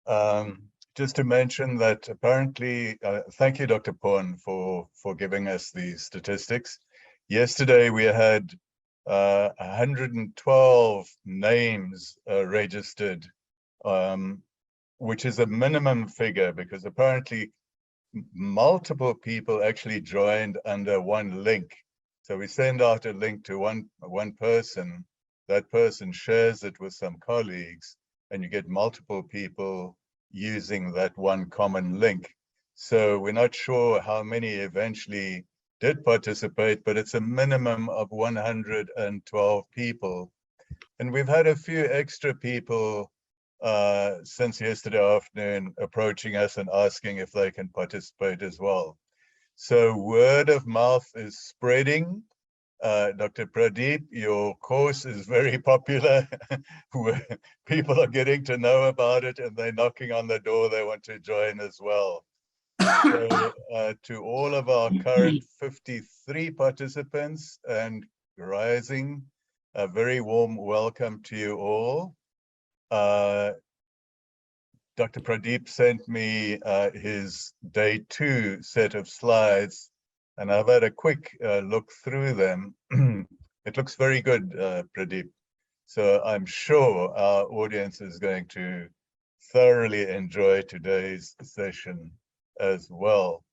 Just to mention that apparently, thank you, Dr. Pon, for giving us these statistics. Yesterday, we had 112 names registered, which is a minimum figure because apparently multiple people actually joined under one link. So we send out a link to one person, that person shares it with some colleagues, and you get multiple people using that one common link. So we're not sure how many eventually did participate, but it's a minimum of 112 people. And we've had a few extra people since yesterday afternoon approaching us and asking if they can participate as well. So word of mouth is spreading. Dr. Pradeep, your course is very popular. People are getting to know about it and they're knocking on the door. They want to join as well. So to all of our current 53 participants and rising, a very warm welcome to you all. Dr. Pradeep sent me his day 2 set of slides, and I've had a quick look through them. It looks very good, Pradeep. So I'm sure our audience is going to thoroughly enjoy today's session as well.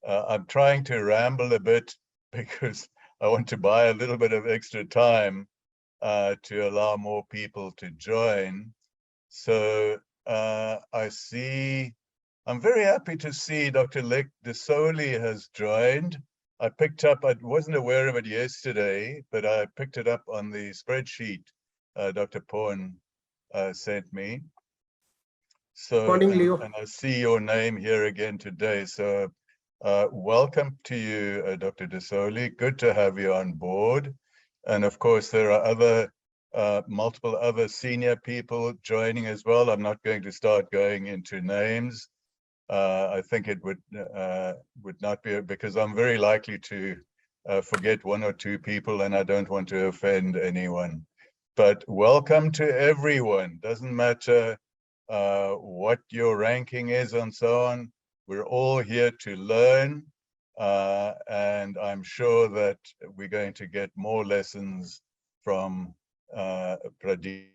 I'm trying to ramble a bit because I want to buy a little bit of extra time to allow more people to join. So I see, I'm very happy to see Dr. Lek Desoli has joined. I wasn't aware of it yesterday, but I picked it up on the spreadsheet Dr. Porn sent me. So, and I see your name here again today. So welcome to you, Dr. Desoli. Good to have you on board. And of course, there are multiple other senior people joining as well. I'm not going to start going into names. I think it would not be, because I'm very likely to forget one or two people and I don't want to offend anyone. But welcome to everyone. Doesn't matter what your ranking is and so on. We're all here to learn. And I'm sure that we're going to get more lessons from Pradeep.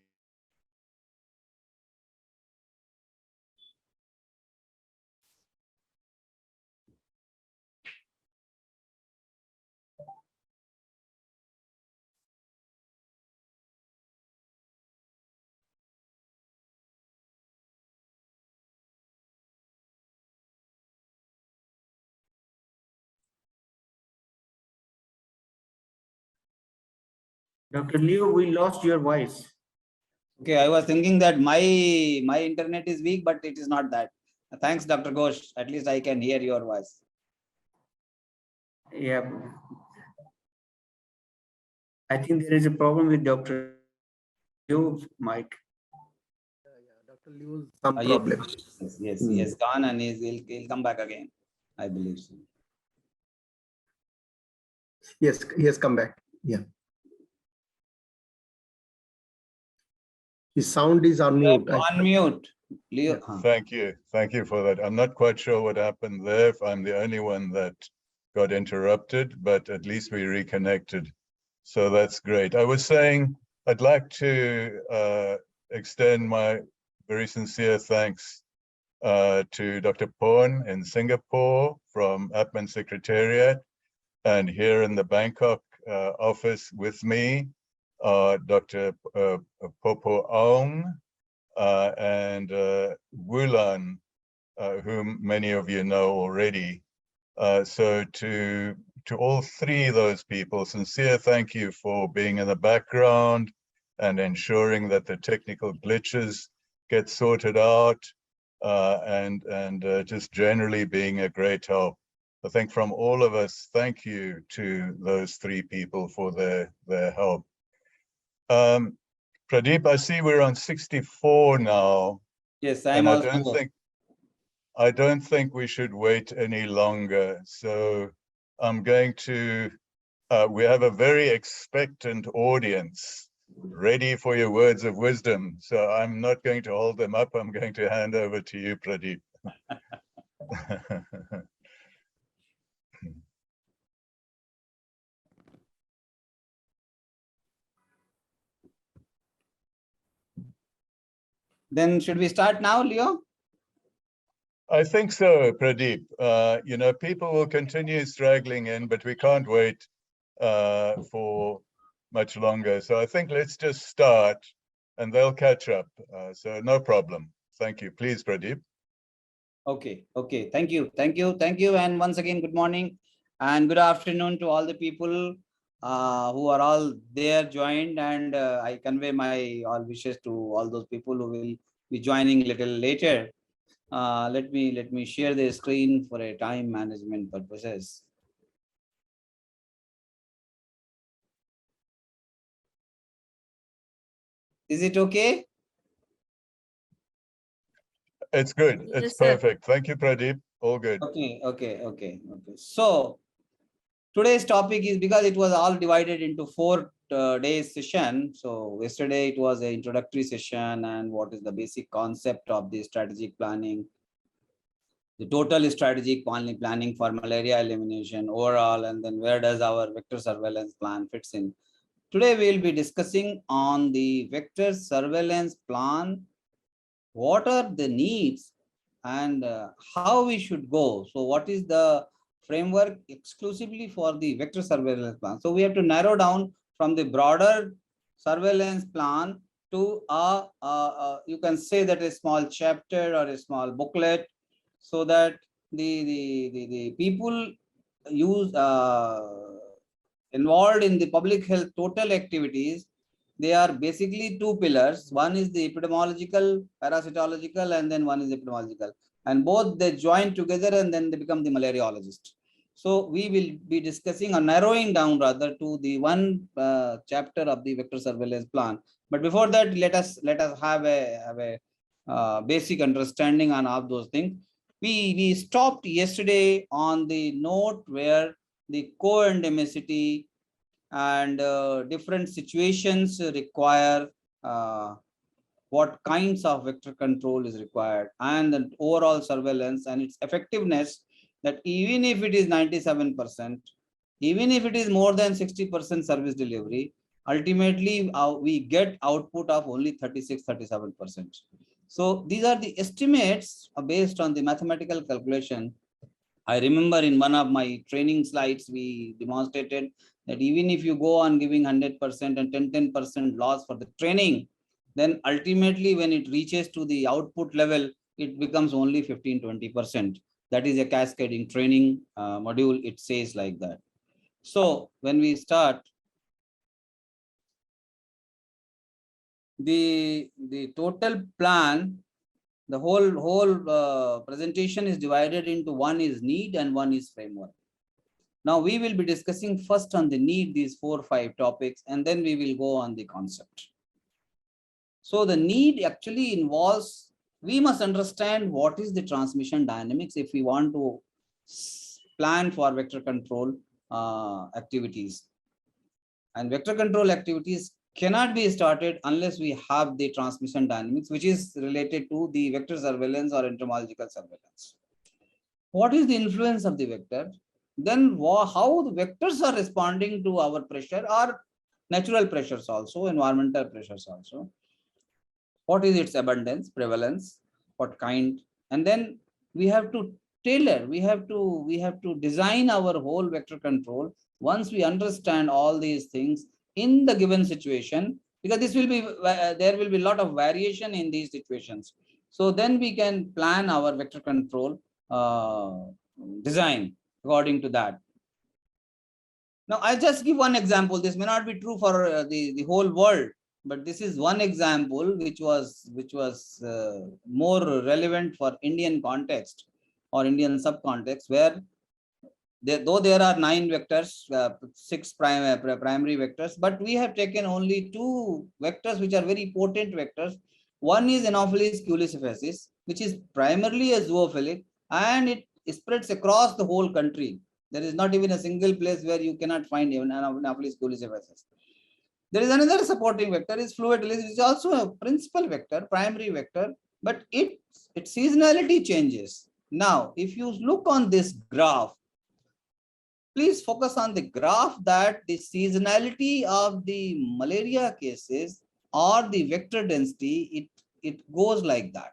Dr. Leo, we lost your voice. Okay, I was thinking that my internet is weak, but it is not that. Thanks, Dr. Ghosh. At least I can hear your voice. Yeah. I think there is a problem with Dr. Leo's mic. Dr. Leo's some problem. Yes, he has gone and he'll come back again. I believe so. Yes, he has come back. Yeah. His sound is on mute. Unmute. Leo. Thank you. Thank you for that. I'm not quite sure what happened there, if I'm the only one that got interrupted, but at least we reconnected. So that's great. I was saying I'd like to extend my very sincere thanks to Dr. Porn in Singapore from APMEN Secretariat, and here in the Bangkok office with me, Dr. Popo Aung and Wulan, whom many of you know already. So to all three of those people, sincere thank you for being in the background and ensuring that the technical glitches get sorted out, and just generally being a great help. I think from all of us, thank you to those three people for their help. Pradeep, I see we're on 64 now. Yes, I don't think we should wait any longer. So I'm going to, we have a very expectant audience. ready for your words of wisdom. So I'm not going to hold them up. I'm going to hand over to you, Pradeep. Then should we start now, Leo? I think so, Pradeep. You know, people will continue straggling in, but we can't wait for much longer. So I think let's just start and they'll catch up. So no problem. Thank you. Please, Pradeep. Okay, okay. Thank you, thank you, thank you. And once again, good morning and good afternoon to all the people who are all there joined. And I convey my all wishes to all those people who will be joining a little later. Let me share the screen for a time management purposes. Is it okay? It's good. It's Yes, sir. perfect. Thank you, Pradeep. All good. Okay, okay, okay, okay. So today's topic is, because it was all divided into 4 days session. So yesterday it was an introductory session and what is the basic concept of the strategic planning, the total strategic planning for malaria elimination overall, and then where does our vector surveillance plan fits in. Today we will be discussing on the vector surveillance plan, what are the needs and how we should go. So what is the framework exclusively for the vector surveillance plan? So we have to narrow down from the broader surveillance plan to you can say that a small chapter or a small booklet, so that the people use involved in the public health total activities. They are basically 2 pillars. One is the epidemiological, parasitological, and then one is epidemiological. And both they join together and then they become the malariologist. So we will be discussing or narrowing down rather to the one chapter of the vector surveillance plan. But before that, let us have a basic understanding on all those things. We stopped yesterday on the note where the co-endemicity and different situations require what kinds of vector control is required, and the overall surveillance and its effectiveness, that even if it is 97%, even if it is more than 60% service delivery, ultimately we get output of only 36-37%. So these are the estimates based on the mathematical calculation. I remember in one of my training slides, we demonstrated that even if you go on giving 100% and 10% loss for the training, then ultimately when it reaches to the output level, it becomes only 15-20%. That is a cascading training module. It says like that. So when we start, the total plan, the whole presentation is divided into, one is need and one is framework. Now we will be discussing first on the need, these 4 or 5 topics, and then we will go on the concept. So the need actually involves, we must understand what is the transmission dynamics if we want to plan for vector control activities. And vector control activities cannot be started unless we have the transmission dynamics, which is related to the vector surveillance or entomological surveillance. What is the influence of the vector? Then how the vectors are responding to our pressure, or natural pressures also, environmental pressures also. What is its abundance, prevalence, what kind? And then we have to tailor, we have to design our whole vector control once we understand all these things in the given situation, because this will be there will be a lot of variation in these situations. So then we can plan our vector control design according to that. Now I'll just give one example. This may not be true for the whole world, but this is one example which was more relevant for Indian context or Indian subcontext, where though there are 9 vectors, 6 primary vectors, but we have taken only 2 vectors which are very potent vectors. One is Anopheles culicephacis, which is primarily a zoophilic, and it spreads across the whole country. There is not even a single place where you cannot find even Anopheles culicephacis. There is another supporting vector is fluid-less, which is also a principal vector, primary vector, but its seasonality changes. Now, if you look on this graph, please focus on the graph that the seasonality of the malaria cases or the vector density, it goes like that.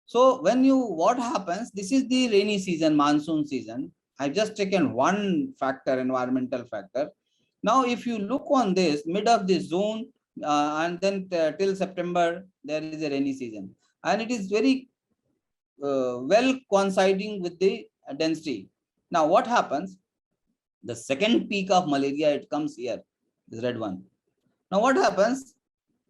So what happens, this is the rainy season, monsoon season. I've just taken one factor, environmental factor. Now, if you look on this, mid of the June and then till September, there is a rainy season. And it is very well coinciding with the density. Now, what happens? The second peak of malaria, it comes here, this red one. Now, what happens?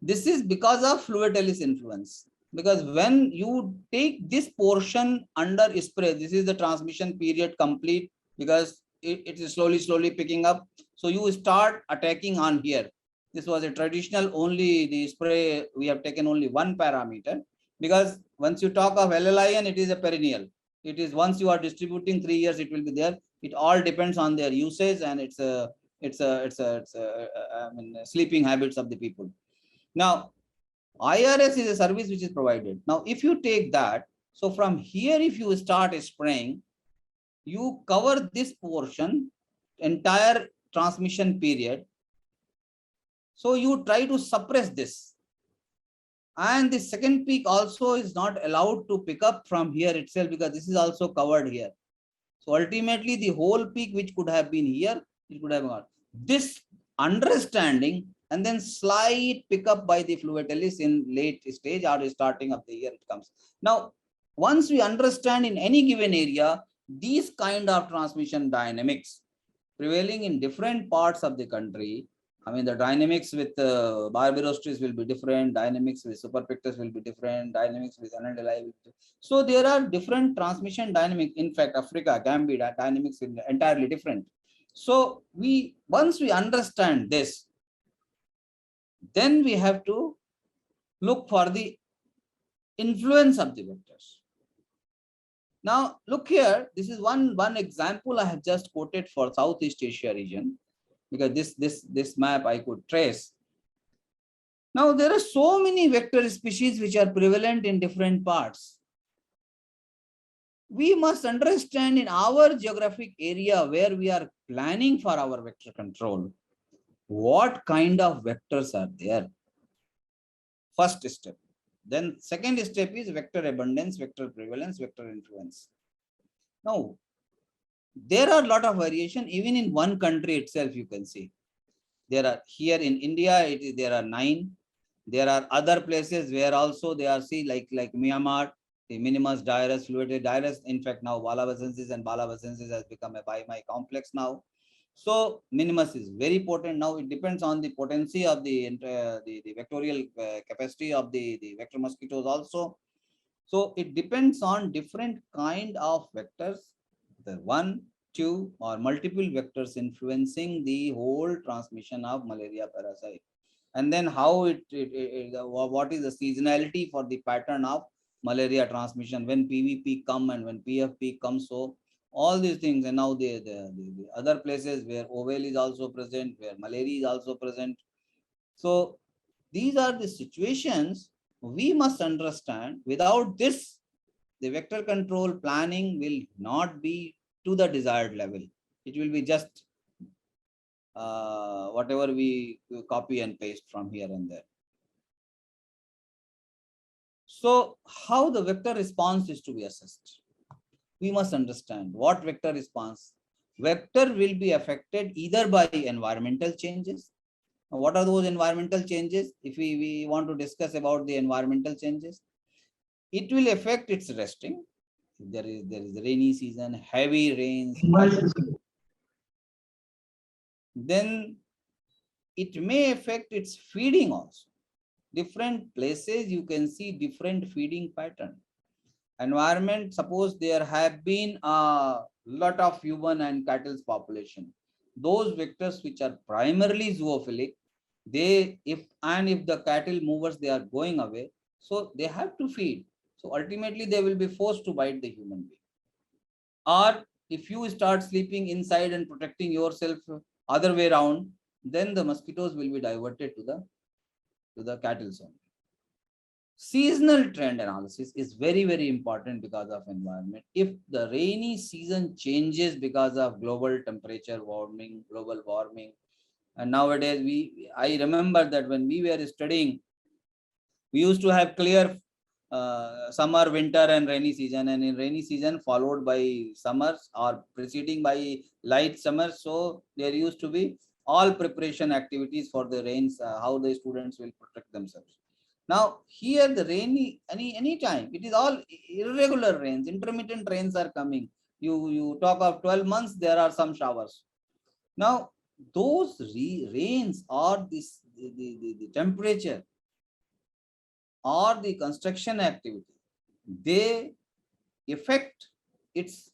This is because of fluid-Ellis influence. Because when you take this portion under spray, this is the transmission period complete, because it is slowly picking up. So you start attacking on here. This was a traditional only the spray. We have taken only one parameter, because once you talk of LLIN, it is a perennial. It is once you are distributing 3 years, it will be there. It all depends on their usage and it's sleeping habits of the people. Now, IRS is a service which is provided. Now, if you take that, so from here, if you start spraying, you cover this portion, entire transmission period. So you try to suppress this. And the second peak also is not allowed to pick up from here itself, because this is also covered here. So ultimately, the whole peak which could have been here, it could have got this understanding, and then slight pickup by the fluid-Ellis in late stage or starting of the year it comes. Now, once we understand in any given area, these kind of transmission dynamics prevailing in different parts of the country, I mean, the dynamics with Barbarostrys will be different, dynamics with superpictus will be different, dynamics with Anandali will be different. So there are different transmission dynamics. In fact, Africa, Gambia, dynamics is entirely different. So once we understand this, then we have to look for the influence of the vectors. Now, look here, this is one example I have just quoted for Southeast Asia region, because this map I could trace. Now, there are so many vector species which are prevalent in different parts. We must understand in our geographic area where we are planning for our vector control, what kind of vectors are there. First step. Then second step is vector abundance, vector prevalence, vector influence. Now, there are a lot of variation even in one country itself. You can see there are here in India, there are 9. There are other places where also they are like Myanmar, the minimus, dirus, fluid, dirus. In fact, now Balabacensis and Balabacensis has become a bimai complex now. So minimus is very potent. Now it depends on the potency of the vectorial capacity of the vector mosquitoes also. So it depends on different kind of vectors, the 1, 2 or multiple vectors influencing the whole transmission of malaria parasite. And then how what is the seasonality for the pattern of malaria transmission, when PVP come and when PFP comes. So all these things, and now the other places where oval is also present, where malaria is also present. So these are the situations we must understand. Without this, the vector control planning will not be to the desired level. It will be just whatever we copy and paste from here and there. So how the vector response is to be assessed? We must understand what vector response. Vector will be affected either by environmental changes. Now, what are those environmental changes? If we want to discuss about the environmental changes, it will affect its resting. There is rainy season, heavy rains. Then it may affect its feeding also. Different places you can see different feeding pattern. Environment, suppose there have been a lot of human and cattle's population. Those vectors which are primarily zoophilic, if the cattle movers, they are going away, so they have to feed. So ultimately they will be forced to bite the human being. Or if you start sleeping inside and protecting yourself other way around, then the mosquitoes will be diverted to the cattle zone. Seasonal trend analysis is very, very important because of environment. If the rainy season changes because of global temperature warming, global warming, and nowadays I remember that when we were studying, we used to have clear summer, winter, and rainy season, and in rainy season followed by summers or preceding by light summer. So there used to be all preparation activities for the rains, how the students will protect themselves. Now here the rainy any time, it is all irregular rains, intermittent rains are coming. You talk of 12 months, there are some showers. Now those rains or the temperature or the construction activity, they affect its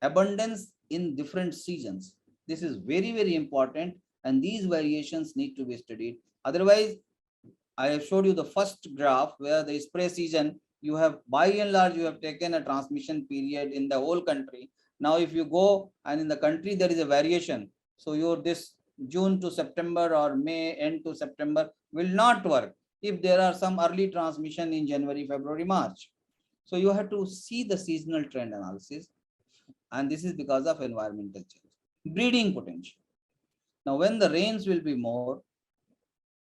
abundance in different seasons. This is very, very important, and these variations need to be studied. Otherwise, I have showed you the first graph where the spray season, you have by and large, you have taken a transmission period in the whole country. Now, if you go and in the country, there is a variation. So your this June to September or May end to September will not work if there are some early transmission in January, February, March. So you have to see the seasonal trend analysis, and this is because of environmental change. Breeding potential. Now, when the rains will be more,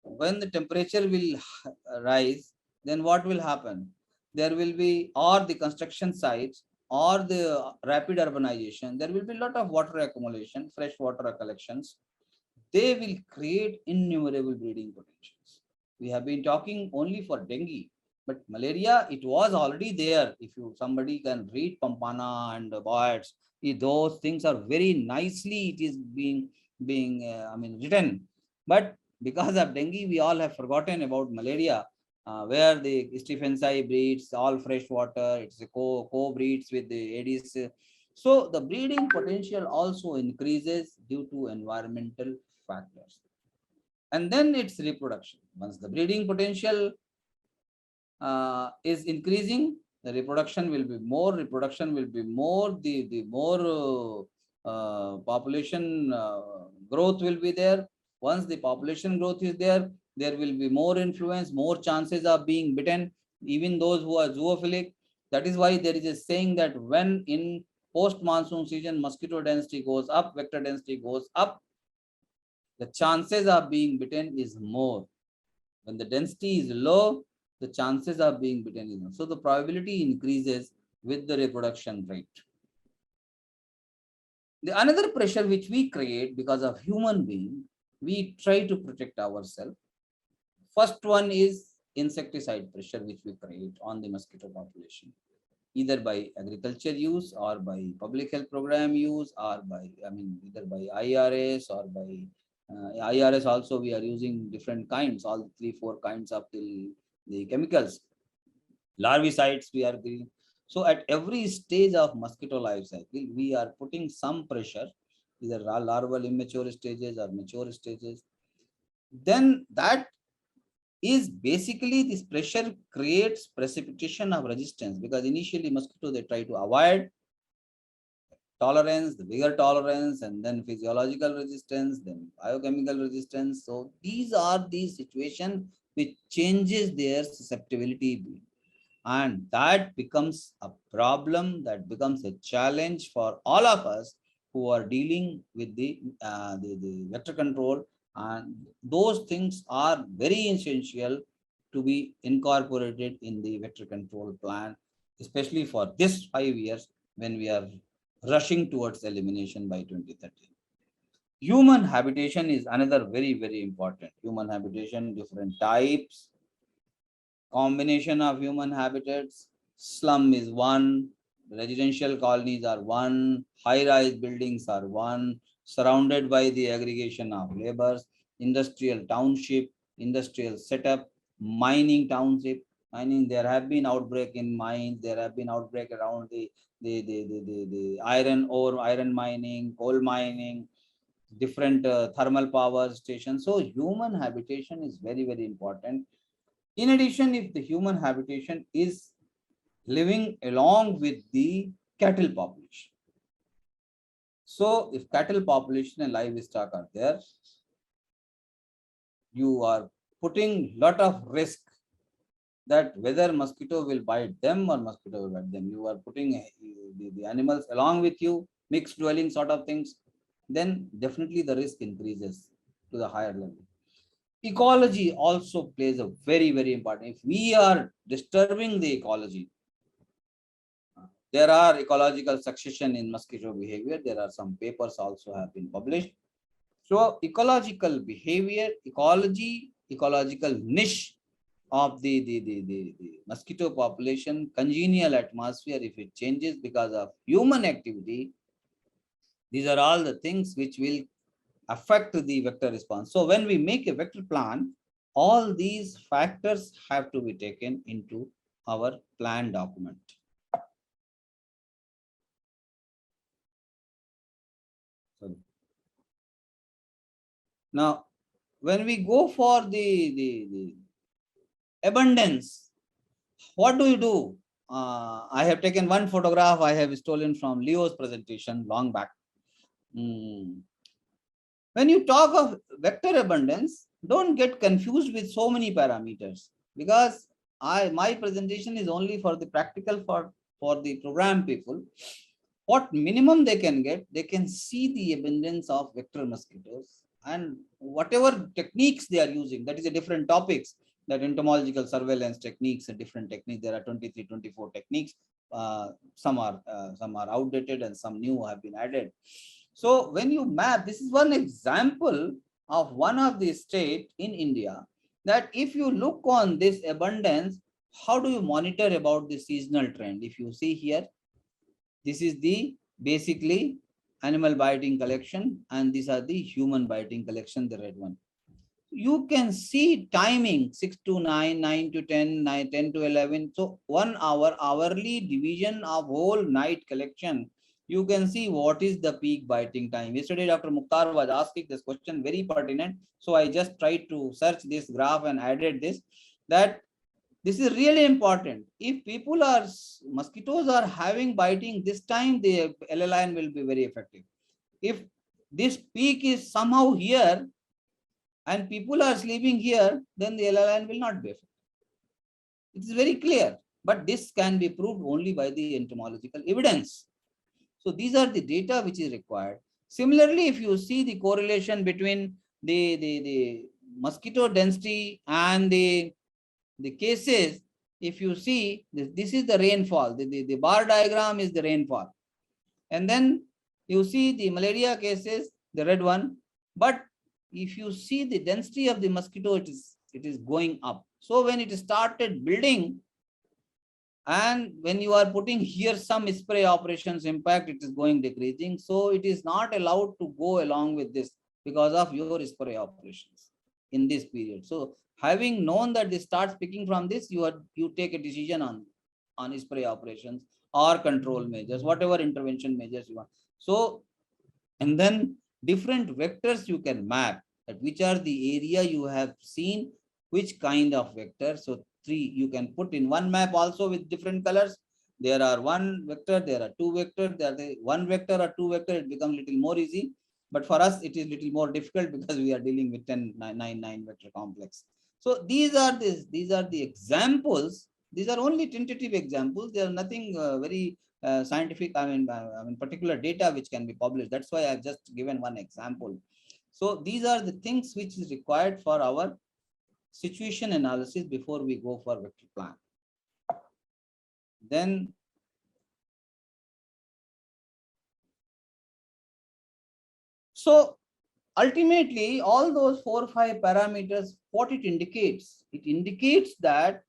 when the temperature will rise, then what will happen? There will be, or the construction sites, or the rapid urbanization, there will be a lot of water accumulation, fresh water collections. They will create innumerable breeding potentials. We have been talking only for dengue, but malaria, it was already there. If somebody can read Pampana and Boyds, those things are very nicely, it is being written. But because of dengue, we all have forgotten about malaria, where the Stephensii breeds all fresh water. It's a co-breeds with the Aedes. So the breeding potential also increases due to environmental factors. And then it's reproduction. Once the breeding potential is increasing, the reproduction will be more. The more population growth will be there. Once the population growth is there, there will be more influence, more chances of being bitten, even those who are zoophilic. That is why there is a saying that when in post-monsoon season, mosquito density goes up, vector density goes up, the chances of being bitten is more. When the density is low, the chances of being bitten is low. So the probability increases with the reproduction rate. The another pressure which we create because of human being, we try to protect ourselves. First one is insecticide pressure, which we create on the mosquito population, either by agriculture use or by public health program use, or by, either by IRS or by IRS also. We are using different kinds, all 3-4 kinds of the chemicals. Larvicides we are giving. So at every stage of mosquito life cycle, we are putting some pressure, either larval immature stages or mature stages. Then that is basically, this pressure creates precipitation of resistance, because initially mosquito, they try to avoid tolerance, the bigger tolerance, and then physiological resistance, then biochemical resistance. So these are the situations which changes their susceptibility, and that becomes a problem, that becomes a challenge for all of us who are dealing with the vector control. And those things are very essential to be incorporated in the vector control plan, especially for this 5 years when we are rushing towards elimination by 2030. Human habitation is another very, very important. Human habitation, different types, combination of human habitats. Slum is one, residential colonies are one, high-rise buildings are one, surrounded by the aggregation of labors, industrial township, industrial setup, mining township. Mining, there have been outbreak in mines, there have been outbreak around the iron ore, iron mining, coal mining, different thermal power stations. So human habitation is very, very important. In addition, if the human habitation is living along with the cattle population. So if cattle population and livestock are there, you are putting lot of risk that whether mosquito will bite them or mosquito will bite them. You are putting the animals along with you, mixed dwelling sort of things, then definitely the risk increases to the higher level. Ecology also plays a very, very important. If we are disturbing the ecology, there are ecological succession in mosquito behavior. There are some papers also have been published. So ecological behavior, ecology, ecological niche of the mosquito population, congenial atmosphere, if it changes because of human activity, these are all the things which will affect the vector response. So when we make a vector plan, all these factors have to be taken into our plan document. Sorry. Now, when we go for the abundance, what do you do? I have taken one photograph I have stolen from Leo's presentation long back. When you talk of vector abundance, don't get confused with so many parameters, because my presentation is only for the practical, for the program people. What minimum they can get, they can see the abundance of vector mosquitoes, and whatever techniques they are using, that is a different topics, that entomological surveillance techniques and different techniques. There are 23, 24 techniques. Some are outdated and some new have been added. So when you map, this is one example of one of the state in India, that if you look on this abundance, how do you monitor about the seasonal trend? If you see here, this is the basically animal biting collection, and these are the human biting collection, the red one. You can see timing 6 to 9, 9 to 10, 10 to 11. So 1 hour, hourly division of whole night collection. You can see what is the peak biting time. Yesterday, Dr. Mukhtar was asking this question, very pertinent. So I just tried to search this graph and added this, that this is really important. If mosquitoes are having biting this time, the LLIN will be very effective. If this peak is somehow here and people are sleeping here, then the LLIN will not be effective. It is very clear, but this can be proved only by the entomological evidence. So these are the data which is required. Similarly, if you see the correlation between the mosquito density and the cases, if you see, this is the rainfall. The bar diagram is the rainfall. And then you see the malaria cases, the red one. But if you see the density of the mosquito, it is going up. So when it started building, and when you are putting here some spray operations impact, it is going decreasing. So it is not allowed to go along with this because of your spray operations in this period. So having known that this starts picking from this, you take a decision on spray operations or control measures, whatever intervention measures you want. So, and then different vectors you can map, that which are the area you have seen, which kind of vector. So 3 you can put in one map also with different colors. There are one vector, there are two vectors, there are one vector or two vector, it becomes little more easy. But for us, it is little more difficult because we are dealing with 9 vector complex. So these are the examples. These are only tentative examples. They are nothing very scientific, I mean particular data which can be published. That's why I've just given one example. So these are the things which is required for our situation analysis before we go for vector plan. Then so ultimately, all those 4 or 5 parameters, what it indicates that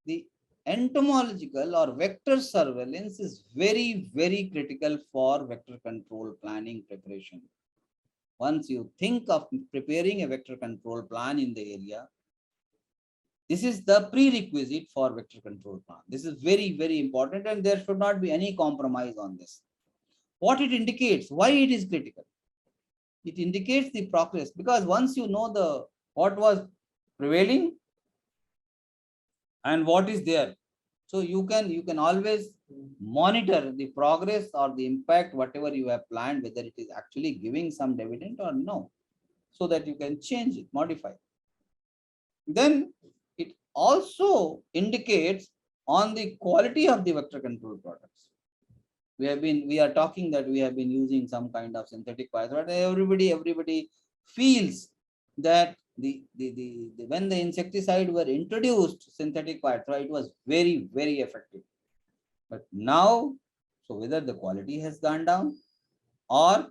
the entomological or vector surveillance is very, very critical for vector control planning preparation. Once you think of preparing a vector control plan in the area, this is the prerequisite for vector control plan. This is very, very important, and there should not be any compromise on this. What it indicates, why it is critical? It indicates the progress, because once you know what was prevailing and what is there, so you can always monitor the progress or the impact, whatever you have planned, whether it is actually giving some dividend or no, so that you can change it, modify. then it also indicates on the quality of the vector control products. We are talking that we have been using some kind of synthetic pyrethroid. Everybody feels that when the insecticide were introduced, synthetic pyrethroid was very, very effective. But now, so whether the quality has gone down or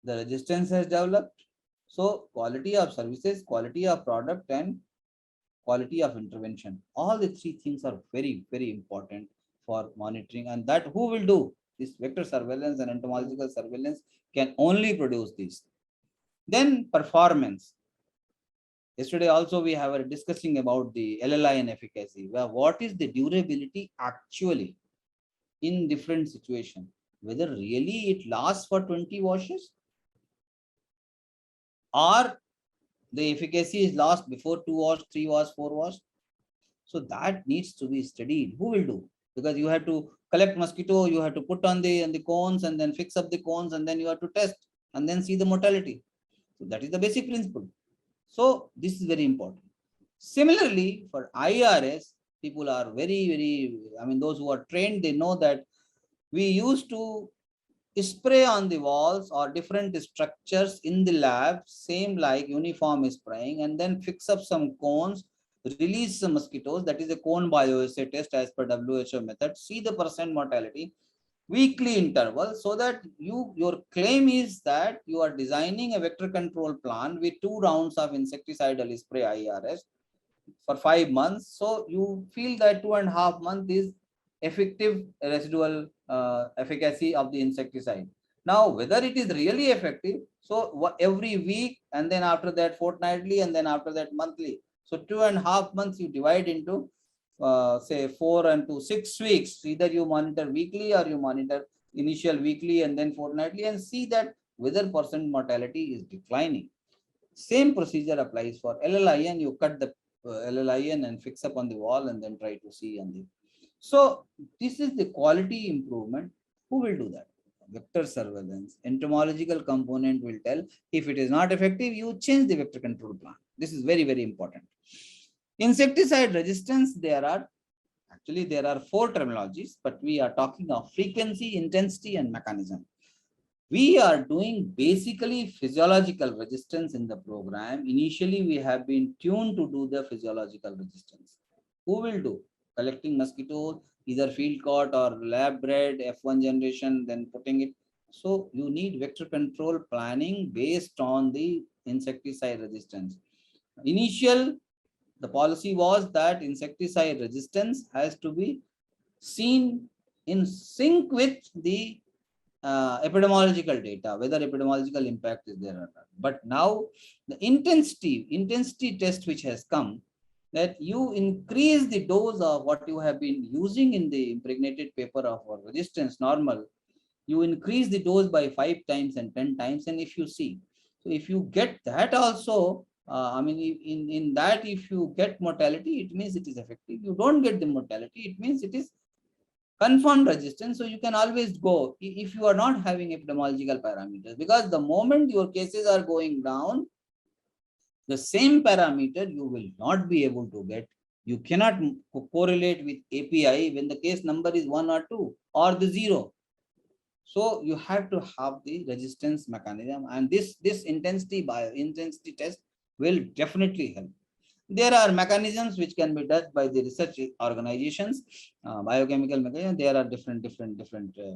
the resistance has developed, so quality of services, quality of product, and quality of intervention, all the three things are very, very important for monitoring. And that who will do this vector surveillance and entomological surveillance can only produce these. Then performance. Yesterday also we were discussing about the LLIN efficacy. Well, what is the durability actually in different situations? Whether really it lasts for 20 washes or the efficacy is lost before 2 wash, 3 wash, 4 wash. So that needs to be studied. Who will do? Because you have to collect mosquito, you have to put on the cones and then fix up the cones, and then you have to test and then see the mortality. So that is the basic principle. So this is very important. Similarly, for IRS, people are very, I mean, those who are trained, they know that we used to spray on the walls or different structures in the lab, same like uniform spraying, and then fix up some cones, release some mosquitoes. That is a cone bioassay test as per WHO method. See the percent mortality, weekly interval, so that your claim is that you are designing a vector control plan with 2 rounds of insecticidal spray IRS for 5 months. So you feel that 2.5 months is effective residual efficacy of the insecticide. Now, whether it is really effective, so every week, and then after that fortnightly, and then after that monthly. So 2.5 months you divide into say 4 and 6 weeks. Either you monitor weekly or you monitor initial weekly and then fortnightly, and see that whether percent mortality is declining. Same procedure applies for LLIN. You cut the LLIN and fix up on the wall and then try to see on the. So this is the quality improvement. Who will do that? Vector surveillance. Entomological component will tell. If it is not effective, you change the vector control plan. This is very, very important. Insecticide resistance, there are 4 terminologies, but we are talking of frequency, intensity, and mechanism. We are doing basically physiological resistance in the program. Initially, we have been tuned to do the physiological resistance. Who will do? Collecting mosquitoes, either field caught or lab bred, F1 generation, then putting it. So you need vector control planning based on the insecticide resistance. The policy was that insecticide resistance has to be seen in sync with the epidemiological data, whether epidemiological impact is there or not. But now the intensity test which has come, that you increase the dose of what you have been using in the impregnated paper of resistance normal, you increase the dose by 5 times and 10 times. And if you see, so if you get that also, I mean, in that, if you get mortality, it means it is effective. You don't get the mortality, it means it is confirmed resistance. So you can always go if you are not having epidemiological parameters, because the moment your cases are going down, the same parameter you will not be able to get. You cannot correlate with API when the case number is 1 or 2 or the 0. So you have to have the resistance mechanism, and this intensity test will definitely help. There are mechanisms which can be done by the research organizations, biochemical mechanisms. There are different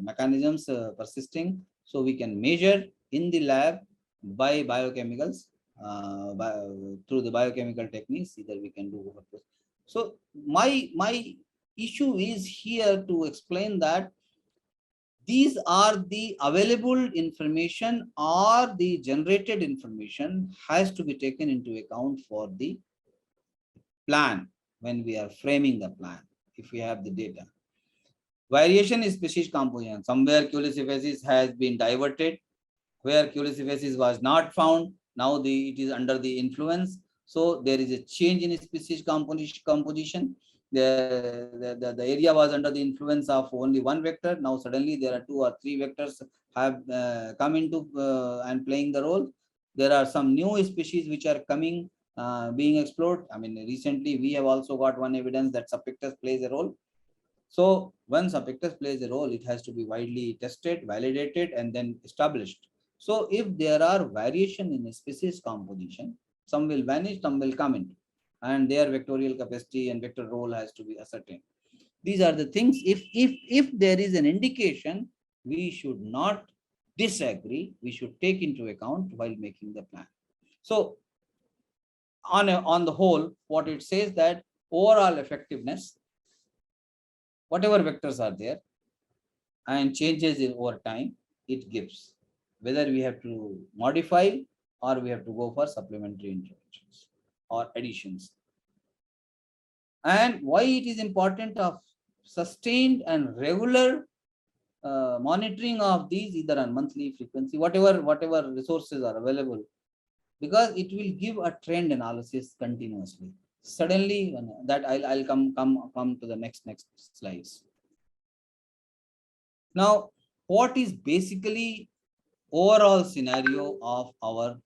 mechanisms persisting. So we can measure in the lab by biochemicals, through the biochemical techniques. Either we can do. So my issue is here to explain that these are the available information, or the generated information has to be taken into account for the plan when we are framing the plan. If we have the data, variation in species composition, somewhere Culex has been diverted, where Culex was not found, now it is under the influence. So there is a change in species composition. The area was under the influence of only 1 vector. Now suddenly there are 2 or 3 vectors have come into and playing the role. There are some new species which are coming being explored. I mean, recently we have also got one evidence that subpictus plays a role. So when subpictus plays a role, it has to be widely tested, validated, and then established. So if there are variation in a species composition, some will vanish, some will come in, and their vectorial capacity and vector role has to be ascertained. These are the things. If there is an indication, we should not disagree. We should take into account while making the plan. So on the whole, what it says that overall effectiveness, whatever vectors are there, and changes in over time, it gives, whether we have to modify or we have to go for supplementary interventions or additions. And why it is important of sustained and regular monitoring of these, either on monthly frequency, whatever resources are available, because it will give a trend analysis continuously. Suddenly, that I'll come to the next slides. Now, what is basically overall scenario of our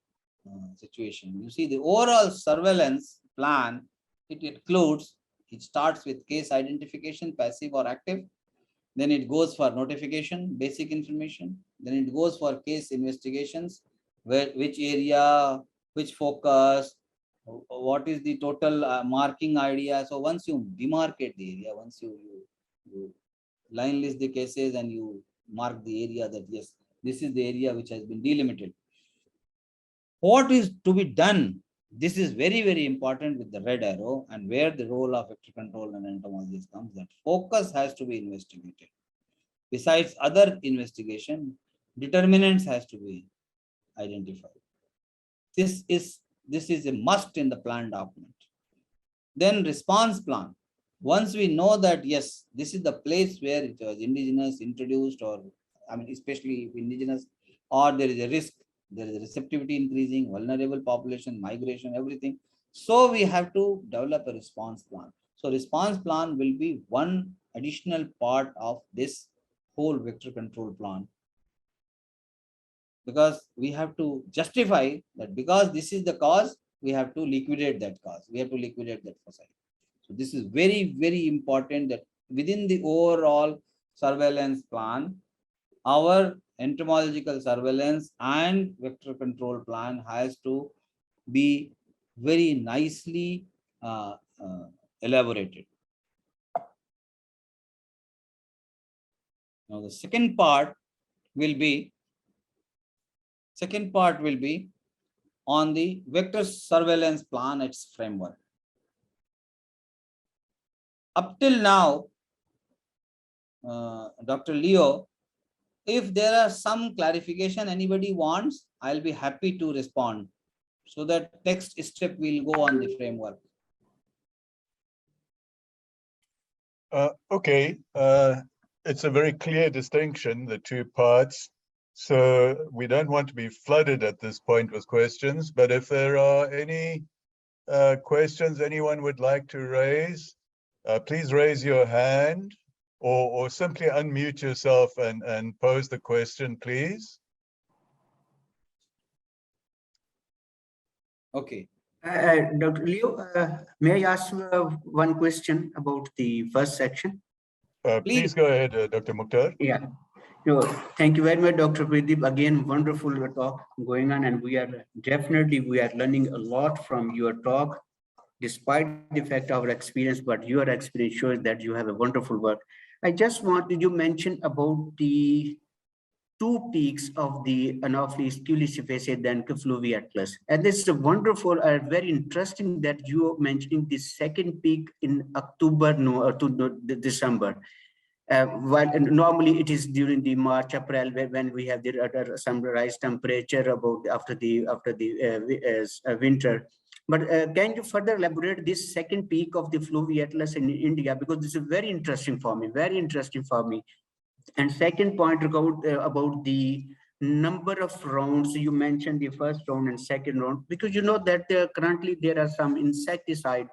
situation? You see, the overall surveillance plan, it includes, it starts with case identification, passive or active. Then it goes for notification, basic information. Then it goes for case investigations, which area, which focus, what is the total marking idea. So once you demarcate the area, once you line list the cases and you mark the area that yes, this is the area which has been delimited. What is to be done? This is very, very important with the red arrow, and where the role of vector control and entomologist comes, that focus has to be investigated. Besides other investigation, determinants has to be identified. This is a must in the plan document. Then response plan. Once we know that yes, this is the place where it was indigenous, introduced, or I mean especially indigenous, or there is a risk, there is a receptivity increasing, vulnerable population, migration, everything. So we have to develop a response plan. So response plan will be one additional part of this whole vector control plan, because we have to justify that because this is the cause, we have to liquidate that cause. We have to liquidate that foci. So this is very, very important that within the overall surveillance plan, our entomological surveillance and vector control plan has to be very nicely elaborated. Now the second part will be on the vector surveillance plan, its framework. Up till now, Dr. Leo, if there are some clarification anybody wants, I'll be happy to respond, so that next step will go on the framework. Okay, it's a very clear distinction, the two parts. So we don't want to be flooded at this point with questions, but if there are any questions anyone would like to raise, please raise your hand or simply unmute yourself and pose the question, please. Okay. Dr. Leo, may I ask one question about the first section? Please go ahead, Dr. Mukhtar. Yeah. No, thank you very much, Dr. Pradeep. Again, wonderful talk going on, and we are learning a lot from your talk, despite the fact of our experience, but your experience shows that you have a wonderful work. I just wanted you mention about the two peaks of the Anopheles culissifaciae and Kefluvi atlas. And this is wonderful, very interesting that you are mentioning the second peak in October to December. While normally it is during the March, April, when we have the some rise temperature about after the winter. But can you further elaborate this second peak of the Fluvi atlas in India, because this is very interesting for me, And second point about the number of rounds. You mentioned the first round and second round, because you know that currently there are some insecticide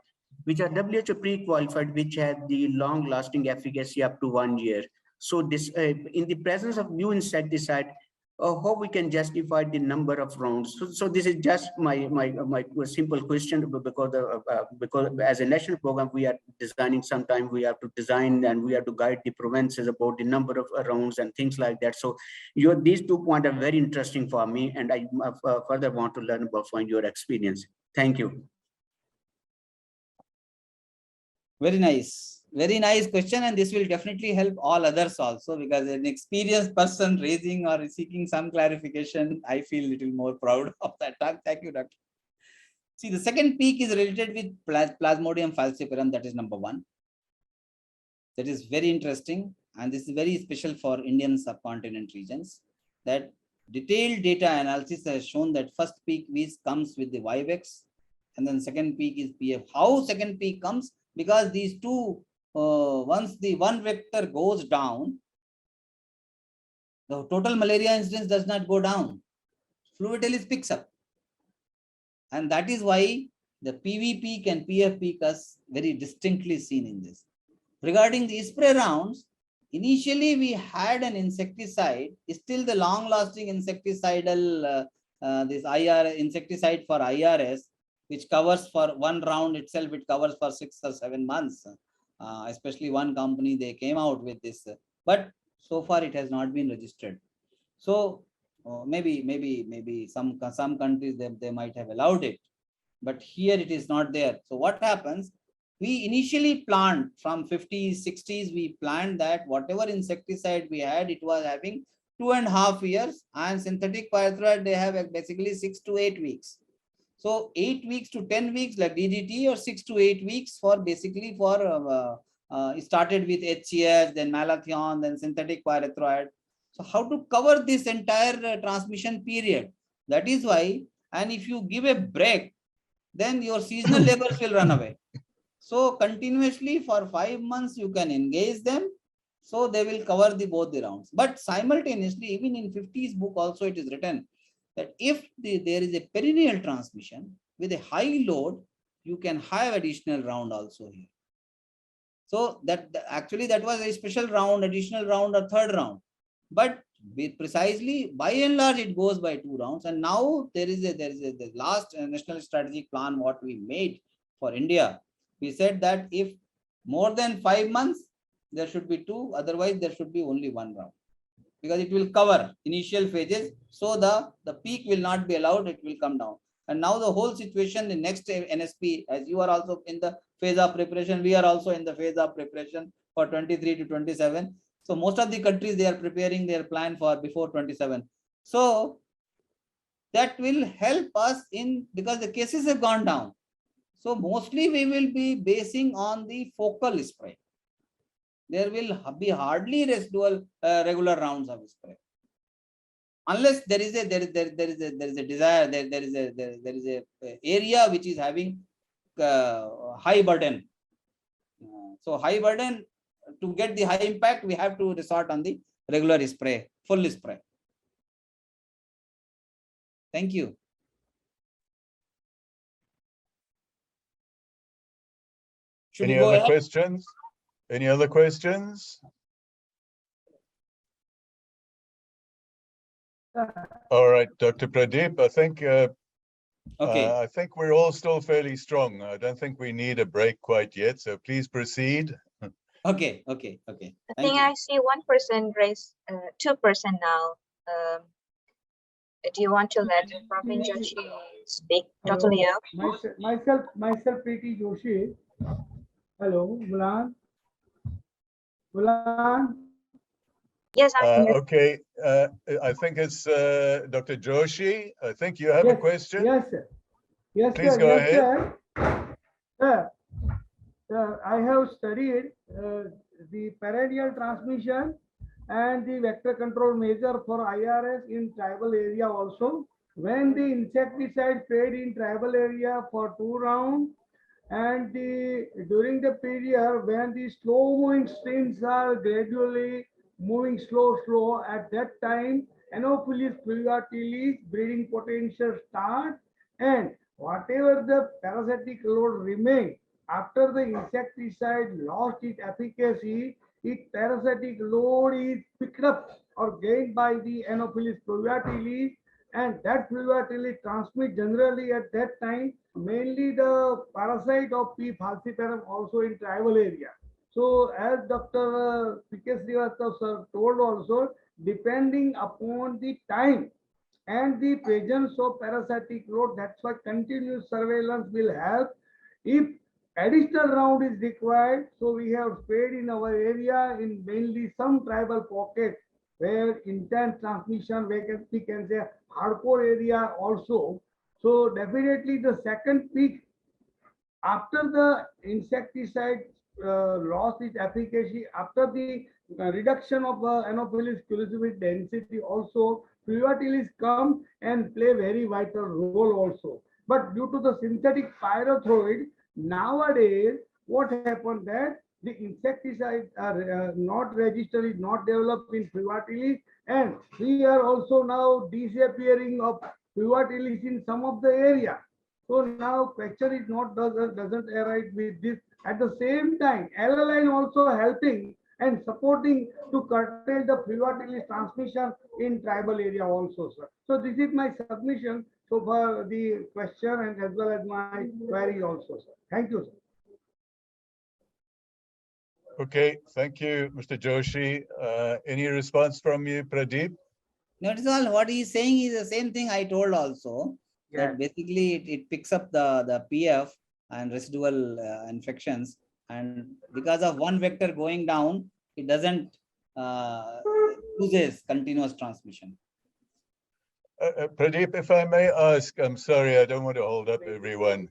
which are WHO pre-qualified, which have the long-lasting efficacy up to 1 year. So this in the presence of new insecticide, how we can justify the number of rounds. So this is just my simple question, because as a national program we are designing, sometime we have to design and we have to guide the provinces about the number of rounds and things like that. So these 2 points are very interesting for me, and I further want to learn about from your experience. Thank you. Very nice question, and this will definitely help all others also, because an experienced person raising or seeking some clarification, I feel a little more proud of that. Thank you, Doctor. See, the second peak is related with Plasmodium falciparum. That is number 1. That is very interesting, and this is very special for Indian subcontinent regions. That detailed data analysis has shown that first peak comes with the Vivex, and then second peak is PF. How second peak comes? Because these two, once the one vector goes down, the total malaria incidence does not go down. Fluvidalis picks up. And that is why the PV peak and PF peak are very distinctly seen in this. Regarding the spray rounds, initially we had an insecticide, still the long-lasting insecticidal, this insecticide for IRS, which covers for one round itself, it covers for 6 or 7 months. Especially one company, they came out with this, but so far it has not been registered. So maybe some countries they might have allowed it, but here it is not there. So what happens? We initially planned from 50s, 60s, we planned that whatever insecticide we had, it was having 2.5 years, and synthetic pyrethroid, they have basically 6 to 8 weeks. So 8 weeks to 10 weeks like DDT, or 6 to 8 weeks for basically for started with HCS, then malathion, then synthetic pyrethroid. So how to cover this entire transmission period? That is why, and if you give a break, then your seasonal labors will run away. So continuously for 5 months you can engage them, so they will cover both the rounds. But simultaneously, even in 50s book also it is written that if there is a perennial transmission with a high load, you can have additional round also here. So actually that was a special round, additional round, or third round. But precisely by and large it goes by 2 rounds. And now there is the last national strategic plan what we made for India. We said that if more than 5 months, there should be 2, otherwise there should be only 1 round, because it will cover initial phases. So the peak will not be allowed, it will come down. And now the whole situation, the next NSP, as you are also in the phase of preparation, we are also in the phase of preparation for 23 to 27. So most of the countries, they are preparing their plan for before 27. So that will help us in, because the cases have gone down. So mostly we will be basing on the focal spray. There will be hardly residual regular rounds of spray, unless there is a desire, there is a area which is having high burden. So high burden, to get the high impact, we have to resort on the regular spray, full spray. Thank you. Any other questions? Any other questions? All right, Dr. Pradeep, I think I think we're all still fairly strong. I don't think we need a break quite yet, so please proceed. Okay. I think I see 1% raise, 2% now. Do you want to let Praveen Joshi speak? Dr. Leo? Myself, Preeti Joshi. Hello, Bulan. Yes, okay, I think it's Dr. Joshi. I think you have a question. Yes, sir. Yes, please sir. go Yes, ahead. Sir, I have studied the perennial transmission and the vector control measure for IRS in tribal area also. When the insecticide sprayed in tribal area for 2 rounds, and during the period when the slow moving streams are gradually moving slow, at that time Anopheles fluviatilis breeding potential start, and whatever the parasitic load remain after the insecticide lost its efficacy, its parasitic load is picked up or gained by the Anopheles fluviatilis, and that fluviatilis transmit generally at that time mainly the parasite of P. falciparum also in tribal area. So as Dr. P.K. Srivastava sir told also, depending upon the time and the presence of parasitic load, that's why continuous surveillance will help. If additional round is required, so we have sprayed in our area in mainly some tribal pockets where intense transmission, we can say hardcore area also. So definitely the second peak after the insecticide loss its efficacy, after the reduction of Anopheles culicis density also, fluviatilis come and play very vital role also. But due to the synthetic pyrethroid, nowadays, what happened that the insecticides are not registered, is not developed in fluviatilis, and we are also now disappearing of fluviatilis in some of the area. So now question is not doesn't arise with this. At the same time, line also helping and supporting to curtail the fluviatilis transmission in tribal area also, sir. So this is my submission so far the question and as well as my query also, sir. Thank you, sir. Okay, thank you, Mr. Joshi. Any response from you, Pradeep? Notice all what he is saying is the same thing I told also. Yeah. That basically it picks up the PF and residual infections, and because of one vector going down, it doesn't loses continuous transmission. Pradeep, if I may ask, I'm sorry, I don't want to hold up everyone.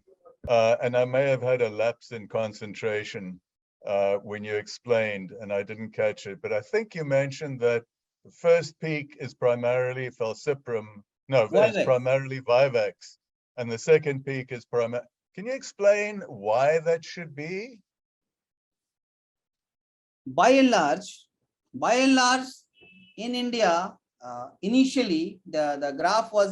And I may have had a lapse in concentration when you explained, and I didn't catch it, but I think you mentioned that the first peak is primarily falciparum. No, it's primarily vivax, and the second peak is primarily. Can you explain why that should be? By and large, in India, initially the graph was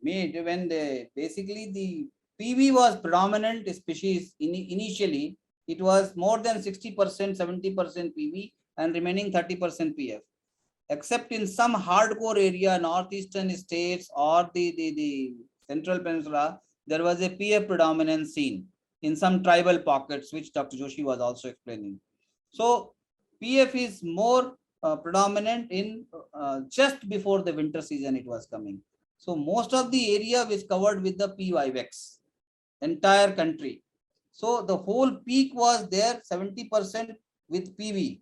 made when basically the PV was predominant species. Initially, it was more than 60%, 70% PV, and remaining 30% PF. Except in some hardcore area, northeastern states or the central peninsula, there was a PF predominance seen in some tribal pockets, which Dr. Joshi was also explaining. So PF is more predominant in just before the winter season it was coming. So most of the area was covered with the P vivax, entire country. So the whole peak was there 70% with PV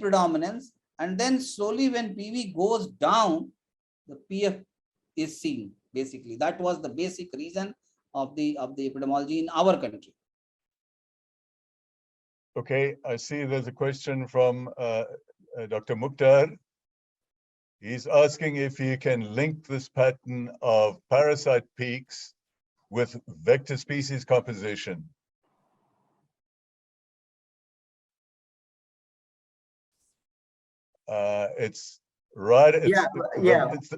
predominance. And then slowly when PV goes down, the PF is seen. Basically, that was the basic reason of the epidemiology in our country. Okay, I see there's a question from Dr. Mukhtar. He's asking if you can link this pattern of parasite peaks with vector species composition. It's right. It's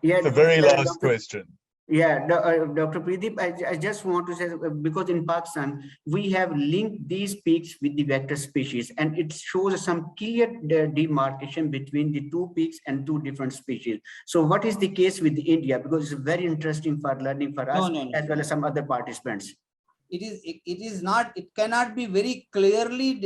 the very last question. Yeah, Dr. Pradeep, I just want to say, because in Pakistan, we have linked these peaks with the vector species, and it shows some clear demarcation between the two peaks and two different species. So what is the case with India? Because it's very interesting for learning for us, as well as some other participants. It cannot be very clearly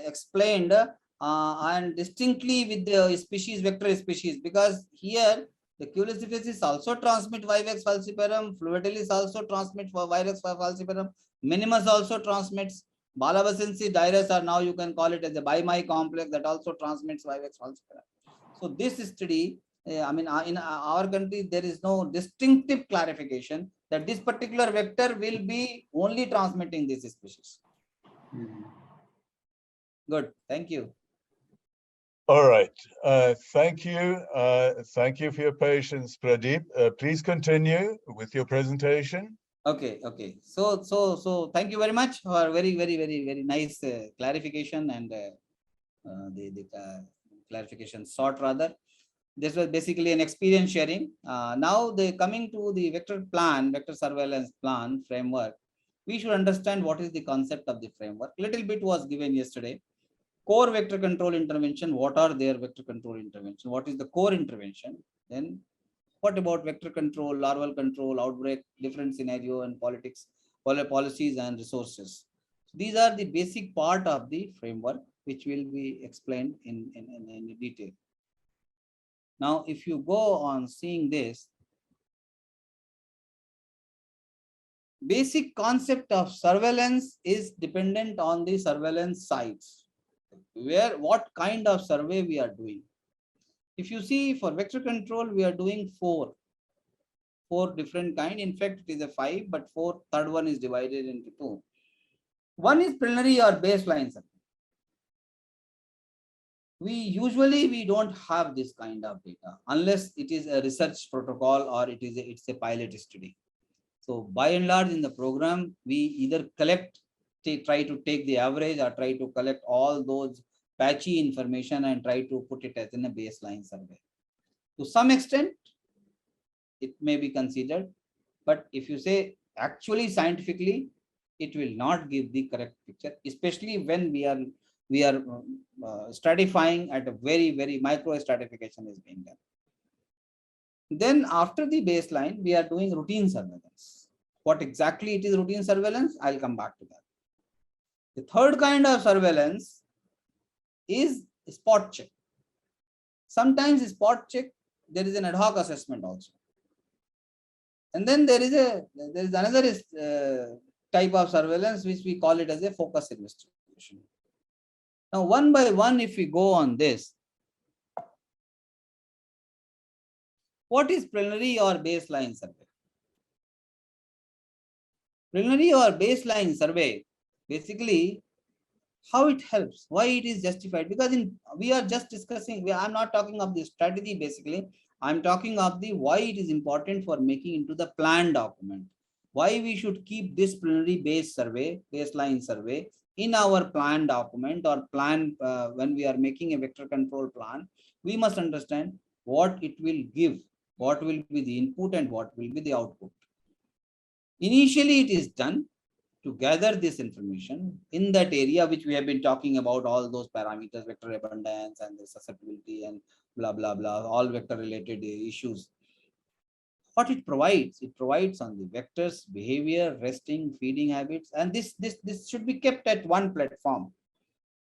explained and distinctly with the species, vector species, because here the Culicis also transmit vivax falciparum, fluviatilis also transmit for vivax falciparum, minimus also transmits, Balabacensis dirus, or now you can call it as a bimai complex, that also transmits vivax falciparum. So this study, I mean, in our country, there is no distinctive clarification that this particular vector will be only transmitting this species. Good, thank you. All right, thank you. Thank you for your patience, Pradeep. Please continue with your presentation. Okay. So thank you very much for very nice clarification and the clarification sought rather. This was basically an experience sharing. Now coming to the vector surveillance plan framework, we should understand what is the concept of the framework. Little bit was given yesterday. Core vector control intervention, what are their vector control intervention? What is the core intervention? Then what about vector control, larval control, outbreak, different scenario and politics, policies and resources. These are the basic part of the framework, which will be explained in detail. Now, if you go on seeing this, basic concept of surveillance is dependent on the surveillance sites, where what kind of survey we are doing. If you see, for vector control, we are doing four different kind. In fact, it is a 5, but third one is divided into 2. One is preliminary or baseline survey. We don't have this kind of data unless it is a research protocol or it's a pilot study. So by and large in the program, we either try to take the average or try to collect all those patchy information and try to put it as in a baseline survey. To some extent, it may be considered, but if you say actually scientifically, it will not give the correct picture, especially when we are stratifying at a very micro stratification is being done. Then after the baseline, we are doing routine surveillance. What exactly it is routine surveillance, I'll come back to that. The third kind of surveillance is spot check. Sometimes spot check, there is an ad hoc assessment also. And then there is another type of surveillance which we call it as a focus investigation. Now, one by one, if we go on this, what is preliminary or baseline survey? Preliminary or baseline survey, basically, how it helps, why it is justified, because we are just discussing, I'm not talking of the strategy basically, I'm talking of the why it is important for making into the plan document. Why we should keep this preliminary baseline survey in our plan document or plan when we are making a vector control plan. We must understand what it will give, what will be the input and what will be the output. Initially, it is done to gather this information in that area which we have been talking about, all those parameters, vector abundance and the susceptibility and blah, blah, blah, all vector related issues. What it provides on the vectors, behavior, resting, feeding habits, and this should be kept at one platform.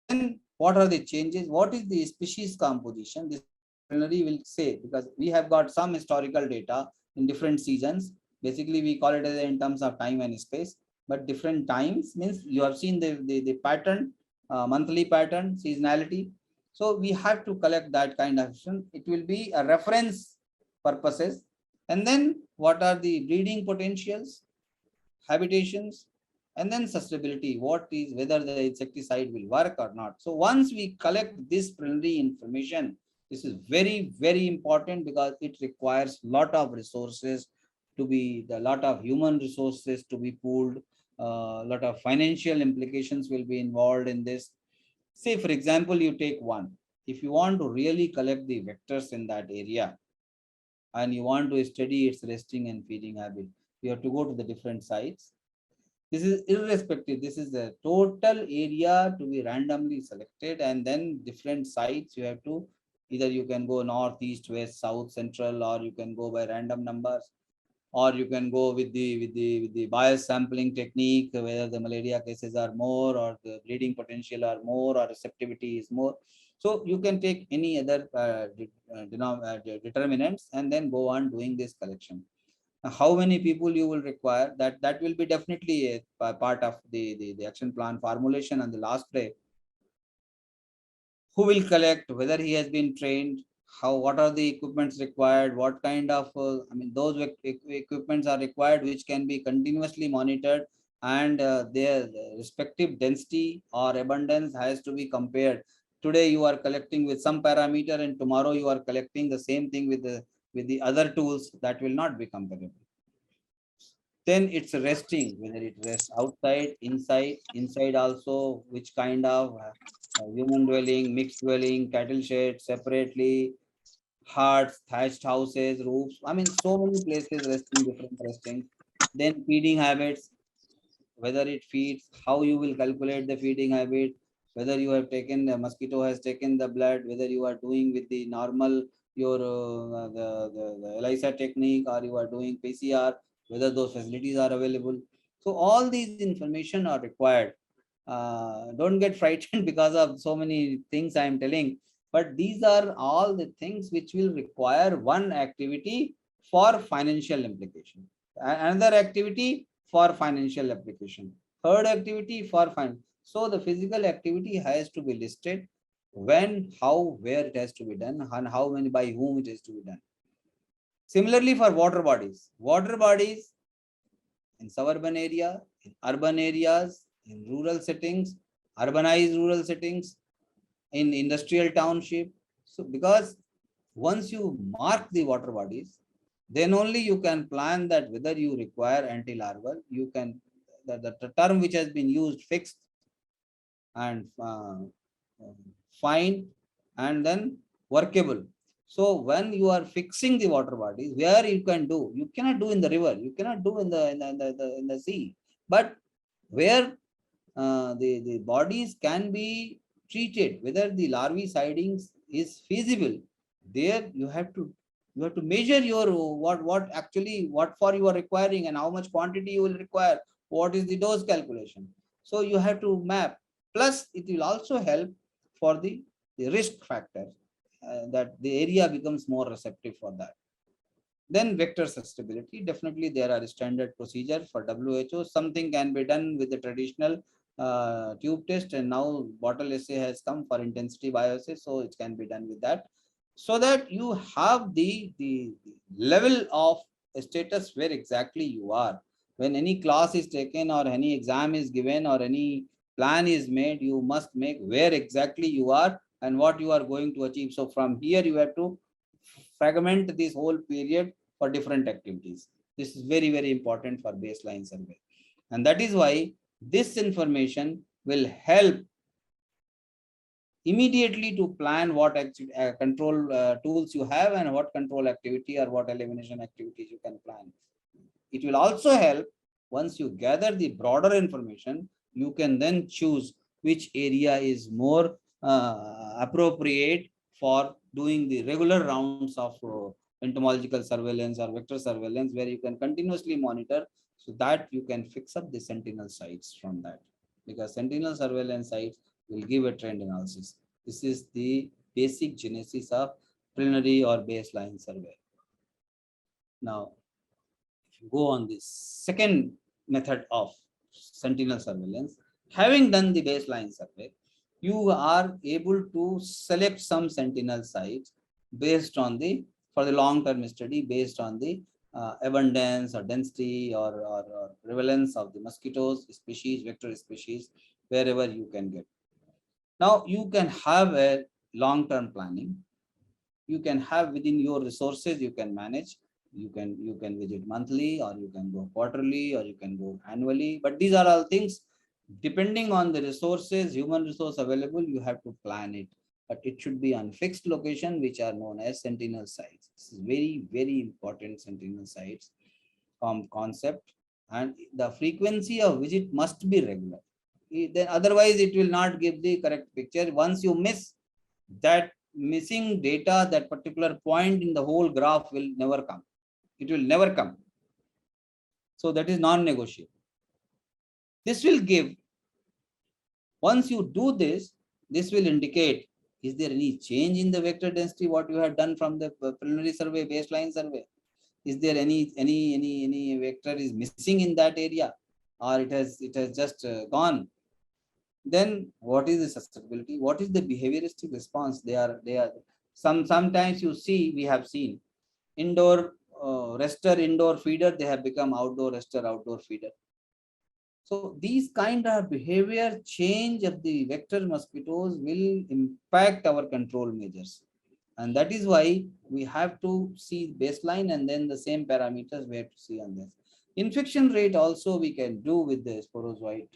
Then what are the changes? What is the species composition? This preliminary will say, because we have got some historical data in different seasons. Basically, we call it as in terms of time and space, but different times means you have seen the pattern, monthly pattern, seasonality. So we have to collect that kind of information. It will be a reference purposes. And then what are the breeding potentials, habitations, and then sustainability, whether the insecticide will work or not. So once we collect this preliminary information, this is very important because it requires a lot of resources a lot of human resources to be pooled, a lot of financial implications will be involved in this. Say, for example, you take one. If you want to really collect the vectors in that area and you want to study its resting and feeding habit, you have to go to the different sites. This is irrespective. This is the total area to be randomly selected, and then different sites you have to, either you can go north, east, west, south, central, or you can go by random numbers, or you can go with the bias sampling technique, whether the malaria cases are more or the bleeding potential are more or receptivity is more. So you can take any other determinants and then go on doing this collection. Now, how many people you will require, that will be definitely a part of the action plan formulation on the last day. Who will collect, whether he has been trained, what are the equipments required, what kind of those equipments are required which can be continuously monitored, and their respective density or abundance has to be compared. Today you are collecting with some parameter and tomorrow you are collecting the same thing with the other tools, that will not be comparable. Then it's resting, whether it rests outside, inside also, which kind of human dwelling, mixed dwelling, cattle shed separately, huts, thatched houses, roofs. So many places resting, different resting. Then feeding habits. whether it feeds, how you will calculate the feeding habit, whether you have taken the mosquito has taken the blood, whether you are doing with the normal your the ELISA technique or you are doing PCR, whether those facilities are available. So all these information are required. Don't get frightened because of so many things I am telling, but these are all the things which will require one activity for financial implication, another activity for financial application, third activity for fine. So the physical activity has to be listed when, how, where it has to be done, and how many, by whom it has to be done. Similarly for water bodies in suburban area, in urban areas, in rural settings, urbanized rural settings, in industrial township. So because once you mark the water bodies, then only you can plan that whether you require anti-larval, you can, the term which has been used, fixed and fine and then workable. So when you are fixing the water bodies, where you can do, you cannot do in the river, you cannot do in the sea, but where the bodies can be treated, whether the larvae sidings is feasible, there you have to measure your what actually what for you are requiring and how much quantity you will require, what is the dose calculation. So you have to map. Plus it will also help for the risk factor, that the area becomes more receptive for that. Then vector susceptibility, definitely there are standard procedures for WHO. Something can be done with the traditional tube test, and now bottle assay has come for intensity bioassay, so it can be done with that, so that you have the level of status where exactly you are. When any class is taken or any exam is given or any plan is made, you must make where exactly you are and what you are going to achieve. So from here you have to fragment this whole period for different activities. This is very, very important for baseline survey. And that is why this information will help immediately to plan what control tools you have and what control activity or what elimination activities you can plan. It will also help once you gather the broader information, you can then choose which area is more appropriate for doing the regular rounds of entomological surveillance or vector surveillance, where you can continuously monitor, so that you can fix up the sentinel sites from that, because sentinel surveillance sites will give a trend analysis. This is the basic genesis of preliminary or baseline survey. Now, if you go on this second method of sentinel surveillance, having done the baseline survey, you are able to select some sentinel sites based on the, for the long-term study, based on the abundance or density or prevalence of the mosquitoes species, vector species, wherever you can get. Now you can have a long-term planning. You can have within your resources, you can manage. You can visit monthly, or you can go quarterly, or you can go annually. But these are all things depending on the resources, human resource available, you have to plan it. But it should be on fixed location, which are known as sentinel sites. This is very, very important, sentinel sites concept. And the frequency of visit must be regular. Then otherwise it will not give the correct picture. Once you miss that, missing data, that particular point in the whole graph will never come. It will never come. So that is non-negotiable. This will give, once you do this, this will indicate, is there any change in the vector density, what you have done from the preliminary survey, baseline survey? Is there any vector is missing in that area, or it has just gone? Then what is the susceptibility? What is the behavioristic response? They are sometimes you see, we have seen indoor rester, indoor feeder, they have become outdoor rester, outdoor feeder. So these kind of behavior change of the vector mosquitoes will impact our control measures. And that is why we have to see baseline and then the same parameters we have to see on this. Infection rate also we can do with the sporozoite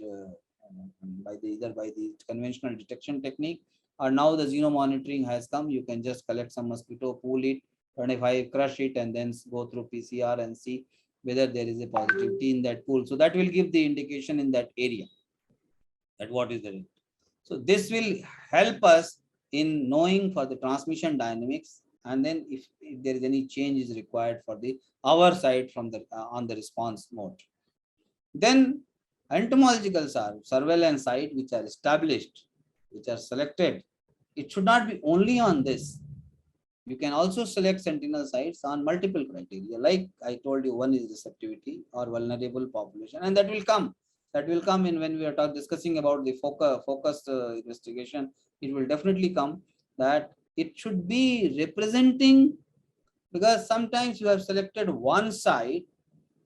either by the conventional detection technique, or now the xenomonitoring has come. You can just collect some mosquito, pull it, 25, crush it, and then go through PCR and see whether there is a positivity in that pool. So that will give the indication in that area that what is the rate. So this will help us in knowing for the transmission dynamics, and then if there is any change is required for the our side from the on the response mode. Then entomological surveillance site which are established, which are selected, it should not be only on this. You can also select sentinel sites on multiple criteria. Like I told you, one is receptivity or vulnerable population, and that will come. That will come in when we are discussing about the focused investigation. It will definitely come that it should be representing, because sometimes you have selected one site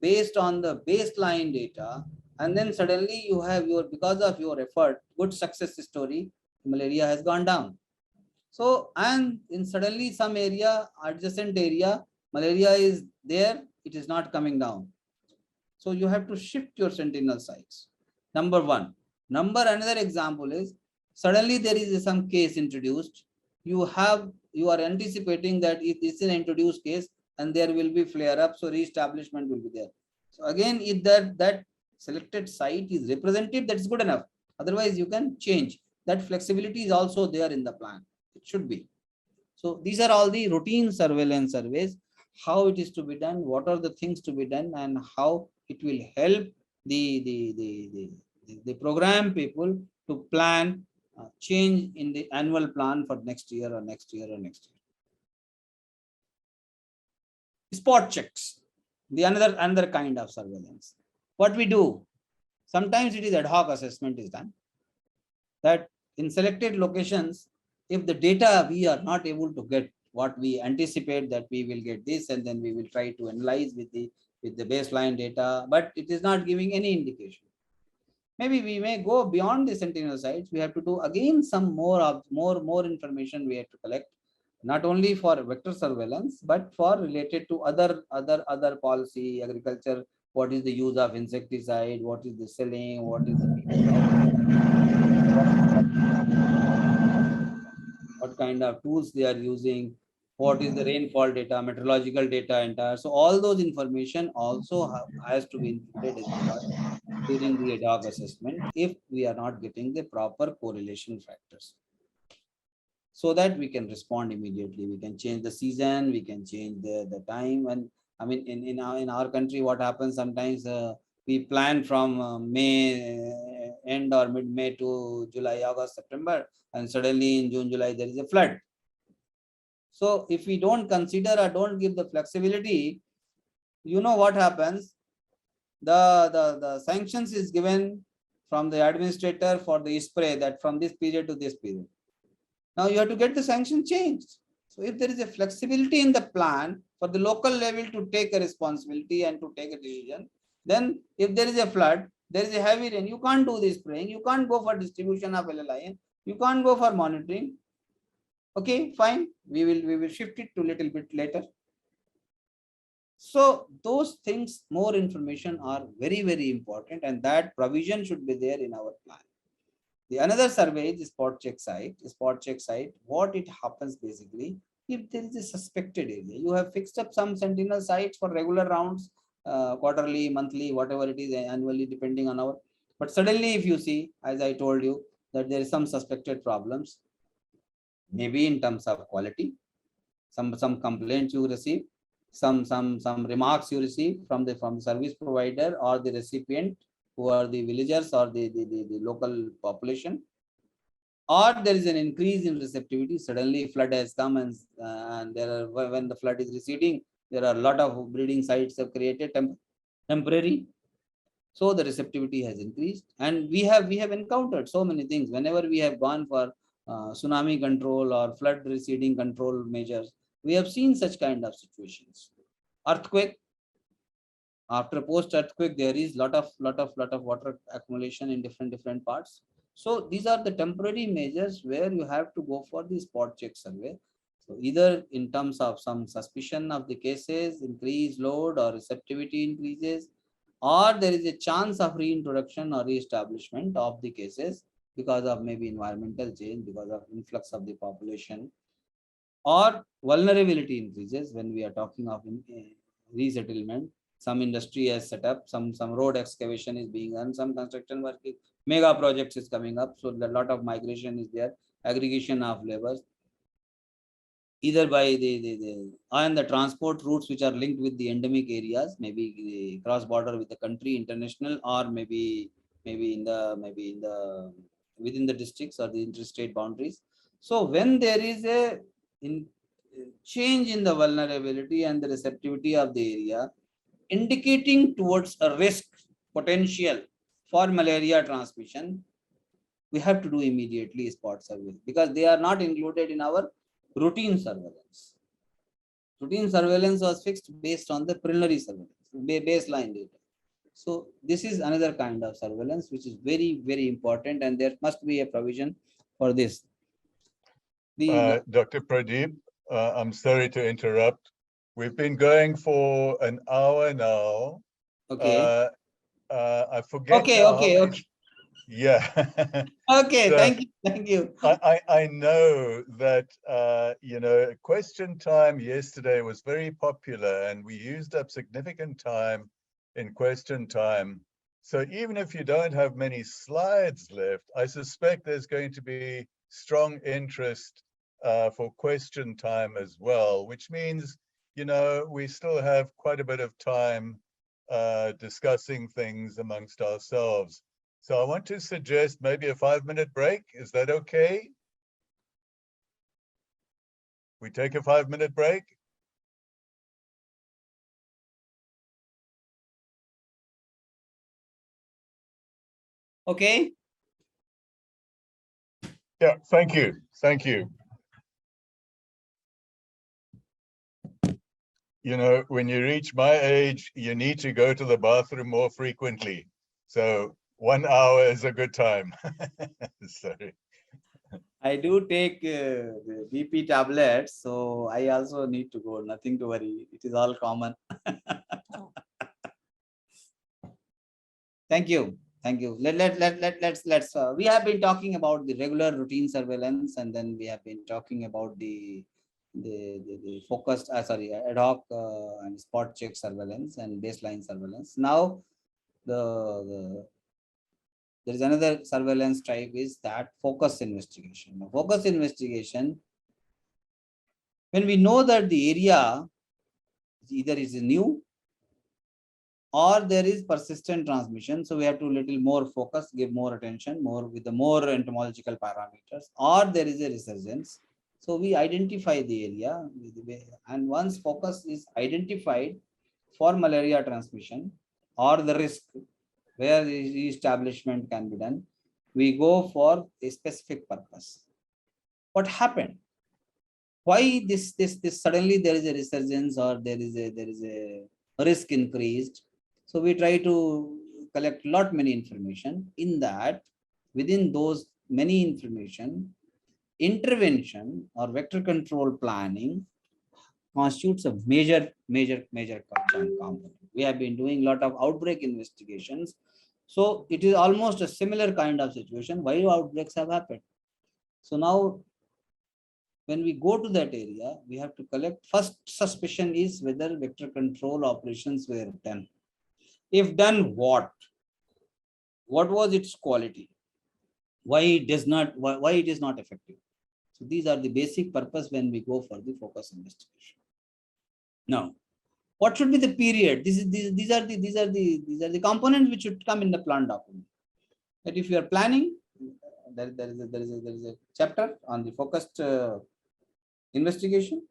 based on the baseline data, and then suddenly you have your, because of your effort, good success story, malaria has gone down. So, and in suddenly some area, adjacent area, malaria is there, it is not coming down. So you have to shift your sentinel sites. Number one. Another example is suddenly there is some case introduced. You are anticipating that if this is an introduced case and there will be flare up, so re-establishment will be there. So again, if that selected site is representative, that's good enough. Otherwise, you can change. That flexibility is also there in the plan. It should be. So these are all the routine surveillance surveys, how it is to be done, what are the things to be done, and how it will help the program people to plan change in the annual plan for next year or next year or next year. Spot checks, the another kind of surveillance. What we do, sometimes it is ad hoc assessment is done, that in selected locations, if the data we are not able to get what we anticipate that we will get this, and then we will try to analyze with the baseline data, but it is not giving any indication. Maybe we may go beyond the sentinel sites. We have to do again some more information we have to collect, not only for vector surveillance, but for related to other policy, agriculture. What is the use of insecticide? What is the selling? What is what kind of tools they are using? What is the rainfall data, meteorological data, entire. So all those information also has to be included during the ad hoc assessment if we are not getting the proper correlation factors, so that we can respond immediately. We can change the season, we can change the time. And I mean, in our country, what happens sometimes, we plan from May end or mid-May to July, August, September, and suddenly in June, July, there is a flood. So if we don't consider or don't give the flexibility, you know what happens? The sanctions is given from the administrator for the spray, that from this period to this period. Now you have to get the sanction changed. So if there is a flexibility in the plan for the local level to take a responsibility and to take a decision, then if there is a flood, there is a heavy rain, you can't do this spraying, you can't go for distribution of LLIN, you can't go for monitoring. Okay, fine, we will shift it to a little bit later. So those things, more information are very, very important, and that provision should be there in our plan. The another survey is spot check site. Spot check site, what it happens basically, if there is a suspected area, you have fixed up some sentinel sites for regular rounds, quarterly, monthly, whatever it is, annually, depending on our. But suddenly, if you see, as I told you, that there is some suspected problems, maybe in terms of quality, some complaints you receive, some remarks you receive from the service provider or the recipient, who are the villagers or the local population, or there is an increase in receptivity. Suddenly flood has come, and there are, when the flood is receding, there are a lot of breeding sites have created temporary. So the receptivity has increased, and we have encountered so many things whenever we have gone for tsunami control or flood receding control measures. We have seen such kind of situations. Earthquake. After post-earthquake, there is lot of water accumulation in different parts. So these are the temporary measures where you have to go for the spot check survey. So either in terms of some suspicion of the cases, increased load or receptivity increases, or there is a chance of reintroduction or re-establishment of the cases because of maybe environmental change, because of influx of the population, or vulnerability increases when we are talking of resettlement. some industry has set up, some road excavation is being done, some construction work is, mega projects is coming up. So a lot of migration is there, aggregation of labors, either by the transport routes which are linked with the endemic areas, maybe the cross border with the country, international, or maybe in the within the districts or the interstate boundaries. So when there is a change in the vulnerability and the receptivity of the area, indicating towards a risk potential for malaria transmission, we have to do immediately spot surveillance, because they are not included in our routine surveillance. Routine surveillance was fixed based on the preliminary surveillance, baseline data. So this is another kind of surveillance which is very, very important, and there must be a provision for this. Dr. Pradeep, I'm sorry to interrupt. We've been going for an hour now. Okay. I forget. Okay. Yeah. Okay. So thank you. I know that question time yesterday was very popular, and we used up significant time in question time. So even if you don't have many slides left, I suspect there's going to be strong interest for question time as well, which means, we still have quite a bit of time discussing things amongst ourselves. So I want to suggest maybe a 5-minute break. Is that okay? We take a 5-minute break? Okay. Yeah, thank you. Thank you. When you reach my age, you need to go to the bathroom more frequently. So 1 hour is a good time. Sorry. I do take the BP tablets, so I also need to go. Nothing to worry. It is all common. Thank you. Let's we have been talking about the regular routine surveillance, and then we have been talking about the focused ad hoc and spot check surveillance and baseline surveillance. Now there is another surveillance type, is that focus investigation. Now, focus investigation, when we know that the area either is new or there is persistent transmission, so we have to little more focus, give more attention, with the more entomological parameters, or there is a resurgence. So we identify the area, and once focus is identified for malaria transmission or the risk where the establishment can be done, we go for a specific purpose. What happened? Why this suddenly there is a resurgence, or there is a risk increased? So we try to collect many information. In that, within those many information, intervention or vector control planning constitutes a major component. We have been doing a lot of outbreak investigations. So it is almost a similar kind of situation. Why outbreaks have happened? So now, when we go to that area, we have to collect. First suspicion is whether vector control operations were done. If done, what was its quality? Why it is not effective? So these are the basic purpose when we go for the focus investigation. Now, what should be the period? These are the components which should come in the plan document. That if you are planning, there is a chapter on the focused investigation.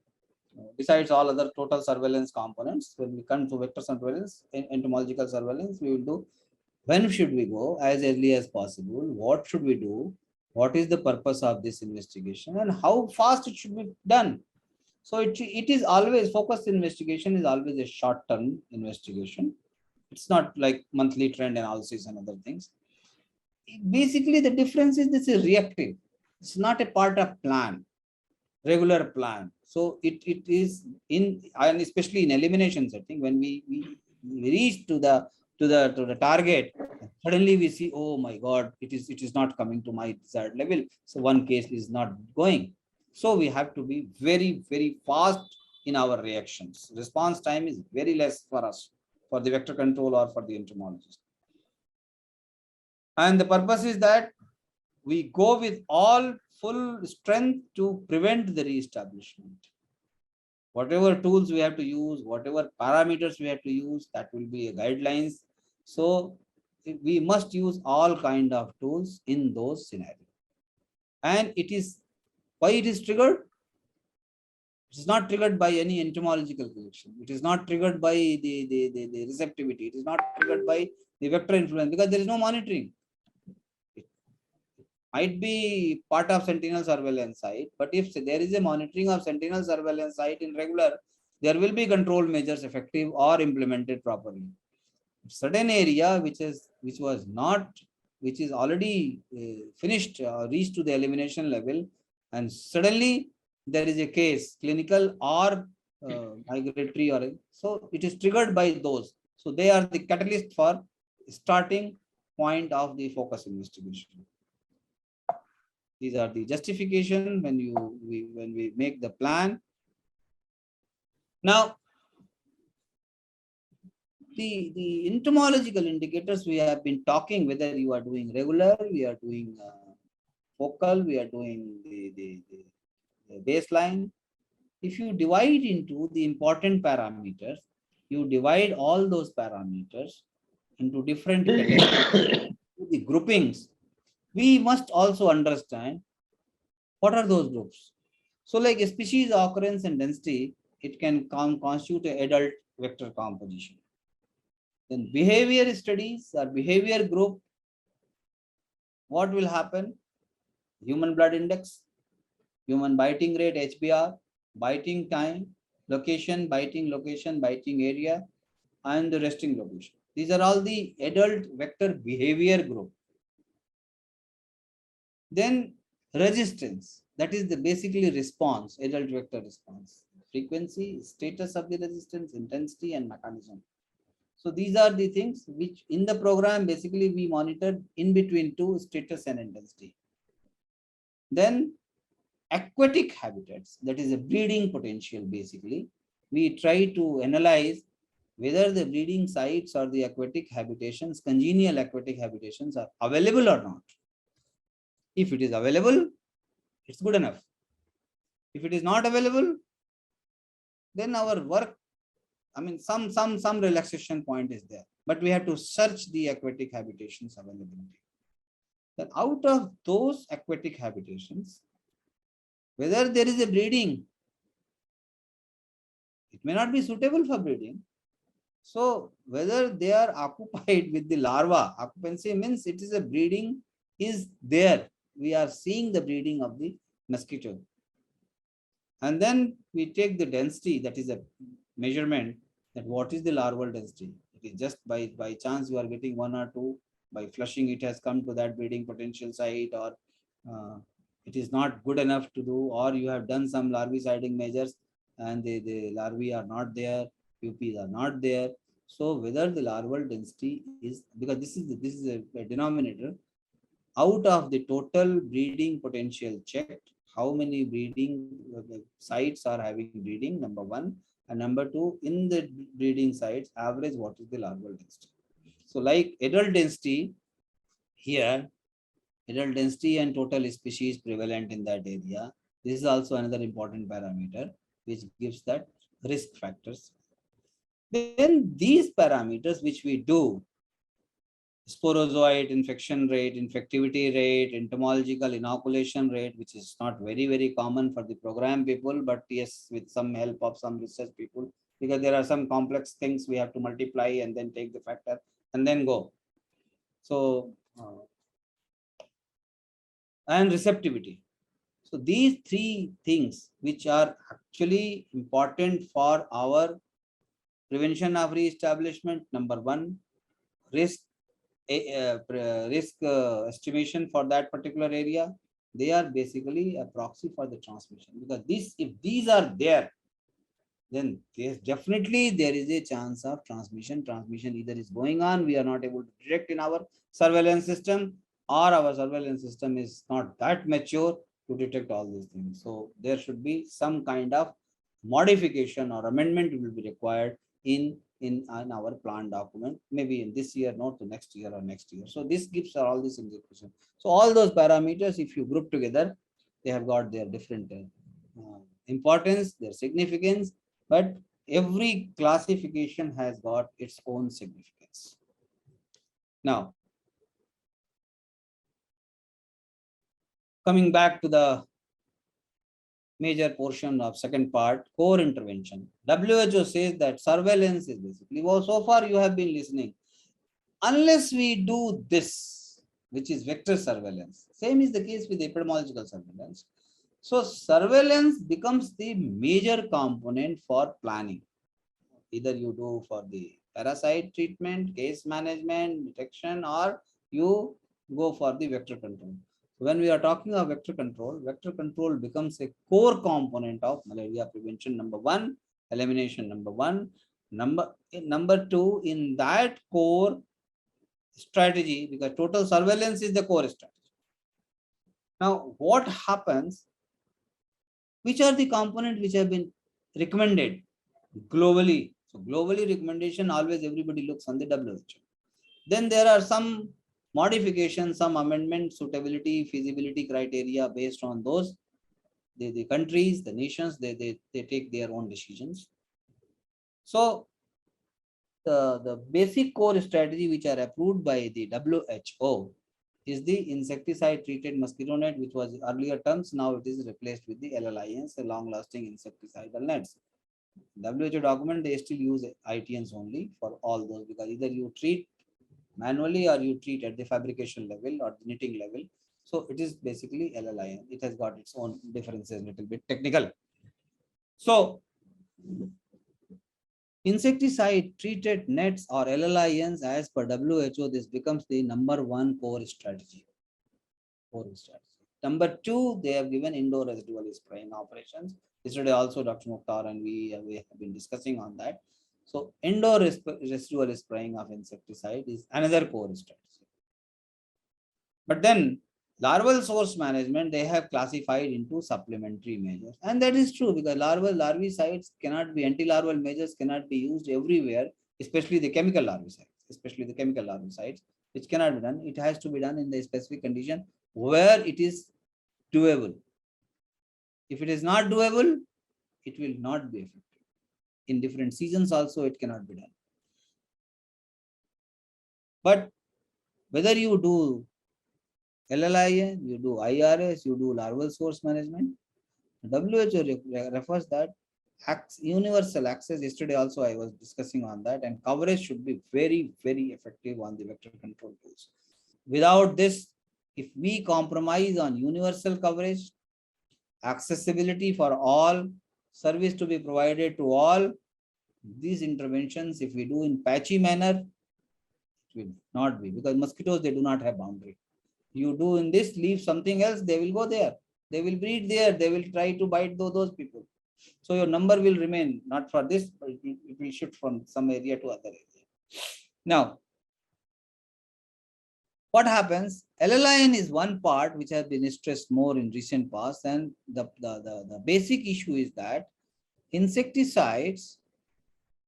Besides all other total surveillance components, when we come to vector surveillance, entomological surveillance, we will do when should we go as early as possible, what should we do, what is the purpose of this investigation, and how fast it should be done. So it is always, focused investigation is always a short-term investigation. It's not like monthly trend analysis and other things. Basically, the difference is this is reactive. It's not a part of plan, regular plan. So it is in, and especially in elimination setting, when we reach to the target, suddenly we see, oh my God, it is not coming to my desired level. So one case is not going. So we have to be very, very fast in our reactions. Response time is very less for us for the vector control or for the entomologist. And the purpose is that we go with all full strength to prevent the re-establishment. Whatever tools we have to use, whatever parameters we have to use, that will be guidelines. So we must use all kind of tools in those scenarios. And it is, why it is triggered? It is not triggered by any entomological collection. It is not triggered by the receptivity. It is not triggered by the vector influence, because there is no monitoring. It might be part of sentinel surveillance site, but if there is a monitoring of sentinel surveillance site in regular, there will be control measures effective or implemented properly. Certain area which is already finished, reached to the elimination level, and suddenly there is a case, clinical or migratory, or so it is triggered by those. So they are the catalyst for starting point of the focus investigation. These are the justification when we make the plan. Now, the entomological indicators we have been talking, whether you are doing regular, we are doing focal, we are doing the baseline. If you divide into the important parameters, you divide all those parameters into different categories, the groupings. We must also understand what are those groups. So like a species occurrence and density, it can constitute an adult vector composition. Then behavior studies or behavior group, what will happen? Human blood index, human biting rate, HBR, biting time, location, biting area, and the resting location. These are all the adult vector behavior group. Then resistance, that is the basically response, adult vector response. Frequency, status of the resistance, intensity, and mechanism. So these are the things which in the program basically we monitored in between two, status and intensity. Then aquatic habitats, that is a breeding potential basically. We try to analyze whether the breeding sites or the aquatic habitations, congenial aquatic habitations are available or not. If it is available, it's good enough. If it is not available, then our work, I mean, some relaxation point is there, but we have to search the aquatic habitations availability. Then out of those aquatic habitations, whether there is a breeding, it may not be suitable for breeding. So whether they are occupied with the larva, occupancy means it is a breeding is there. We are seeing the breeding of the mosquito. And then we take the density, that is a measurement, that what is the larval density. It is just by chance you are getting 1 or 2, by flushing it has come to that breeding potential site, or it is not good enough to do, or you have done some larviciding measures and the larvae are not there, pupils are not there. So whether the larval density is, because this is a denominator, out of the total breeding potential checked, how many breeding sites are having breeding, number one, and number two, in the breeding sites, average, what is the larval density. So like adult density here, adult density and total species prevalent in that area. This is also another important parameter which gives that risk factors. Then these parameters which we do, sporozoite infection rate, infectivity rate, entomological inoculation rate, which is not very common for the program people, but yes, with some help of some research people, because there are some complex things we have to multiply and then take the factor and then go. So and receptivity. So these three things which are actually important for our prevention of re-establishment. Number one, risk estimation for that particular area. They are basically a proxy for the transmission, because if these are there, then yes, definitely there is a chance of transmission. Transmission either is going on, we are not able to detect in our surveillance system, or our surveillance system is not that mature to detect all these things. So there should be some kind of modification or amendment will be required in in our plan document, maybe in this year, not to next year or next year. So this gives all this indication. So all those parameters, if you group together, they have got their different importance, their significance, but every classification has got its own significance. Now, coming back to the major portion of second part, core intervention. WHO says that surveillance is basically, well, so far you have been listening. Unless we do this, which is vector surveillance, same is the case with epidemiological surveillance. So surveillance becomes the major component for planning. Either you do for the parasite treatment, case management, detection, or you go for the vector control. When we are talking of vector control becomes a core component of malaria prevention. Number one, elimination. Number one, number two, in that core strategy, because total surveillance is the core strategy. Now, what happens? Which are the components which have been recommended globally? So globally recommendation, always everybody looks on the WHO. Then there are some modifications, some amendment, suitability, feasibility criteria based on those. The countries, the nations, they take their own decisions. So the basic core strategy which are approved by the WHO is the insecticide treated mosquito net, which was earlier terms. Now it is replaced with the LLINs, the long lasting insecticidal nets. WHO document, they still use ITNs only for all those, because either you treat manually or you treat at the fabrication level or the knitting level. So it is basically LLIN. It has got its own differences, a little bit technical. So insecticide treated nets or LLINs as per WHO, this becomes the number one core strategy. Number two, they have given indoor residual spraying operations. Yesterday also Dr. Mukhtar and we have been discussing on that. So indoor residual spraying of insecticide is another core strategy. But then larval source management, they have classified into supplementary measures. And that is true, because larvicides cannot be, anti-larval measures cannot be used everywhere, especially the chemical larvicides, which cannot be done. It has to be done in the specific condition where it is doable. If it is not doable, it will not be effective. In different seasons also, it cannot be done. But whether you do LLIN, you do IRS, you do larval source management, WHO refers that universal access. Yesterday also I was discussing on that, and coverage should be very, very effective on the vector control tools. Without this, if we compromise on universal coverage, accessibility for all, service to be provided to all, these interventions, if we do in patchy manner, it will not be, because mosquitoes, they do not have boundary. You do in this, leave something else, they will go there. They will breed there. They will try to bite those people. So your number will remain not for this, but it will shift from some area to other area. Now, what happens? LLIN is one part which has been stressed more in recent past, and the basic issue is that insecticides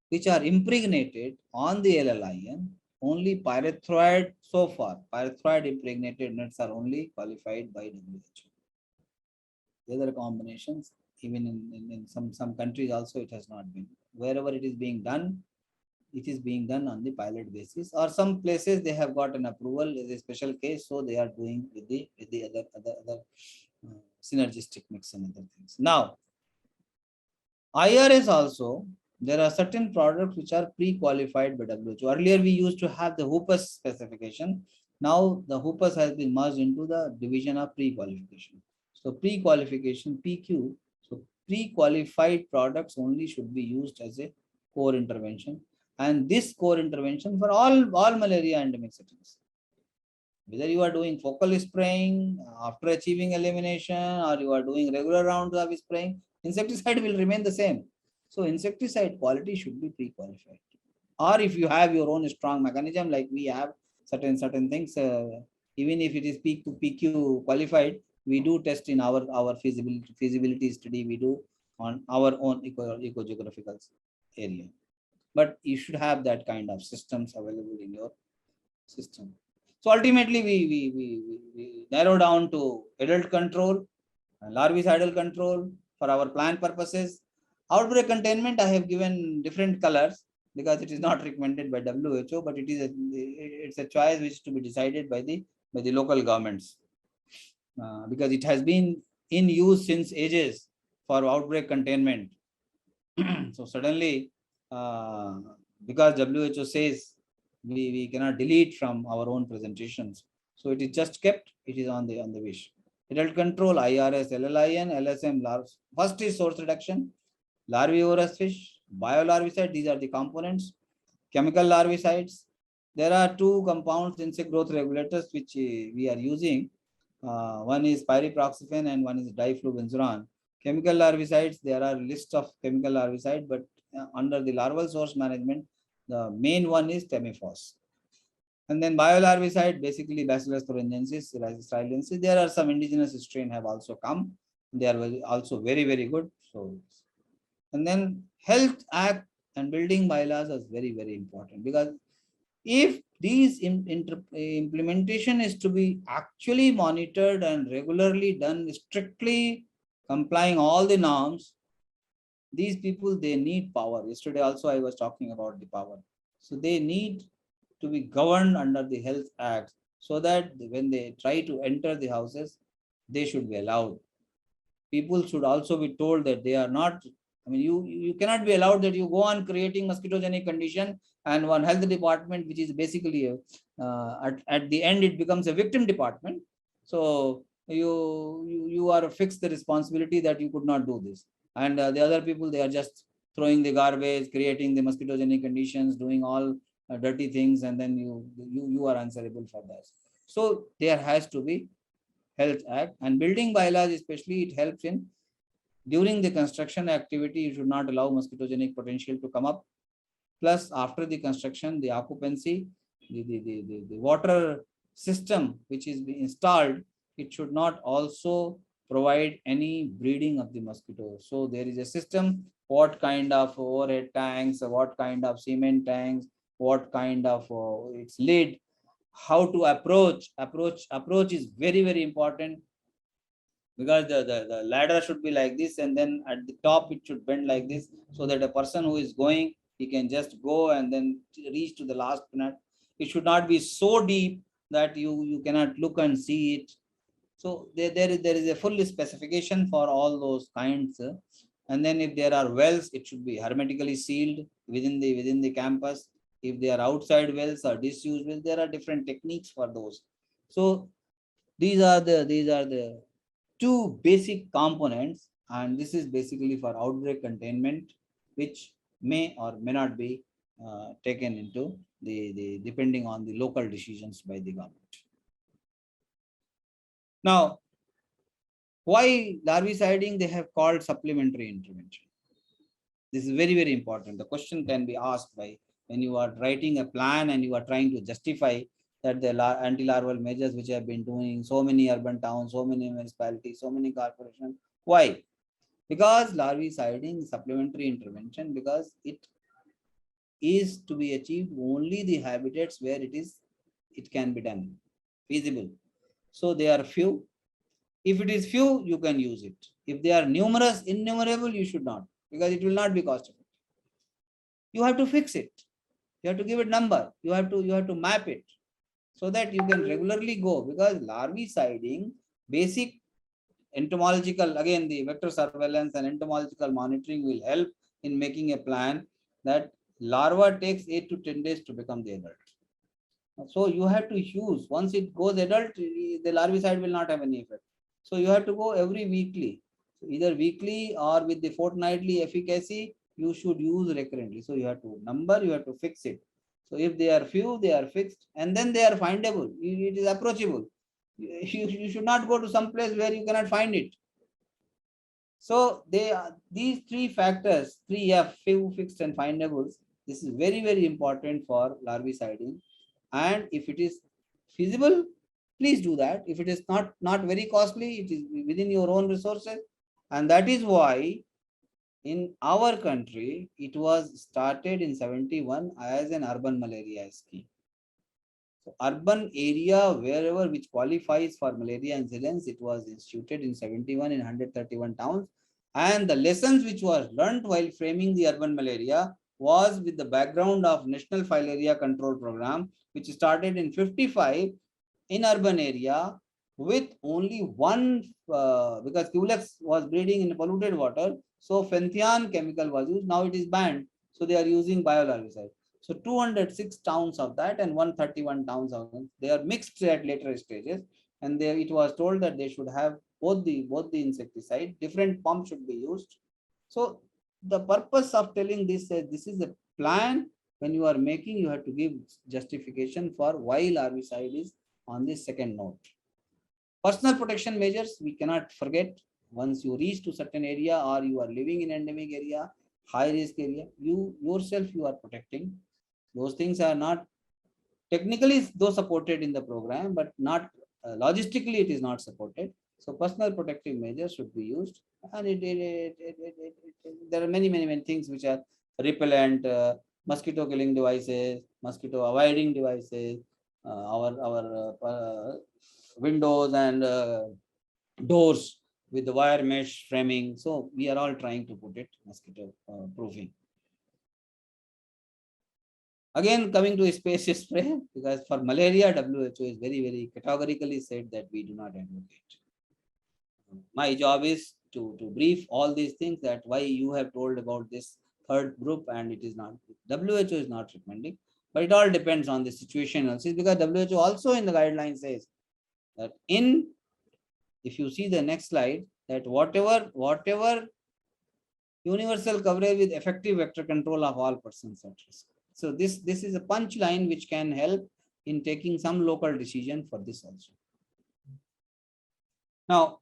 which are impregnated on the LLIN, only pyrethroid so far, pyrethroid impregnated nets are only qualified by WHO. The other combinations, even in some countries also, it has not been. Wherever it is being done, it is being done on the pilot basis, or some places they have got an approval as a special case, so they are doing with the other synergistic mix and other things. Now, IRS also, there are certain products which are pre-qualified by WHO. Earlier we used to have the HOOPUS specification. Now the HOOPUS has been merged into the division of pre-qualification. So pre-qualification, PQ, so pre-qualified products only should be used as a core intervention. And this core intervention for all malaria endemic settings. Whether you are doing focal spraying after achieving elimination, or you are doing regular rounds of spraying, insecticide will remain the same. So insecticide quality should be pre-qualified. Or if you have your own strong mechanism, like we have certain things, even if it is PQ qualified, we do test in our feasibility study, we do on our own ecogeographical area. but you should have that kind of systems available in your system. So ultimately, we narrow down to adult control and larvicidal control for our plan purposes. Outbreak containment, I have given different colors because it is not recommended by WHO, but it's a choice which is to be decided by the local governments, because it has been in use since ages for outbreak containment. So suddenly, because WHO says we cannot delete from our own presentations, so it is just kept. It is on the wish. Adult control, IRS, LLIN, LSM, larves. First is source reduction, larvivorous fish, biolarvicide. These are the components. Chemical larvicides. There are two compounds, insect growth regulators, which we are using. One is pyriproxyfen and one is diflubenzuron. Chemical larvicides, there are list of chemical larvicide, but under the larval source management, the main one is Temifos. And then biolarvicide, basically Bacillus thuringiensis, Rhizostreliensis. There are some indigenous strain have also come. They are also very, very good. So, and then Health Act and building bylaws is very, very important, because if these implementation is to be actually monitored and regularly done, strictly complying all the norms, these people, they need power. Yesterday also I was talking about the power. So they need to be governed under the Health Act, so that when they try to enter the houses, they should be allowed. People should also be told that they are not, I mean, you cannot be allowed that you go on creating mosquitogenic condition, and one health department, which is basically at the end it becomes a victim department. So you are fixed the responsibility that you could not do this, and the other people, they are just throwing the garbage, creating the mosquitogenic conditions, doing all dirty things, and then you are answerable for that. So there has to be Health Act and building bylaws, especially it helps in during the construction activity. You should not allow mosquitogenic potential to come up. Plus, after the construction, the occupancy, the water system which is installed, it should not also provide any breeding of the mosquitoes. So there is a system, what kind of overhead tanks, what kind of cement tanks, what kind of its lid, how to approach is very, very important, because the ladder should be like this, and then at the top it should bend like this, so that a person who is going, he can just go and then reach to the last pinnacle. It should not be so deep that you cannot look and see it. So there is a full specification for all those kinds. And then if there are wells, it should be hermetically sealed within the campus. If they are outside wells or disused wells, there are different techniques for those. So these are the two basic components, and this is basically for outbreak containment, which may or may not be taken into the depending on the local decisions by the government. Now, why larviciding they have called supplementary intervention? This is very, very important. The question can be asked by when you are writing a plan and you are trying to justify that the anti-larval measures which have been doing so many urban towns, so many municipalities, so many corporations. Why? Because larviciding is supplementary intervention, because it is to be achieved only the habitats where it can be done, feasible. So they are few. If it is few, you can use it. If they are numerous, innumerable, you should not, because it will not be cost effective. You have to fix it. You have to give it number. You have to map it, so that you can regularly go, because larviciding, basic entomological, again the vector surveillance and entomological monitoring will help in making a plan that larva takes 8 to 10 days to become the adult. So you have to use, once it goes adult, the larvicide will not have any effect. So you have to go every weekly, so either weekly or with the fortnightly efficacy, you should use recurrently. So you have to number, you have to fix it. So if they are few, they are fixed, and then they are findable. It is approachable. You should not go to some place where you cannot find it. So these three factors, 3F, few, fixed, and findables. This is very, very important for larviciding. And if it is feasible, please do that. If it is not very costly, it is within your own resources. And that is why in our country, it was started in 71 as an urban malaria scheme. So urban area, wherever which qualifies for malaria incidence, it was instituted in 71 in 131 towns. And the lessons which were learnt while framing the urban malaria was with the background of National Filaria Control Program, which started in 55 in urban area with only one, because Culex was breeding in polluted water, so Fenthian chemical was used. Now it is banned, so they are using biolarvicide. So 206 towns of that and 131 towns of them, they are mixed at later stages, and they, it was told that they should have both the insecticide, different pumps should be used. So the purpose of telling this is this is a plan. When you are making, you have to give justification for why larvicide is on the second note. Personal protection measures, we cannot forget. Once you reach to certain area or you are living in endemic area, high risk area, you yourself you are protecting. Those things are not technically though supported in the program, but not logistically it is not supported. So personal protective measures should be used, and there are many things which are repellent, mosquito killing devices, mosquito avoiding devices, our windows and doors with the wire mesh framing. So we are all trying to put it mosquito proofing. Again, coming to a space spray, because for malaria, WHO is very categorically said that we do not advocate. My job is to brief all these things, that why you have told about this third group and it is not, WHO is not recommending, but it all depends on the situation also, because WHO also in the guidelines says that if you see the next slide, that whatever universal coverage with effective vector control of all persons at risk. So this is a punchline which can help in taking some local decision for this also. Now,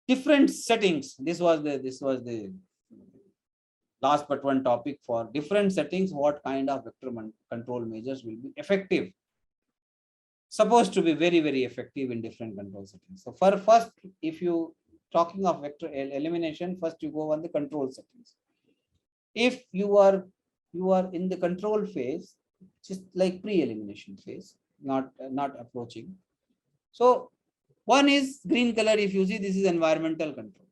different settings. This was the last but one topic. For different settings, what kind of vector control measures will be effective? Supposed to be very effective in different control settings. So for first, if you talking of vector elimination, first you go on the control settings. If you are in the control phase, just like pre-elimination phase, not approaching. So one is green color. If you see, this is environmental control.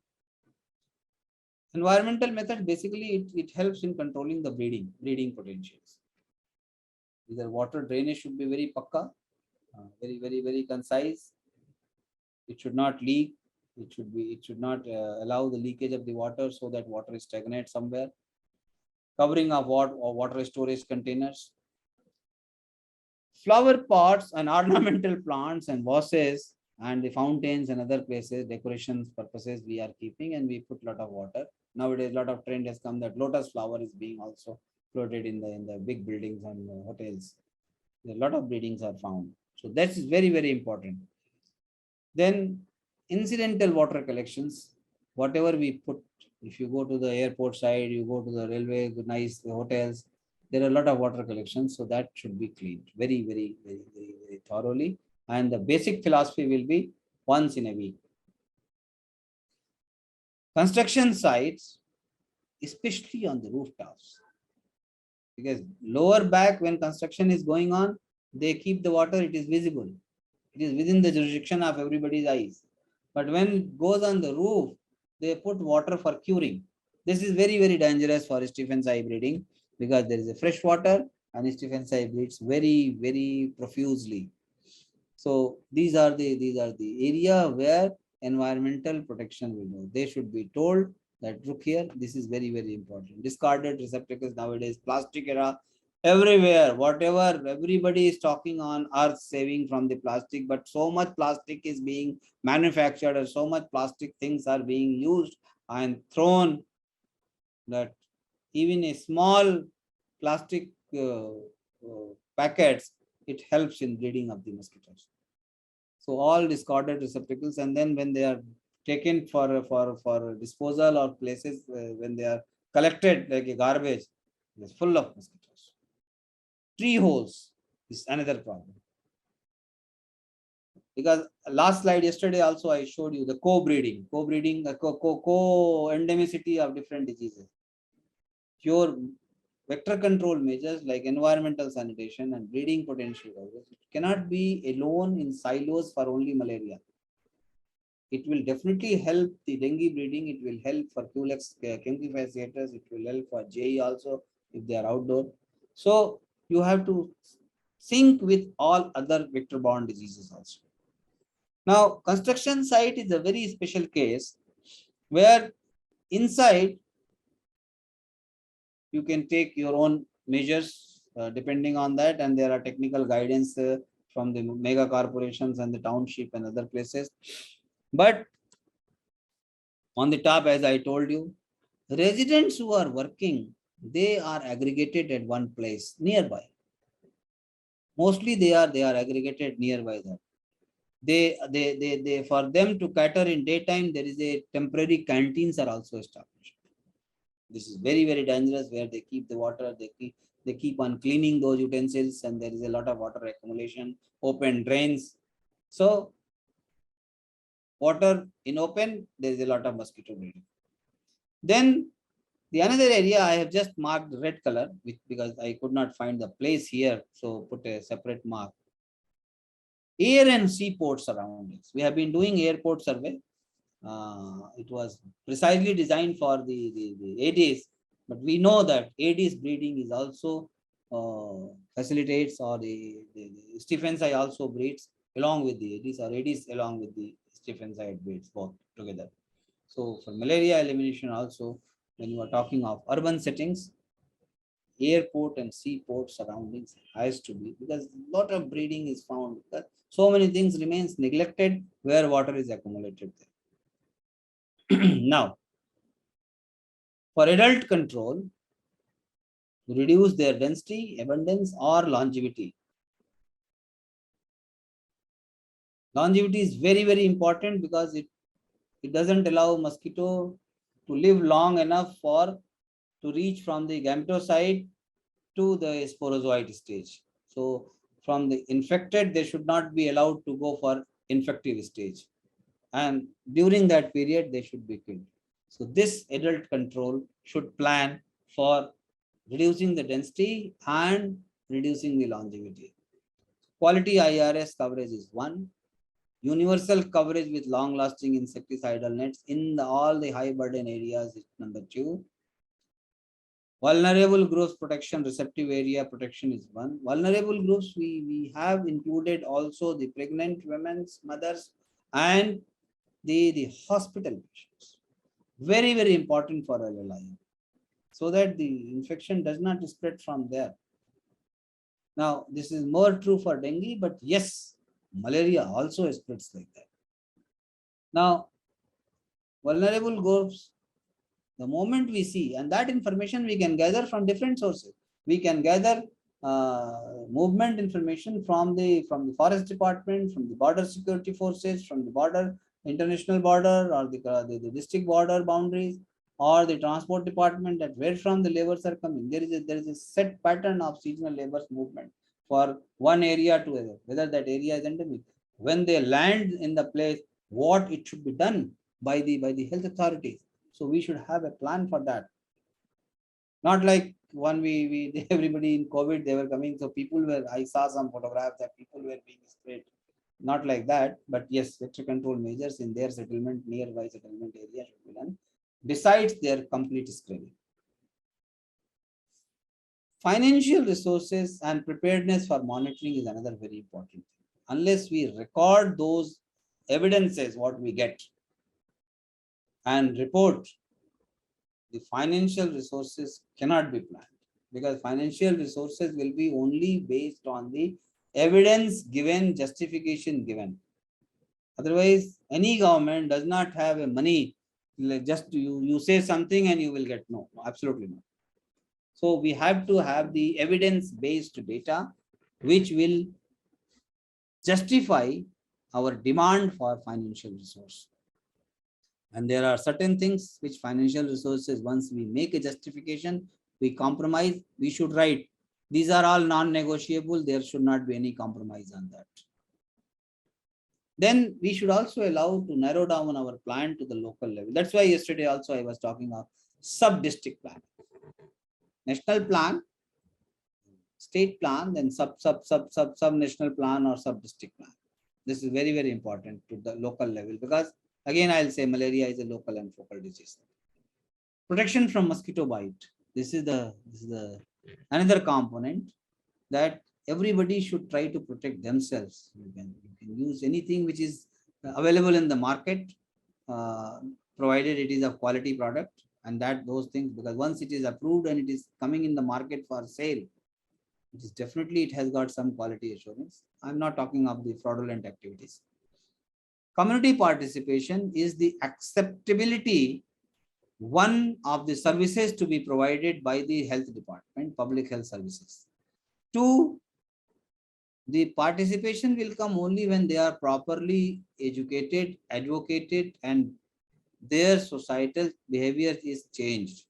Environmental method, basically it helps in controlling the breeding potentials. Either water drainage should be very pakka, very concise. It should not leak. It should not allow the leakage of the water, so that water is stagnant somewhere. Covering of water storage containers. Flower pots and ornamental plants and vases and the fountains and other places, decorations purposes we are keeping, and we put a lot of water. Nowadays, a lot of trend has come that lotus flower is being also floated in the big buildings and hotels. A lot of breedings are found. So that is very important. Then incidental water collections, whatever we put, if you go to the airport side, you go to the railway, nice hotels, there are a lot of water collections, so that should be cleaned very thoroughly. And the basic philosophy will be once in a week. Construction sites, especially on the rooftops, because lower back, when construction is going on, they keep the water, it is visible. It is within the jurisdiction of everybody's eyes. But when it goes on the roof, they put water for curing. This is very dangerous for Stephen's eye breeding, because there is a fresh water and Stephen's eye breeds very profusely. So these are the area where environmental protection will go. They should be told that look here, this is very important. Discarded receptacles nowadays, plastic era, everywhere, whatever everybody is talking on earth saving from the plastic, but so much plastic is being manufactured and so much plastic things are being used and thrown, that even a small plastic packets, it helps in breeding of the mosquitoes. So all discarded receptacles, and then when they are taken for disposal or places when they are collected like a garbage, it is full of mosquitoes. Tree holes is another problem. Because last slide yesterday also I showed you the co-breeding, co-endemicity of different diseases. Your vector control measures like environmental sanitation and breeding potential cannot be alone in silos for only malaria. It will definitely help the dengue breeding. It will help for Culex fasciatus. It will help for JE also if they are outdoor. So you have to sync with all other vector-borne diseases also. Now, construction site is a very special case where inside you can take your own measures depending on that, and there are technical guidance from the mega corporations and the township and other places. But on the top, as I told you, residents who are working, they are aggregated at one place nearby. Mostly they are aggregated nearby that. They for them to cater in daytime, there is a temporary canteens are also established. This is very, very dangerous where they keep the water, they keep on cleaning those utensils, and there is a lot of water accumulation, open drains. So water in open, there is a lot of mosquito breeding. Then the another area I have just marked red color because I could not find the place here, so put a separate mark. Air and seaport surroundings. We have been doing airport survey. It was precisely designed for the ADs, but we know that ADs breeding is also facilitates, or the Stephensii also breeds along with the ADs, or ADs along with the Stephensii breeds both together. So for malaria elimination also, when you are talking of urban settings, airport and seaport surroundings has to be, because a lot of breeding is found. So many things remains neglected where water is accumulated there. Now, for adult control, to reduce their density, abundance, or longevity. Longevity is very, very important because it doesn't allow mosquito to live long enough to reach from the gametocide to the sporozoite stage. So from the infected, they should not be allowed to go for infective stage. And during that period, they should be killed. So this adult control should plan for reducing the density and reducing the longevity. Quality IRS coverage is 1. Universal coverage with long-lasting insecticidal nets in all the high burden areas is number 2. Vulnerable groups protection, receptive area protection is 1. Vulnerable groups, we have included also the pregnant women's mothers and the hospital patients. Very, very important for LLI, so that the infection does not spread from there. Now, this is more true for dengue, but yes, malaria also spreads like that. Now, vulnerable groups, the moment we see, and that information we can gather from different sources. We can gather movement information from the forest department, from the border security forces, from the border, international border, or the district border boundaries, or the transport department, that where from the laborers are coming. There is a set pattern of seasonal laborers movement for one area to other, whether that area is endemic. When they land in the place, what it should be done by the health authorities. So we should have a plan for that. Not like when everybody in COVID, they were coming. So I saw some photographs that people were being sprayed. Not like that, but yes, vector control measures in their settlement, nearby settlement area should be done, besides their complete screening. Financial resources and preparedness for monitoring is another very important thing. Unless we record those evidences, what we get, and report, the financial resources cannot be planned, because financial resources will be only based on the evidence given, justification given. Otherwise, any government does not have a money, like just you say something and you will get. No, absolutely not. So we have to have the evidence-based data which will justify our demand for financial resource. And there are certain things which financial resources, once we make a justification, we compromise, we should write, these are all non-negotiable, there should not be any compromise on that. then we should also allow to narrow down our plan to the local level. That's why yesterday also I was talking of sub-district plan. National plan, state plan, then sub-national plan or sub-district plan. This is very, very important to the local level, because again, I'll say malaria is a local and focal disease. Protection from mosquito bite. This is the another component that everybody should try to protect themselves. You can use anything which is available in the market, provided it is a quality product, and those things, because once it is approved and it is coming in the market for sale, it is definitely, it has got some quality assurance. I'm not talking of the fraudulent activities. Community participation is the acceptability, one of the services to be provided by the health department, public health services. Two, the participation will come only when they are properly educated, advocated, and their societal behavior is changed.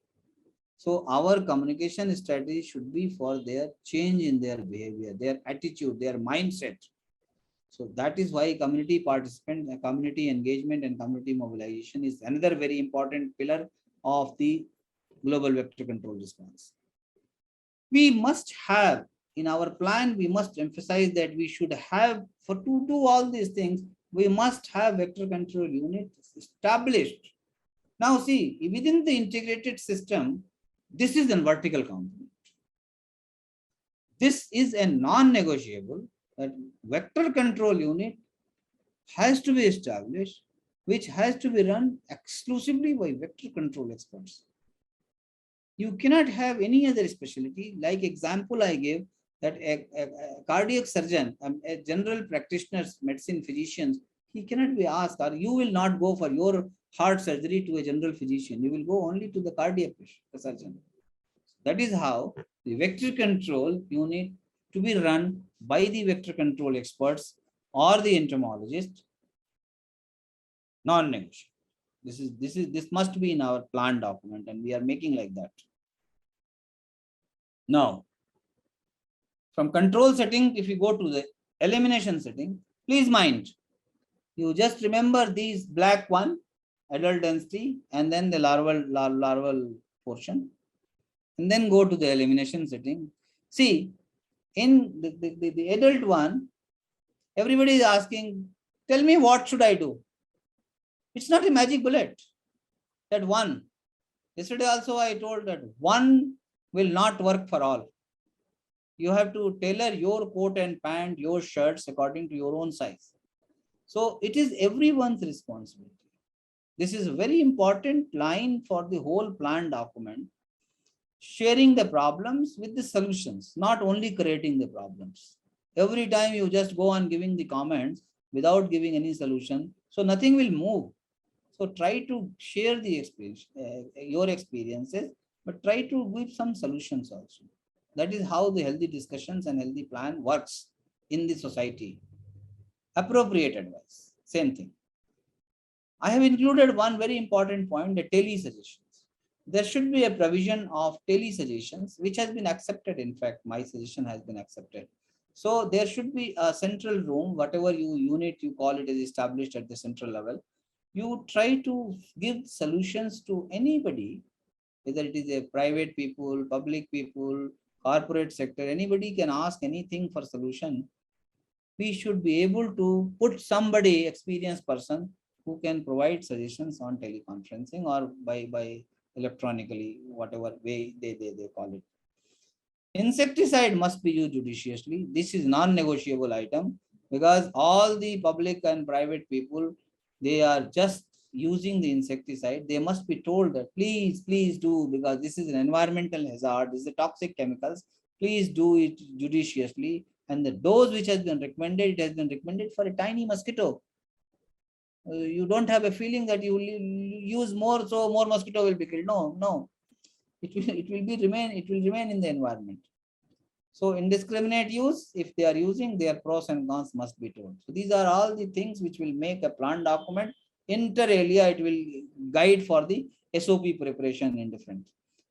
So our communication strategy should be for their change in their behavior, their attitude, their mindset. So that is why community participant, community engagement and community mobilization is another very important pillar of the global vector control response. We must have in our plan, we must emphasize that we should have, for to do all these things, we must have vector control units established. Now see, within the integrated system, this is a vertical component. This is a non-negotiable, that vector control unit has to be established, which has to be run exclusively by vector control experts. You cannot have any other specialty. Like example I gave, that a cardiac surgeon, a general practitioner, medicine physicians, he cannot be asked, or you will not go for your heart surgery to a general physician. You will go only to the cardiac surgeon. That is how the vector control unit to be run by the vector control experts or the entomologist, non-negotiable. This must be in our plan document, and we are making like that. Now, from control setting, if you go to the elimination setting, please mind, you just remember these black one, adult density, and then the larval portion, and then go to the elimination setting. See, in the adult one, everybody is asking, tell me what should I do? It's not a magic bullet. That one. Yesterday also I told that one will not work for all. You have to tailor your coat and pant, your shirts according to your own size. So it is everyone's responsibility. This is a very important line for the whole plan document. Sharing the problems with the solutions, not only creating the problems. Every time you just go on giving the comments without giving any solution, so nothing will move. So try to share the experience, your experiences, but try to give some solutions also. That is how the healthy discussions and healthy plan works in the society. Appropriate advice, same thing. I have included one very important point, the tele suggestions. There should be a provision of tele suggestions, which has been accepted. In fact, my suggestion has been accepted. So there should be a central room, whatever unit you call it is established at the central level. You try to give solutions to anybody, whether it is a private people, public people, corporate sector, anybody can ask anything for solution. We should be able to put somebody, experienced person, who can provide suggestions on teleconferencing or by electronically, whatever way they call it. Insecticide must be used judiciously. This is non-negotiable item, because all the public and private people, they are just using the insecticide. They must be told that please do, because this is an environmental hazard, this is a toxic chemicals, please do it judiciously. And the dose which has been recommended, it has been recommended for a tiny mosquito. You don't have a feeling that you will use more, so more mosquito will be killed. No. It will remain in the environment. So indiscriminate use, if they are using, their pros and cons must be told. So these are all the things which will make a plan document. Inter alia, it will guide for the SOP preparation in different.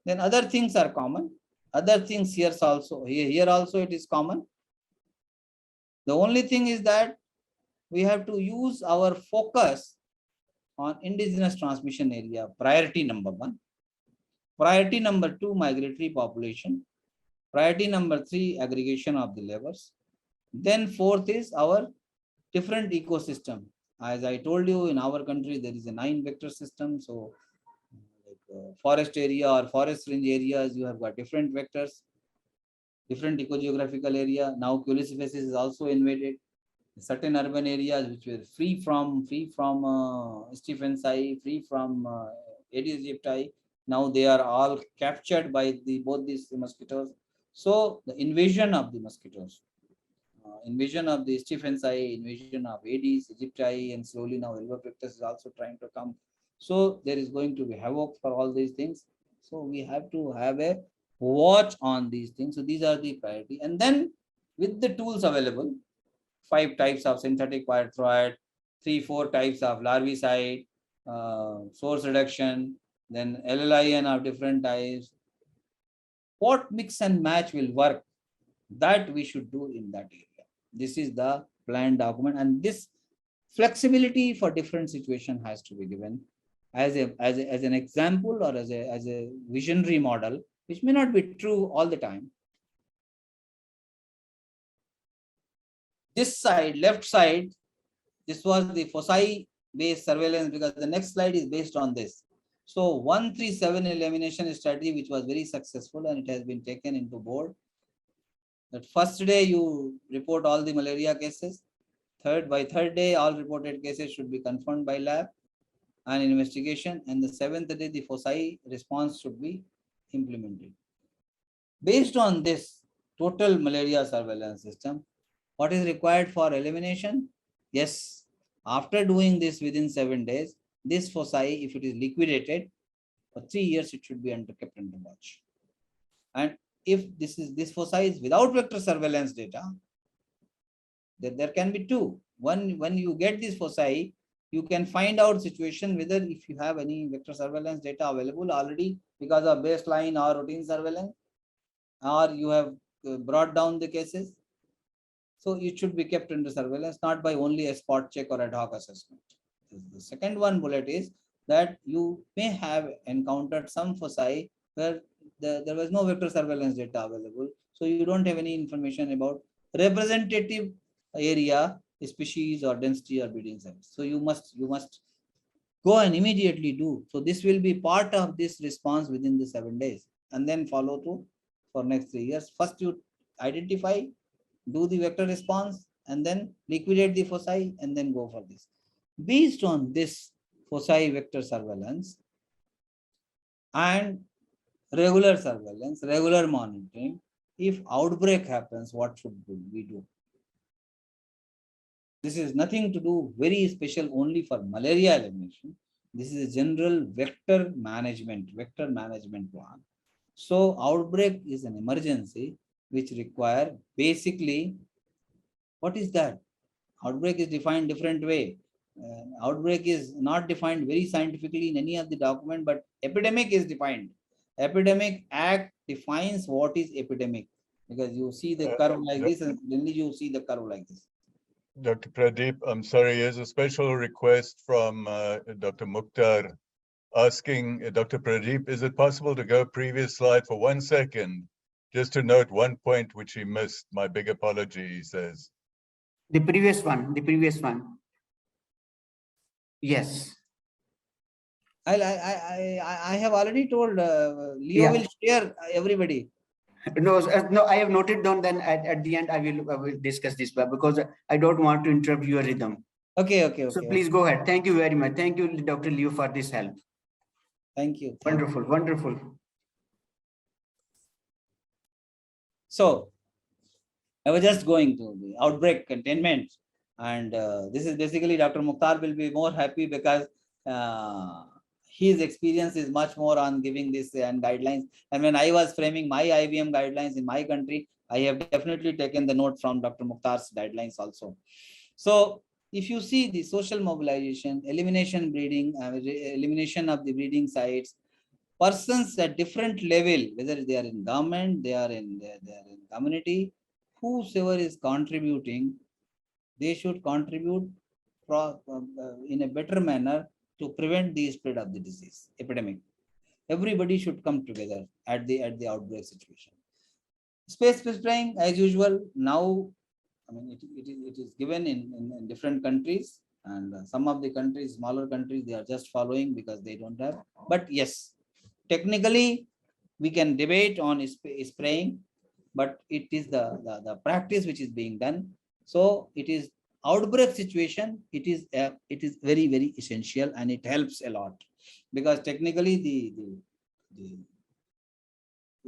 Then other things are common. Other things here also it is common. The only thing is that we have to use our focus on indigenous transmission area, priority number 1. Priority number 2, migratory population. Priority number 3, aggregation of the labors. Then 4th is our different ecosystem. As I told you, in our country, there is a 9 vector system. So like forest area or forest range areas, you have got different vectors, different ecogeographical area. Now Culex species is also invaded. Certain urban areas which were free from Stephen's eye, free from Aedes aegypti, now they are all captured by both these mosquitoes. So the invasion of the mosquitoes, invasion of the Stephen's eye, invasion of Aedes aegypti, and slowly now Albopictus is also trying to come. So there is going to be havoc for all these things. So we have to have a watch on these things. So these are the priority. And then with the tools available, 5 types of synthetic pyrethroid, 3-4 types of larvicide, source reduction, then LLIN of different types. What mix and match will work, that we should do in that area. This is the plan document, and this flexibility for different situation has to be given as an example or as a visionary model, which may not be true all the time. This side, left side, this was the foci based surveillance, because the next slide is based on this. So 137 elimination strategy, which was very successful, and it has been taken into board. That first day you report all the malaria cases. By third day, all reported cases should be confirmed by lab and investigation. And the 7th day, the foci response should be implemented. Based on this total malaria surveillance system, what is required for elimination? Yes, after doing this within 7 days, this foci, if it is liquidated, for 3 years, it should be kept under watch. And if this foci is without vector surveillance data, then there can be 2. One, when you get this foci, you can find out situation whether if you have any vector surveillance data available already because of baseline or routine surveillance, or you have brought down the cases. So it should be kept under surveillance, not by only a spot check or ad hoc assessment. The second one bullet is that you may have encountered some foci where there was no vector surveillance data available. So you don't have any information about representative area, species or density or breeding sites. So you must go and immediately do. So this will be part of this response within the 7 days, and then follow through for next 3 years. First you identify, do the vector response, and then liquidate the foci, and then go for this. Based on this foci vector surveillance and regular surveillance, regular monitoring, if outbreak happens, what should we do? This is nothing to do very special only for malaria elimination. This is a general vector management plan. So outbreak is an emergency which require basically, what is that? Outbreak is defined different way. Outbreak is not defined very scientifically in any of the document, but epidemic is defined. Epidemic Act defines what is epidemic, because you see the curve like this, and then you see the curve like this. Dr. Pradeep, I'm sorry, here's a special request from Dr. Mukhtar asking Dr. Pradeep, is it possible to go previous slide for 1 second, just to note one point which he missed? My big apology, he says. The previous one. Yes. I have already told Leo will share everybody. No, I have noted down. Then at the end, I will discuss this because I don't want to interrupt your rhythm. Okay. So please go ahead. Thank you very much. Thank you, Dr. Leo, for this help. Thank you. Wonderful. So I was just going to the outbreak containment, and this is basically Dr. Mukhtar will be more happy because his experience is much more on giving this and guidelines. And when I was framing my IBM guidelines in my country, I have definitely taken the note from Dr. Mukhtar's guidelines also. So if you see the social mobilization, elimination breeding, elimination of the breeding sites, persons at different level, whether they are in government, they are in community, whosoever is contributing, they should contribute in a better manner to prevent the spread of the disease epidemic. Everybody should come together at the outbreak situation. Space spraying as usual now. I mean, it is given in different countries, and some of the countries, smaller countries, they are just following because they don't have. But yes, technically, we can debate on spraying, but it is the practice which is being done. So it is outbreak situation. It is very, very essential, and it helps a lot because technically the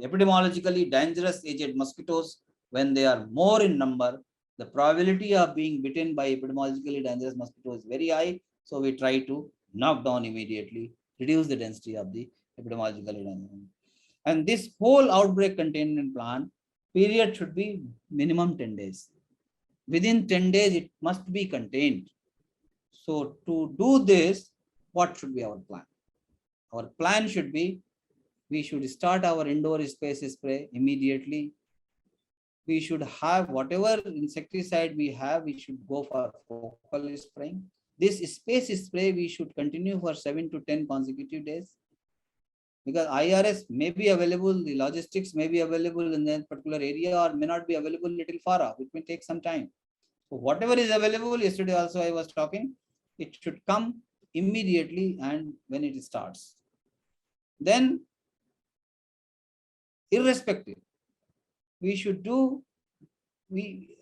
epidemiologically dangerous aged mosquitoes, when they are more in number, the probability of being bitten by epidemiologically dangerous mosquito is very high. So we try to knock down immediately, reduce the density of the epidemiologically dangerous. And this whole outbreak containment plan period should be minimum 10 days. Within 10 days, it must be contained. So to do this, what should be our plan? Our plan should be, we should start our indoor space spray immediately. We should have whatever insecticide we have, we should go for focal spraying. This space spray, we should continue for 7 to 10 consecutive days. Because IRS may be available, the logistics may be available in that particular area or may not be available little far off. It may take some time. So whatever is available, yesterday also I was talking, it should come immediately and when it starts. Then, irrespective, we should do, we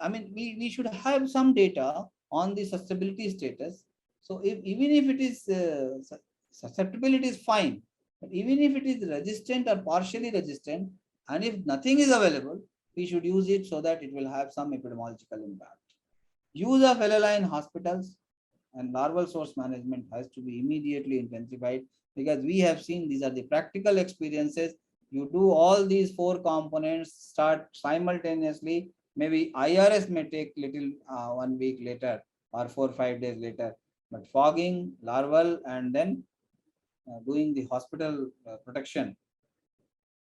should have some data on the susceptibility status. So even if it is susceptibility is fine, but even if it is resistant or partially resistant, and if nothing is available, we should use it so that it will have some epidemiological impact. Use of LLI in hospitals and larval source management has to be immediately intensified because we have seen these are the practical experiences. You do all these 4 components, start simultaneously. Maybe IRS may take little 1 week later or 4 or 5 days later, but fogging, larval, and then doing the hospital protection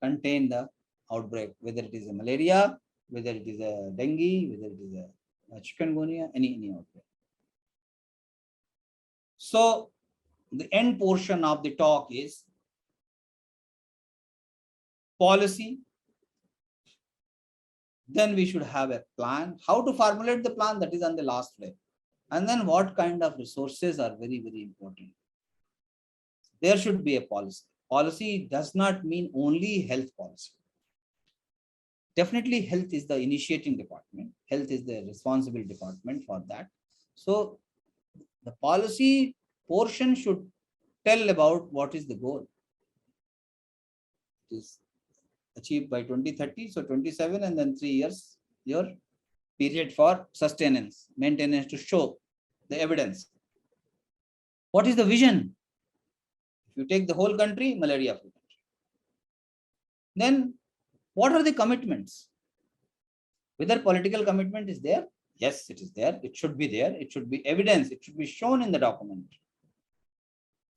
contain the outbreak, whether it is a malaria, whether it is a dengue, whether it is a chikungunya, any outbreak. So the end portion of the talk is policy. Then we should have a plan. How to formulate the plan, that is on the last slide. And then what kind of resources are very, very important. There should be a policy. Policy does not mean only health policy. Definitely health is the initiating department. Health is the responsible department for that. So the policy portion should tell about what is the goal. It is achieved by 2030, so 27 and then 3 years, your period for sustenance, maintenance to show the evidence. What is the vision? If you take the whole country, malaria-free country. Then what are the commitments? Whether political commitment is there? Yes, it is there. It should be there. It should be evidence. It should be shown in the document.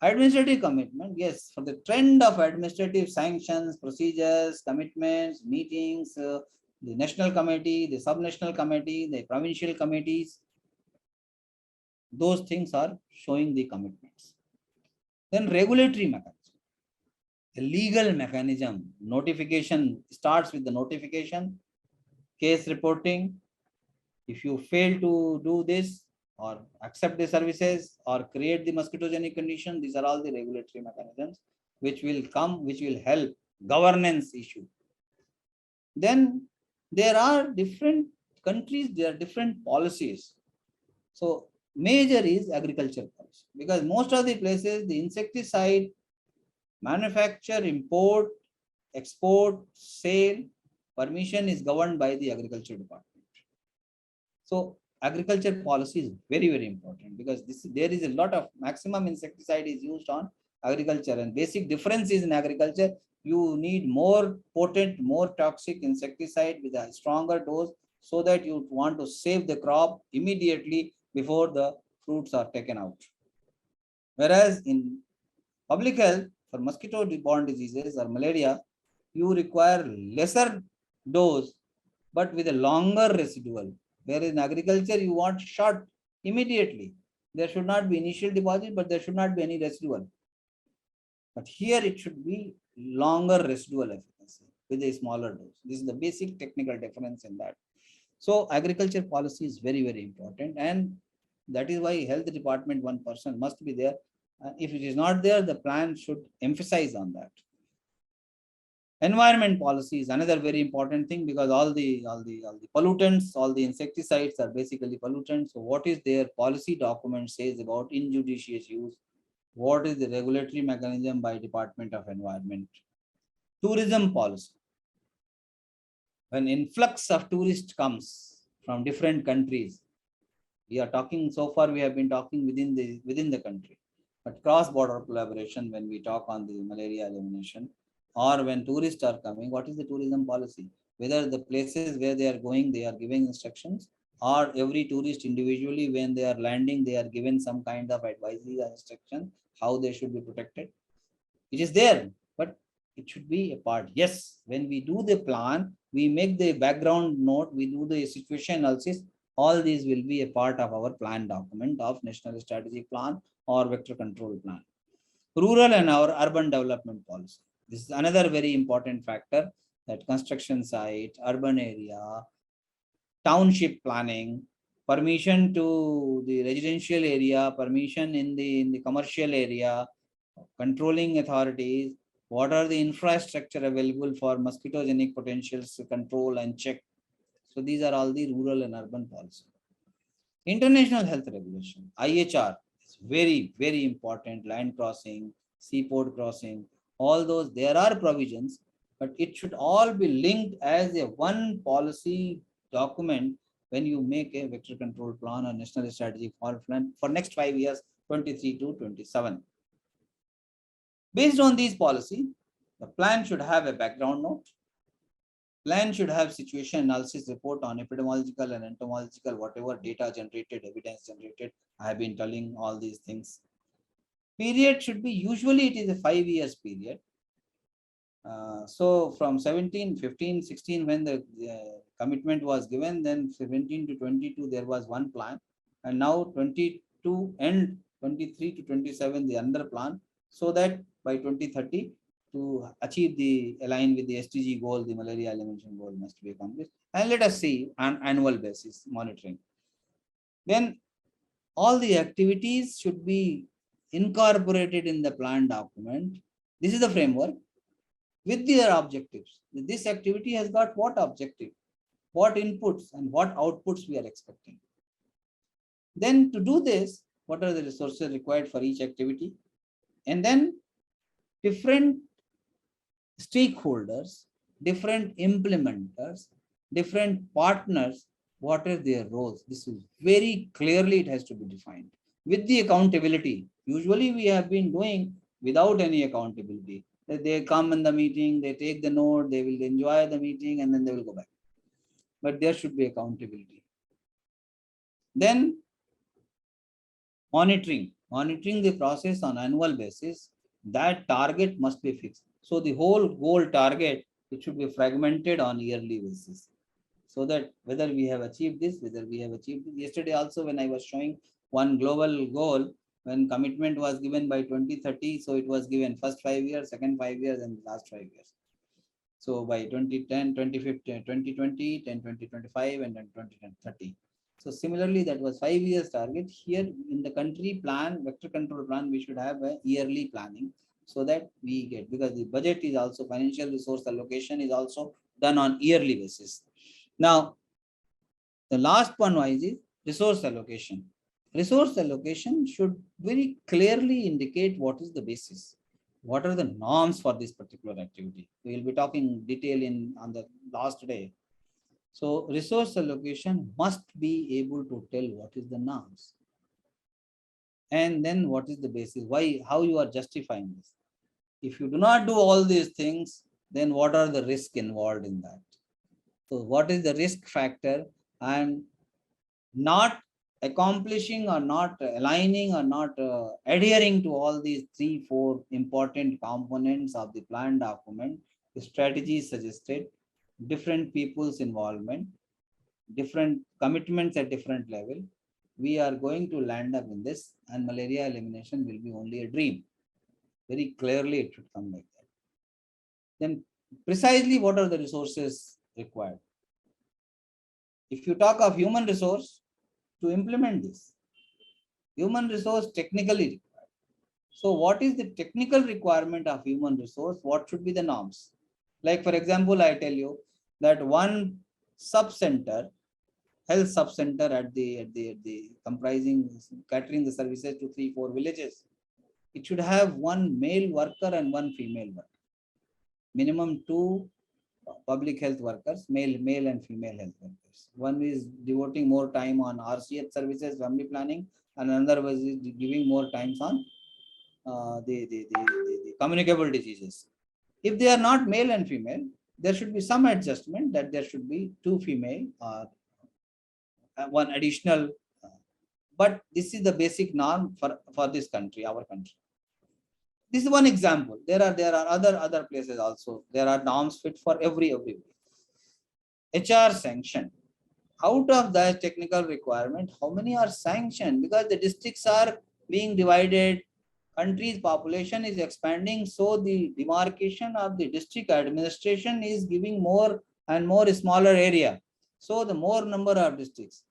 Administrative commitment, yes, for the trend of administrative sanctions, procedures, commitments, meetings, the national committee, the subnational committee, the provincial committees, those things are showing the commitments. Then regulatory mechanism, the legal mechanism, notification starts with the notification, case reporting. If you fail to do this, or accept the services or create the mosquitogenic condition, these are all the regulatory mechanisms which will come, which will help governance issue. Then there are different countries, there are different policies. So major is agriculture policy because most of the places the insecticide manufacture, import, export, sale, permission is governed by the agriculture department. So agriculture policy is very, very important because there is a lot of maximum insecticide is used on agriculture, and basic difference is in agriculture you need more potent, more toxic insecticide with a stronger dose so that you want to save the crop immediately before the fruits are taken out. Whereas in public health for mosquito-borne diseases or malaria, you require lesser dose but with a longer residual. Whereas in agriculture, you want short immediately. There should not be initial deposit, but there should not be any residual. But here it should be longer residual efficacy with a smaller dose. This is the basic technical difference in that. So agriculture policy is very, very important. And that is why health department, one person must be there. If it is not there, the plan should emphasize on that. Environment policy is another very important thing, because all the pollutants, all the insecticides are basically pollutants. So what is their policy document says about injudicious use? What is the regulatory mechanism by Department of Environment? Tourism policy. When influx of tourists comes from different countries, we are talking, so far we have been talking within the country, but cross-border collaboration, when we talk on the malaria elimination, or when tourists are coming, what is the tourism policy? Whether the places where they are going, they are giving instructions, or every tourist individually, when they are landing, they are given some kind of advisory or instruction, how they should be protected. It is there, but it should be a part. Yes, when we do the plan, we make the background note, we do the situation analysis, all these will be a part of our plan document of National Strategic Plan or Vector Control Plan. Rural and our urban development policy. This is another very important factor, that construction site, urban area, township planning, permission to the residential area, permission in the commercial area, controlling authorities, what are the infrastructure available for mosquitogenic potentials to control and check. So these are all the rural and urban policy. International health regulation, IHR, is very, very important. Land crossing, seaport crossing, all those, there are provisions, but it should all be linked as a one policy document when you make a vector control plan or national strategy plan for next 5 years, 23 to 27. Based on these policy, the plan should have a background note. Plan should have situation analysis report on epidemiological and entomological, whatever data generated, evidence generated. I have been telling all these things. Period should be, usually it is a 5 years period. So from 17, 15, 16, when the commitment was given, then 17 to 22, there was one plan. And now 22 and 23 to 27, the another plan. So that by 2030, to achieve the align with the SDG goal, the malaria elimination goal must be accomplished. And let us see on annual basis monitoring. Then all the activities should be incorporated in the plan document. This is the framework with their objectives. This activity has got what objective, what inputs and what outputs we are expecting. Then to do this, what are the resources required for each activity? And then different stakeholders, different implementers, different partners, what are their roles? This is very clearly, it has to be defined with the accountability. Usually we have been doing without any accountability. They come in the meeting, they take the note, they will enjoy the meeting and then they will go back. But there should be accountability. Then monitoring the process on annual basis, that target must be fixed. So the whole goal target, it should be fragmented on yearly basis. So that whether we have achieved this, whether we have achieved this. Yesterday also when I was showing one global goal, when commitment was given by 2030, so it was given first 5 years, second 5 years and last 5 years. So by 2010, 2015, 2020, 10, 2025 and then 2030. So similarly, that was 5 years target. Here in the country plan, vector control plan, we should have a yearly planning so that we get, because the budget is also, financial resource allocation is also done on yearly basis. Now, the last one is resource allocation. Resource allocation should very clearly indicate what is the basis. What are the norms for this particular activity? We will be talking detail on the last day. So resource allocation must be able to tell what is the norms. And then what is the basis? Why, how you are justifying this? If you do not do all these things, then what are the risks involved in that? So what is the risk factor? And not accomplishing or not aligning or not adhering to all these 3-4 important components of the plan document, the strategy suggested, different people's involvement, different commitments at different level, we are going to land up in this, and malaria elimination will be only a dream. Very clearly it should come like that. Then precisely what are the resources required? If you talk of human resource to implement this, human resource technically required. So what is the technical requirement of human resource? What should be the norms? Like for example, I tell you that one sub-center, health sub-center at the comprising, catering the services to 3-4 villages, it should have one male worker and one female worker. Minimum 2 public health workers, male and female health workers. One is devoting more time on RCH services, family planning, and another was giving more times on the communicable diseases. If they are not male and female, there should be some adjustment that there should be 2 female or one additional. But this is the basic norm for this country, our country. This is one example. There are other places also. There are norms fit for every. HR sanction. Out of that technical requirement, how many are sanctioned? Because the districts are being divided, country's population is expanding, so the demarcation of the district administration is giving more and more smaller area. So the more number of districts.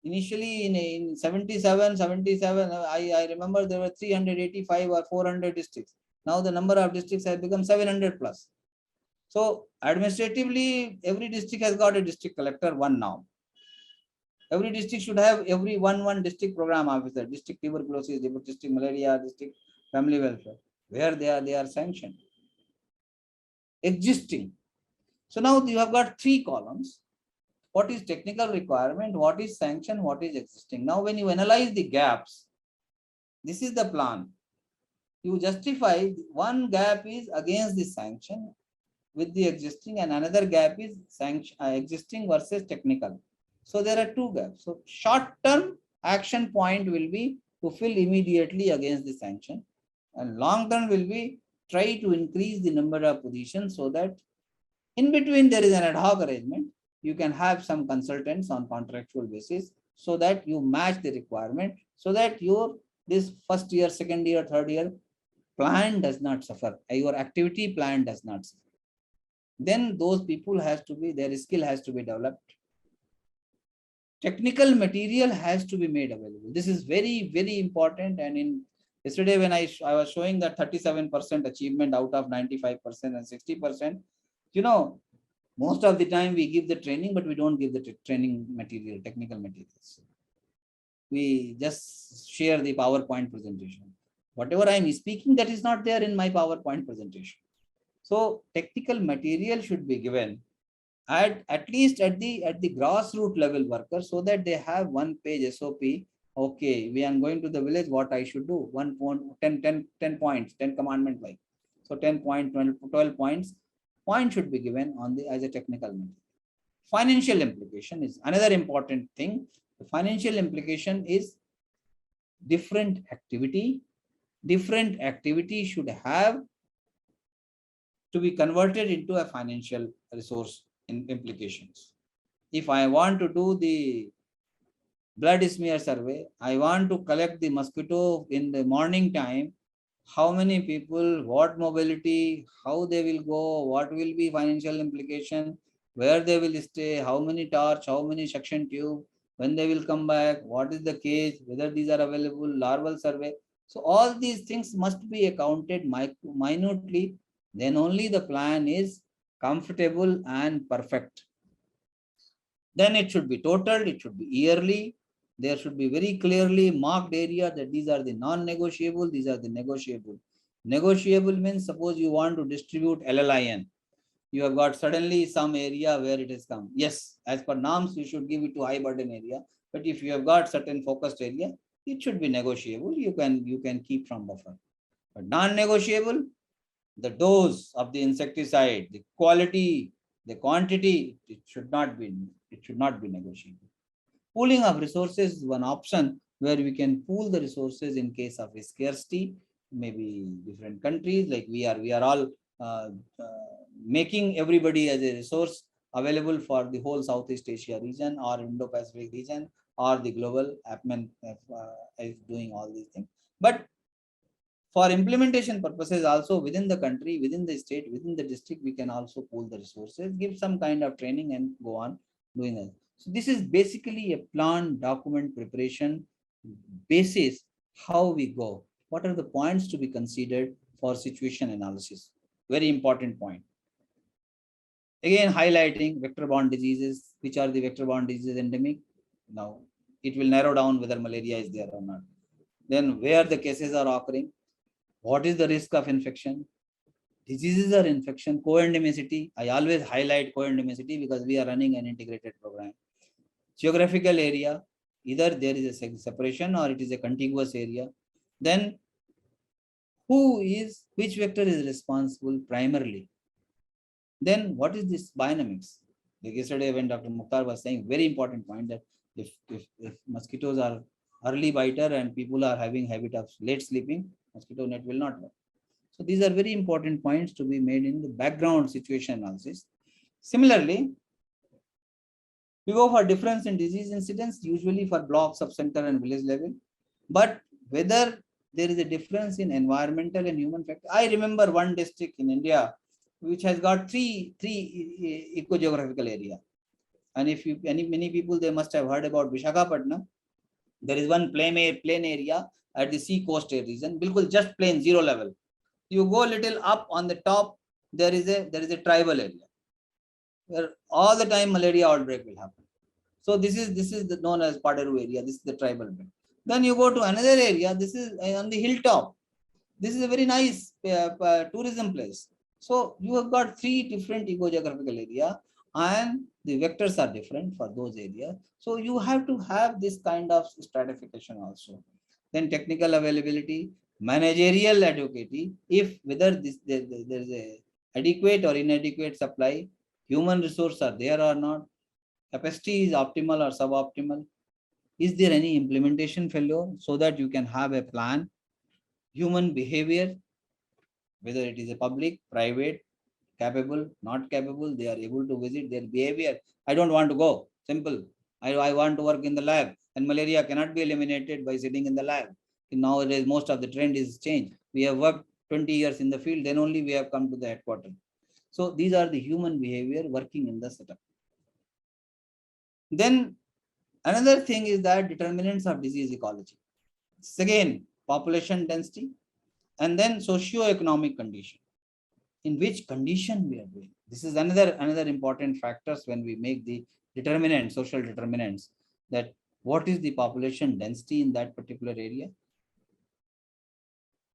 Initially in 77, I remember there were 385 or 400 districts. Now the number of districts has become 700 plus. So administratively, every district has got a district collector, one now. Every district should have every one district program officer, district tuberculosis, district malaria, district family welfare, where they are sanctioned. Existing. So now you have got 3 columns. What is technical requirement? What is sanction? What is existing? Now, when you analyze the gaps, this is the plan. You justify one gap is against the sanction with the existing, and another gap is sanction existing versus technical. So there are 2 gaps. So short-term action point will be to fill immediately against the sanction, and long-term will be try to increase the number of positions so that in between there is an ad hoc arrangement. You can have some consultants on contractual basis so that you match the requirement, so that your this first year, second year, third year plan does not suffer. Your activity plan does not suffer. Then those people has to be, their skill has to be developed. Technical material has to be made available. This is very, very important. And in yesterday when I was showing that 37% achievement out of 95% and 60%, you know, most of the time we give the training, but we don't give the training material, technical materials. We just share the PowerPoint presentation. Whatever I am speaking, that is not there in my PowerPoint presentation. So technical material should be given at least at the grassroots level workers, so that they have one page SOP. Okay, we are going to the village, what I should do? 10 points, 10 commandment like. So 10 points, 12 points. Point should be given on the as a technical material. Financial implication is another important thing. The financial implication is different activity. Different activity should have to be converted into a financial resource in implications. If I want to do the blood smear survey, I want to collect the mosquito in the morning time, how many people, what mobility, how they will go, what will be financial implication, where they will stay, how many torch, how many suction tube, when they will come back, what is the cage, whether these are available, larval survey. So all these things must be accounted minutely. Then only the plan is comfortable and perfect. Then it should be totaled, it should be yearly. There should be very clearly marked area that these are the non-negotiable, these are the negotiable. Negotiable means suppose you want to distribute LLIN. You have got suddenly some area where it has come. Yes, as per norms, you should give it to high burden area. But if you have got certain focused area, it should be negotiable. You can keep from buffer. But non-negotiable, the dose of the insecticide, the quality, the quantity, it should not be negotiable. Pooling of resources is one option where we can pool the resources in case of a scarcity. Maybe different countries, like we are all making everybody as a resource available for the whole Southeast Asia region or Indo-Pacific region or the global. APMEN is doing all these things. But for implementation purposes, also within the country, within the state, within the district, we can also pool the resources, give some kind of training and go on doing it. So this is basically a plan document preparation basis how we go. What are the points to be considered for situation analysis? Very important point. Again, highlighting vector-borne diseases. Which are the vector-borne diseases endemic? Now, it will narrow down whether malaria is there or not. Then where the cases are occurring? What is the risk of infection? Diseases or infection, co-endemicity. I always highlight co-endemicity because we are running an integrated program. Geographical area, either there is a separation or it is a contiguous area. Then which vector is responsible primarily? Then what is this biodynamics? Like yesterday when Dr. Mukhtar was saying, very important point that if mosquitoes are early biter and people are having habit of late sleeping, mosquito net will not work. So these are very important points to be made in the background situation analysis. Similarly, we go for difference in disease incidence, usually for block, subcenter and village level. But whether there is a difference in environmental and human factor. I remember one district in India which has got three ecogeographical area. And if you many people, they must have heard about Visakhapatnam. There is one plain area at the sea coast region, bilkul just plain zero level. You go a little up on the top, there is a tribal area where all the time malaria outbreak will happen. So this is known as Padaru area. This is the tribal belt. Then you go to another area. This is on the hilltop. This is a very nice tourism place. So you have got three different ecogeographical area, and the vectors are different for those areas. So you have to have this kind of stratification also. Then technical availability, managerial advocacy, if whether there is a adequate or inadequate supply, human resources are there or not, capacity is optimal or suboptimal, is there any implementation failure, so that you can have a plan, human behavior, whether it is a public, private, capable, not capable, they are able to visit, their behavior. I don't want to go, simple. I want to work in the lab, and malaria cannot be eliminated by sitting in the lab. Nowadays, most of the trend is changed. We have worked 20 years in the field, then only we have come to the headquarters. So these are the human behavior working in the setup. Then another thing is that determinants of disease ecology. It's again population density, and then socio-economic condition. In which condition we are doing. This is another important factors when we make the determinants, social determinants, that what is the population density in that particular area.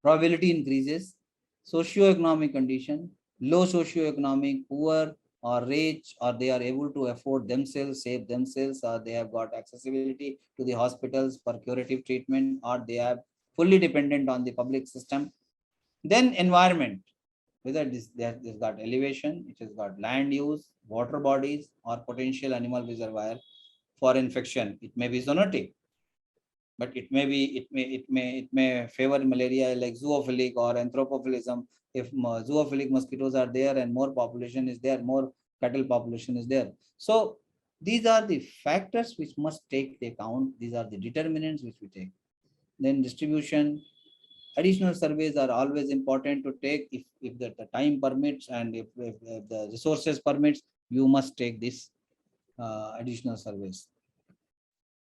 Probability increases, socio-economic condition, low socio-economic, poor or rich, or they are able to afford themselves, save themselves, or they have got accessibility to the hospitals for curative treatment, or they are fully dependent on the public system. Then environment, whether this has got elevation, it has got land use, water bodies, or potential animal reservoir for infection. It may be zoonotic, but it may favor malaria like zoophilic or anthropophilism. If zoophilic mosquitoes are there and more population is there, more cattle population is there. So these are the factors which must take the account. These are the determinants which we take. Then distribution. Additional surveys are always important to take if the time permits, and if the resources permits, you must take this additional surveys.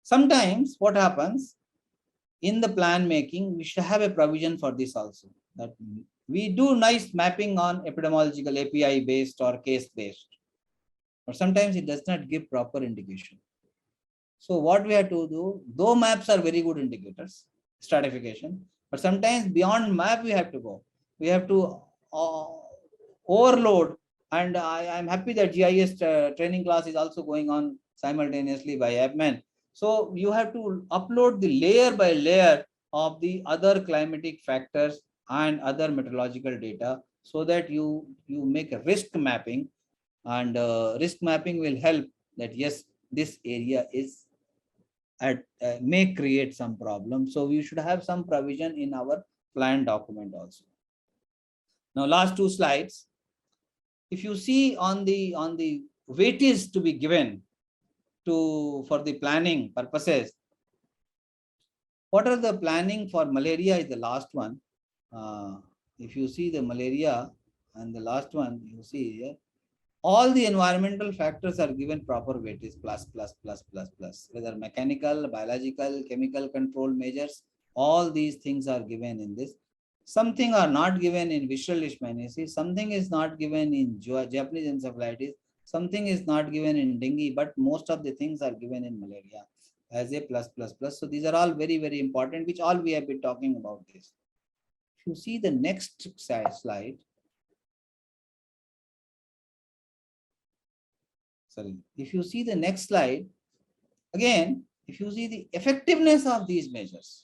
Sometimes what happens in the plan making, we should have a provision for this also, that we do nice mapping on epidemiological API based or case based, but sometimes it does not give proper indication. So what we have to do, though maps are very good indicators, stratification, but sometimes beyond map we have to go. We have to overload, and I am happy that GIS training class is also going on simultaneously by APMEN. So you have to upload the layer by layer of the other climatic factors and other meteorological data, so that you make a risk mapping, and risk mapping will help that yes, this area is may create some problem. So we should have some provision in our plan document also. Now last two slides. If you see on the weightage to be given for the planning purposes. What are the planning for malaria is the last one. If you see the malaria and the last one, you see here, all the environmental factors are given proper weightage, plus, whether mechanical, biological, chemical control measures, all these things are given in this. Something are not given in visceral leishmaniasis, something is not given in Japanese encephalitis, something is not given in dengue, but most of the things are given in malaria as a plus. So these are all very, very important, which all we have been talking about this. If you see the next slide, sorry, if you see the next slide, again, if you see the effectiveness of these measures,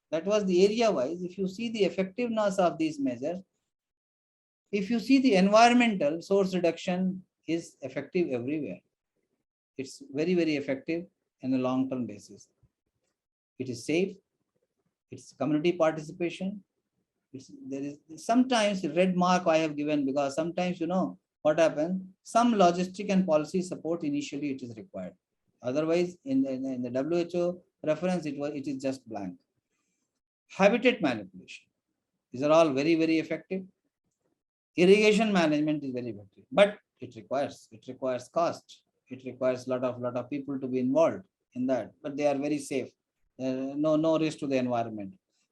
that was the area wise. If you see the effectiveness of these measures, if you see the environmental source reduction is effective everywhere. It's very, very effective on a long-term basis. It is safe. It's community participation. There is sometimes the red mark I have given because sometimes, you know, what happens, some logistic and policy support initially it is required. Otherwise, in the WHO reference, it is just blank. Habitat manipulation. These are all very, very effective. Irrigation management is very effective, but it requires cost. It requires lot of people to be involved in that, but they are very safe. No risk to the environment.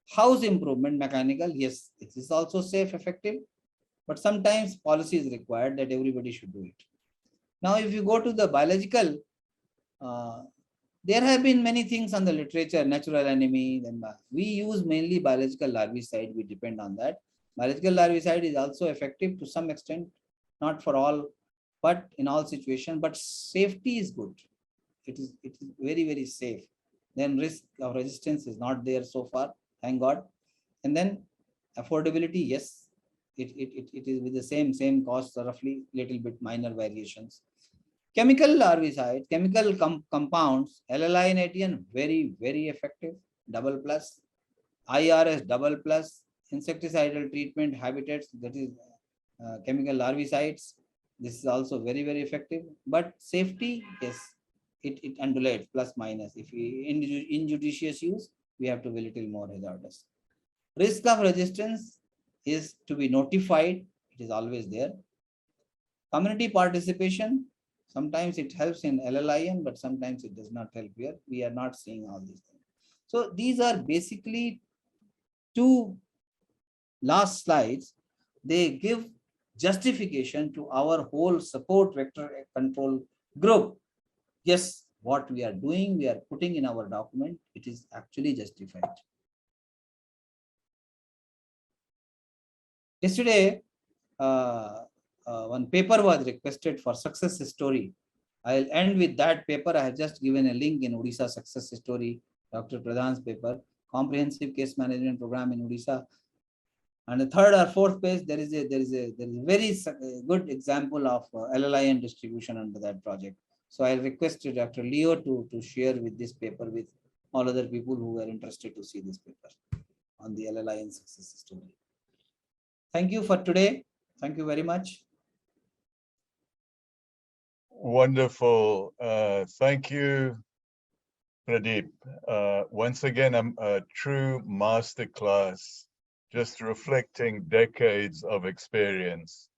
House improvement, mechanical, yes, it is also safe, effective, but sometimes policy is required that everybody should do it. Now, if you go to the biological, there have been many things on the literature, natural enemy, then we use mainly biological larvicide, we depend on that. Biological larvicide is also effective to some extent, not for all, but in all situations, but safety is good. It is very, very safe. Then risk of resistance is not there so far, thank God. And then affordability, yes, it is with the same cost, roughly little bit minor variations. Chemical larvicide, chemical compounds, LLI and ATN, very, very effective, double plus. IRS, double plus. Insecticidal treatment habitats, that is chemical larvicides. This is also very, very effective. But safety, yes, it undulates, plus minus. If we injudicious use, we have to be a little more hazardous. Risk of resistance is to be notified. It is always there. Community participation, sometimes it helps in LLIN, but sometimes it does not help here. We are not seeing all these things. So these are basically two last slides. They give justification to our whole support vector control group. Yes, what we are doing, we are putting in our document, it is actually justified. Yesterday, one paper was requested for success story. I'll end with that paper. I have just given a link in Odisha success story, Dr. Pradhan's paper, comprehensive case management program in Odisha. And the third or fourth page, there is a very good example of LLIN distribution under that project. So I requested Dr. Leo to share with this paper with all other people who are interested to see this paper on the LLIN success story. Thank you for today. Thank you very much. Wonderful. Thank you, Pradeep. Once again, a true masterclass, just reflecting decades of experience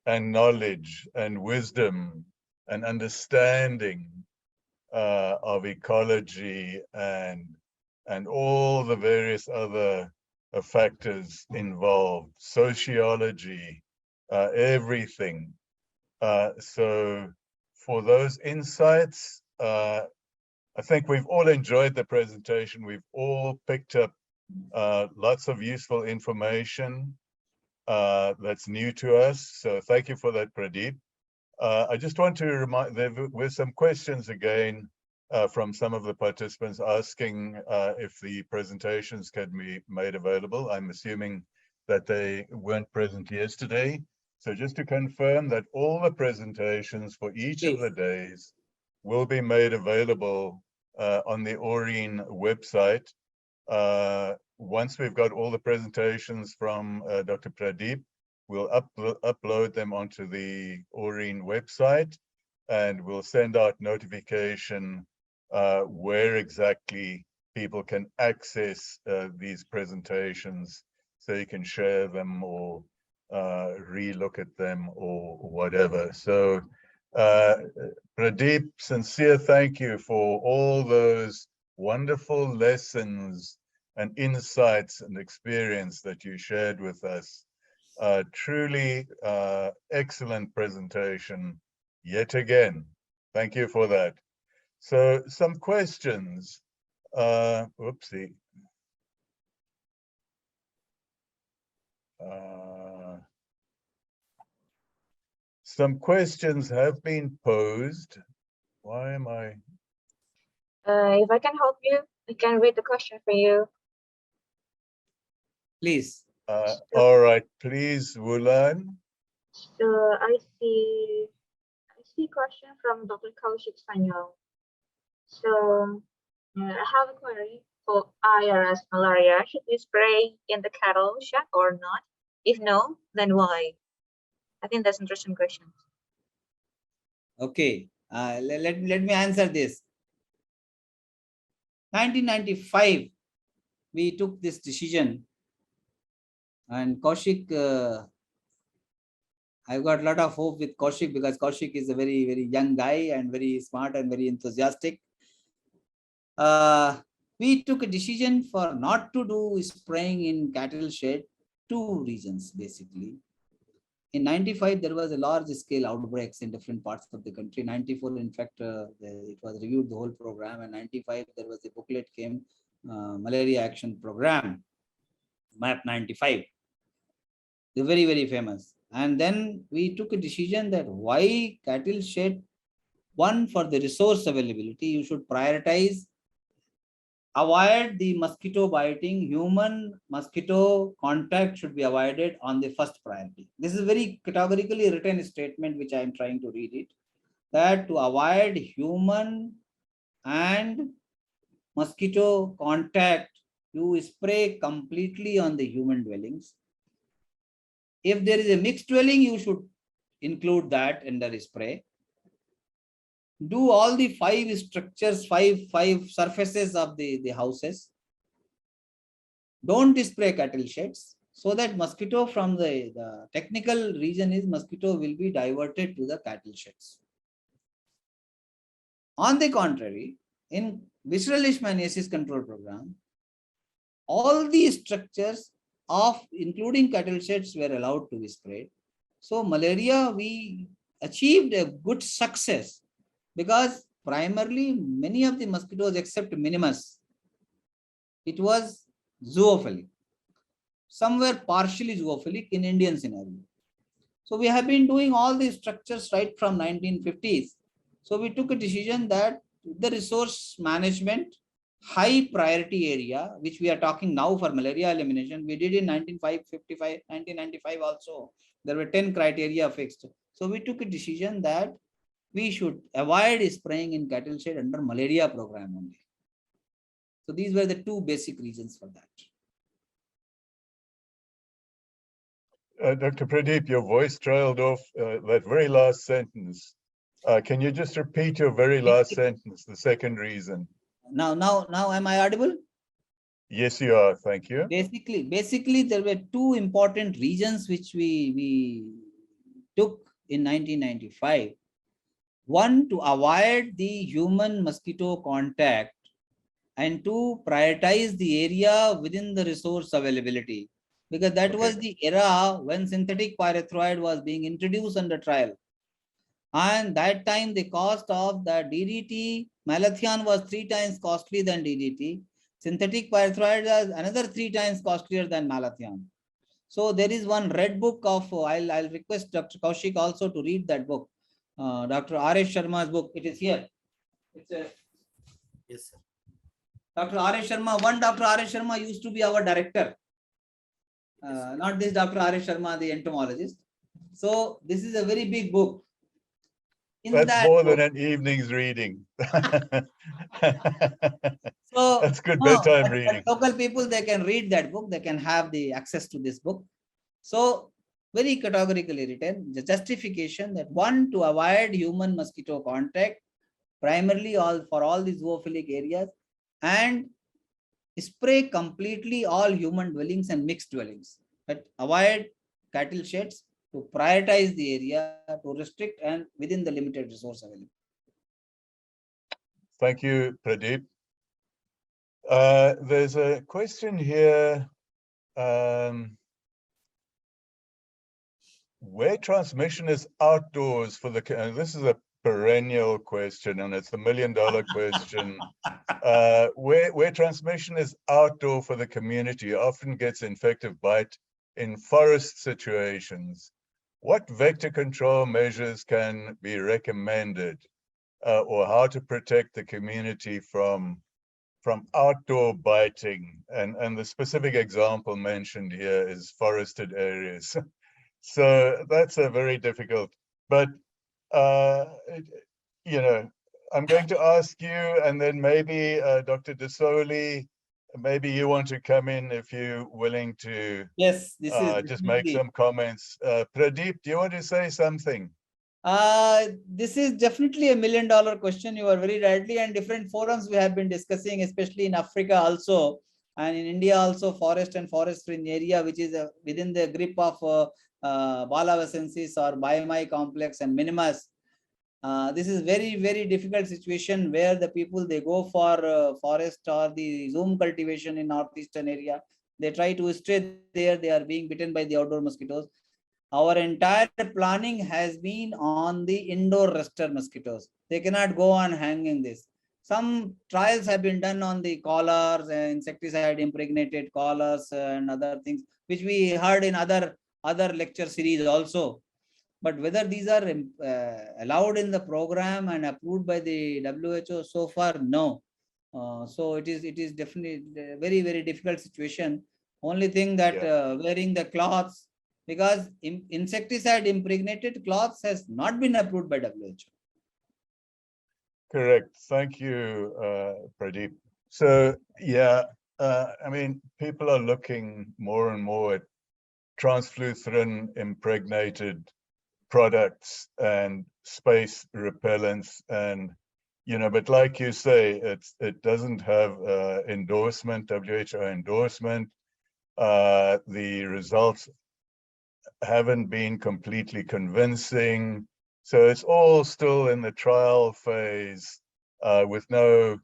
and knowledge and wisdom and understanding of ecology and all the various other factors involved, sociology, everything. So for those insights, I think we've all enjoyed the presentation. We've all picked up lots of useful information that's new to us. So thank you for that, Pradeep. I just want to remind, there were some questions again from some of the participants asking if the presentations can be made available. I'm assuming that they weren't present yesterday. So just to confirm that all the presentations for each of the days will be made available on the Aurene website. Once we've got all the presentations from Dr. Pradeep, we'll upload them onto the Aurene website. and we'll send out notification where exactly people can access these presentations, so you can share them or re-look at them or whatever. So Pradeep, sincere thank you for all those wonderful lessons and insights and experience that you shared with us. Truly excellent presentation yet again. Thank you for that. So some questions. Whoopsie. Some questions have been posed. Why am I? If I can help you, I can read the question for you. Please. All right, please, Wulan. So I see question from Dr. Kaushik Sanyal. So I have a query for IRS malaria. Should we spray in the cattle shed or not? If no, then why? I think that's an interesting question. Okay, let me answer this. 1995, we took this decision, and Kaushik, I've got a lot of hope with Kaushik, because Kaushik is a very, very young guy and very smart and very enthusiastic. We took a decision for not to do spraying in cattle shed. Two reasons, basically. In 95, there was a large scale outbreaks in different parts of the country. 94, in fact, it was reviewed, the whole program. And 95, there was a booklet came, Malaria Action Program, MAP 95. They're very, very famous. And then we took a decision that why cattle shed, one, for the resource availability, you should prioritize, avoid the mosquito biting, human mosquito contact should be avoided on the first priority. This is very categorically written statement, which I am trying to read it, that to avoid human and mosquito contact, you spray completely on the human dwellings. If there is a mixed dwelling, you should include that in the spray. Do all the five structures, five surfaces of the houses. Don't spray cattle sheds, so that mosquito from the technical reason is mosquito will be diverted to the cattle sheds. On the contrary, in visceral leishmaniasis control program, all these structures of including cattle sheds were allowed to be sprayed. So malaria, we achieved a good success, because primarily many of the mosquitoes except minimus, it was zoophilic. Some were partially zoophilic in Indian scenario. So we have been doing all these structures right from 1950s. So we took a decision that the resource management high priority area, which we are talking now for malaria elimination, we did in 1995 also. There were 10 criteria fixed. So we took a decision that we should avoid spraying in cattle shed under malaria program only. So these were the two basic reasons for that. Dr. Pradeep, your voice trailed off that very last sentence. Can you just repeat your very last sentence, the second reason? Now am I audible? Yes, you are. Thank you. Basically, there were two important reasons which we took in 1995. One, to avoid the human mosquito contact, and to prioritize the area within the resource availability, because that was the era when synthetic pyrethroid was being introduced under trial. And that time the cost of the DDT, malathion, was 3 times costly than DDT. Synthetic pyrethroid was another 3 times costlier than malathion. So there is one red book of, I'll request Dr. Kaushik also to read that book. Dr. R.S. Sharma's book, it is here. It's a, Yes, sir. Dr. R.S. Sharma, one Dr. R.S. Sharma used to be our director. Not this Dr. R.S. Sharma, the entomologist. So this is a very big book. That's more than an evening's reading. So that's good bedtime reading. Local people, they can read that book. They can have the access to this book. So very categorically written, the justification that one, to avoid human mosquito contact, primarily for all the zoophilic areas, and spray completely all human dwellings and mixed dwellings, but avoid cattle sheds, to prioritize the area, to restrict and within the limited resource available. Thank you, Pradeep. There's a question here. Where transmission is outdoors for the, and this is a perennial question, and it's the million-dollar question. Where transmission is outdoor for the community often gets infective bite in forest situations. What vector control measures can be recommended, or how to protect the community from outdoor biting? And the specific example mentioned here is forested areas. So that's a very difficult, but you know, I'm going to ask you, and then maybe Dr. Desoli, maybe you want to come in if you're willing to. Yes, this is just make some comments. Pradeep, do you want to say something? This is definitely a million-dollar question. You are very rightly, and different forums we have been discussing, especially in Africa also, and in India also, forest and forest-fringe area, which is within the grip of Balavacensis or Biomai complex and Minimus. This is very, very difficult situation where the people, they go for forest or the zoom cultivation in northeastern area. They try to stay there. They are being bitten by the outdoor mosquitoes. Our entire planning has been on the indoor rester mosquitoes. They cannot go on hanging this. Some trials have been done on the collars, insecticide impregnated collars and other things, which we heard in other lecture series also. But whether these are allowed in the program and approved by the WHO so far, no. So it is definitely a very, very difficult situation. Only thing that wearing the cloths, because insecticide impregnated cloths has not been approved by WHO. Correct. Thank you, Pradeep. So yeah, I mean, people are looking more and more at transfluthrin impregnated products and space repellents, and but like you say, it doesn't have endorsement, WHO endorsement. The results haven't been completely convincing, so it's all still in the trial phase, with no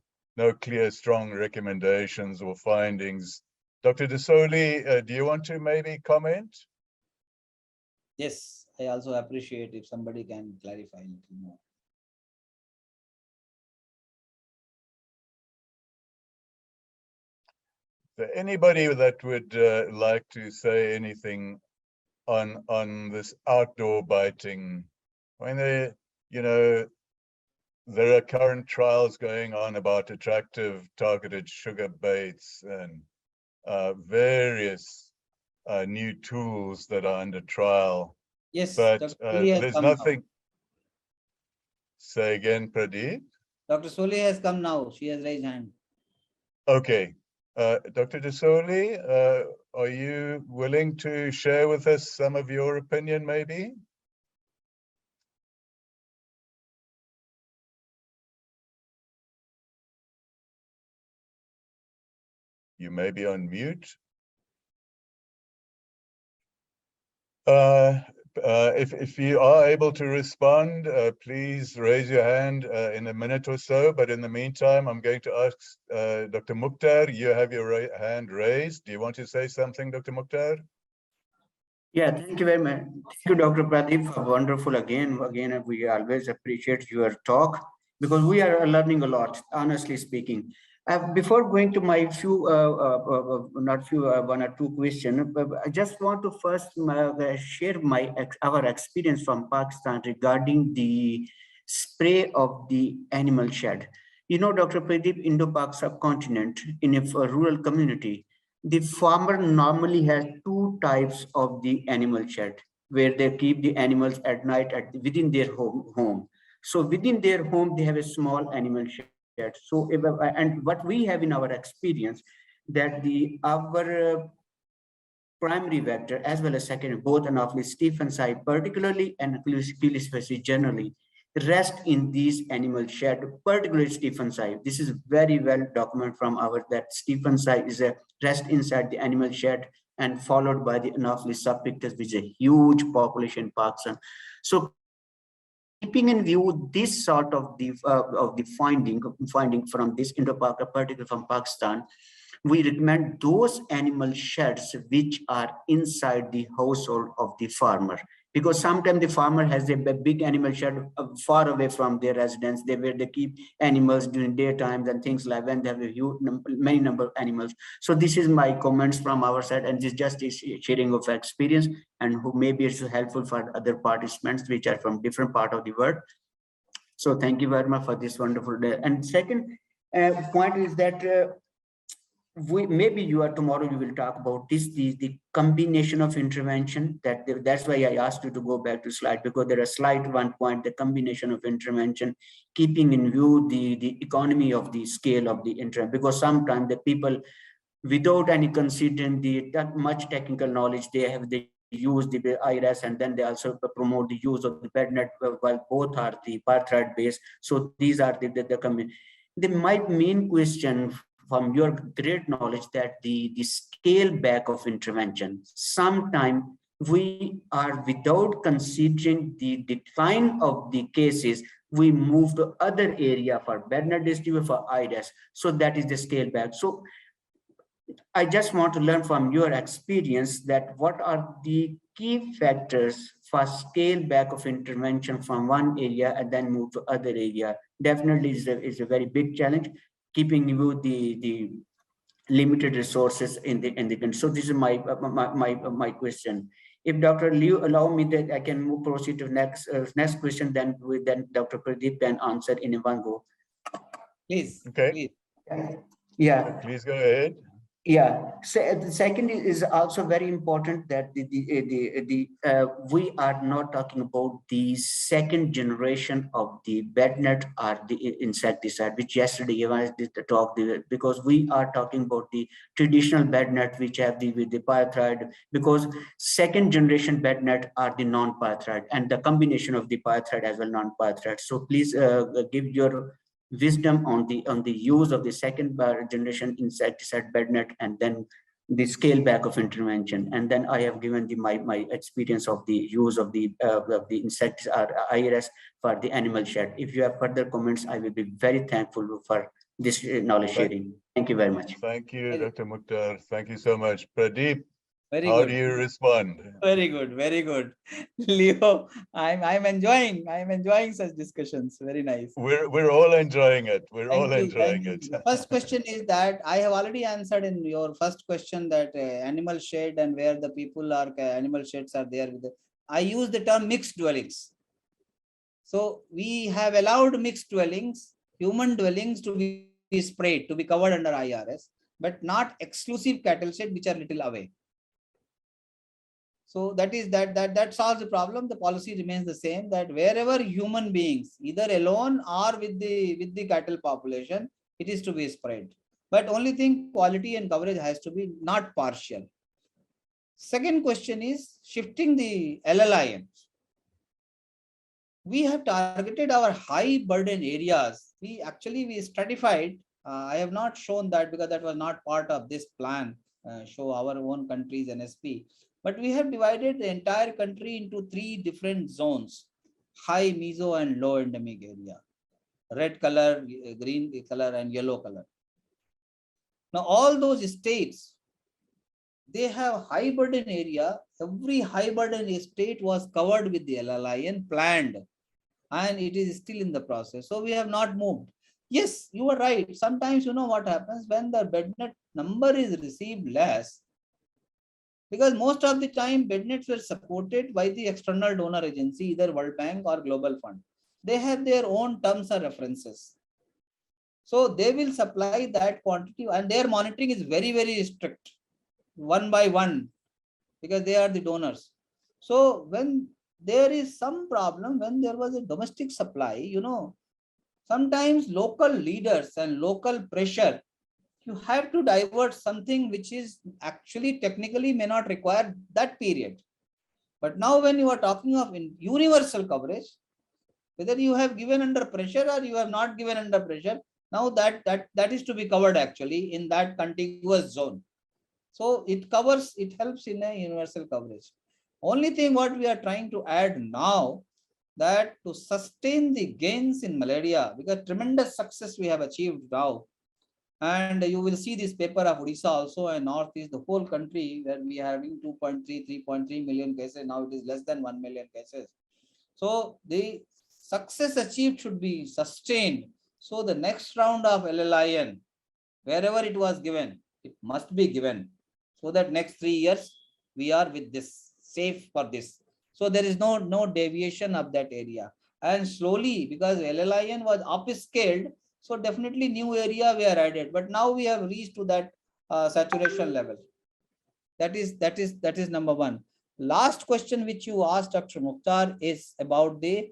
clear, strong recommendations or findings. Dr. Desoli, do you want to maybe comment? Yes, I also appreciate if somebody can clarify a little more. Is there anybody that would like to say anything on this outdoor biting? When there are current trials going on about attractive targeted sugar baits and various new tools that are under trial. Yes, but there's nothing. Now. Say again, Pradeep. Dr. Soli has come now. She has raised hand. Okay. Dr. Desoli, are you willing to share with us some of your opinion, maybe? You may be on mute. If you are able to respond, please raise your hand in a minute or so. But in the meantime, I'm going to ask Dr. Mukhtar, you have your hand raised. Do you want to say something, Dr. Mukhtar? Yeah, thank you very much. Thank you, Dr. Pradeep, for wonderful again. Again, we always appreciate your talk because we are learning a lot, honestly speaking. Before going to my few, one or two questions, I just want to first share our experience from Pakistan regarding the spray of the animal shed. Dr. Pradeep, Indo-Pak subcontinent in a rural community, the farmer normally has two types of the animal shed where they keep the animals at night within their home. So within their home, they have a small animal shed. So, and what we have in our experience that our primary vector as well as secondary, both anopheles Stephen side particularly and Achilles generally, rest in these animal shed, particularly Stephen side. This is very well documented from our that Stephen side is a rest inside the animal shed and followed by the Anopheles subpictus, which is a huge population in Pakistan. So keeping in view this sort of the finding from this Indo-Pak, particularly from Pakistan, we recommend those animal sheds which are inside the household of the farmer, because sometimes the farmer has a big animal shed far away from their residence, where they keep animals during daytimes and things like when they have a huge many number of animals. So this is my comments from our side, and this just is sharing of experience, and who maybe it's helpful for other participants which are from different part of the world. So thank you very much for this wonderful day. And second point is that maybe tomorrow we will talk about this, the combination of intervention. That's why I asked you to go back to slide, because there are slide 1 point, the combination of intervention, keeping in view the economy of the scale of the intervention, because sometimes the people without any considering the much technical knowledge, they use the IRS, and then they also promote the use of the bed net, while both are the parathyroid based. So these are my main question from your great knowledge, that the scale back of intervention, sometimes we are, without considering the decline of the cases, we move to other area for Bernard distribution for IRS. So that is the scale back. So I just want to learn from your experience that what are the key factors for scale back of intervention from one area and then move to other area. Definitely is a very big challenge, keeping you the limited resources in the country. So this is my question. If Dr. Liu allow me, that I can proceed to next question, then Dr. Pradeep can answer in one go. Please. Okay. Please. Yeah. Please go ahead. Yeah. So the second is also very important, that we are not talking about the second generation of the bed net or the insecticide, which yesterday I did the talk, because we are talking about the traditional bed net which have with the parathyroid, because second generation bed net are the non-parathyroid, and the combination of the parathyroid as well non-parathyroid. So please give your wisdom on the use of the second generation insecticide bed net, and then the scale back of intervention. And then I have given my experience of the use of the insecticide IRS for the animal shed. If you have further comments, I will be very thankful for this knowledge sharing. Thank you very much. Thank you, Dr. Mukhtar. Thank you so much. Pradeep, Very how good. do you respond? Very good, very good. Leo, I'm enjoying such discussions. Very nice. We're all enjoying it. We're all Thank enjoying you. it. First question is that I have already answered in your first question that animal shed and where the people are, animal sheds are there. I use the term mixed dwellings. So we have allowed mixed dwellings, human dwellings to be sprayed, to be covered under IRS, but not exclusive cattle shed which are little away. So that solves the problem. The policy remains the same, that wherever human beings, either alone or with the cattle population, it is to be spread. But only thing, quality and coverage has to be not partial. Second question is shifting the LLIMs. We have targeted our high burden areas. We stratified. I have not shown that because that was not part of this plan. Show our own countries NSP. But we have divided the entire country into 3 different zones: high, meso, and low endemic area. Red color, green color, and yellow color. Now, all those states, they have high burden area. Every high burden state was covered with the LLIN planned, and it is still in the process. So we have not moved. Yes, you are right. Sometimes you know what happens when the bed net number is received less, because most of the time bed nets were supported by the external donor agency, either World Bank or Global Fund. They have their own terms or references. So they will supply that quantity, and their monitoring is very, very strict, 1 by 1, because they are the donors. So when there is some problem, when there was a domestic supply, sometimes local leaders and local pressure, you have to divert something which is actually technically may not require that period. But now when you are talking of in universal coverage, whether you have given under pressure or you have not given under pressure, now that is to be covered actually in that contiguous zone. So it covers, it helps in a universal coverage. Only thing what we are trying to add now, that to sustain the gains in malaria, because tremendous success we have achieved now. And you will see this paper of Odisha also and Northeast, the whole country where we are having 2.3, 3.3 million cases. Now it is less than 1 million cases. So the success achieved should be sustained. So the next round of LLIN, wherever it was given, it must be given. So that next 3 years, we are with this, safe for this. So there is no deviation of that area. And slowly, because LLIN was upscaled, so definitely new area we are added. But now we have reached to that saturation level. That is number one. Last question which you asked, Dr. Mukhtar, is about the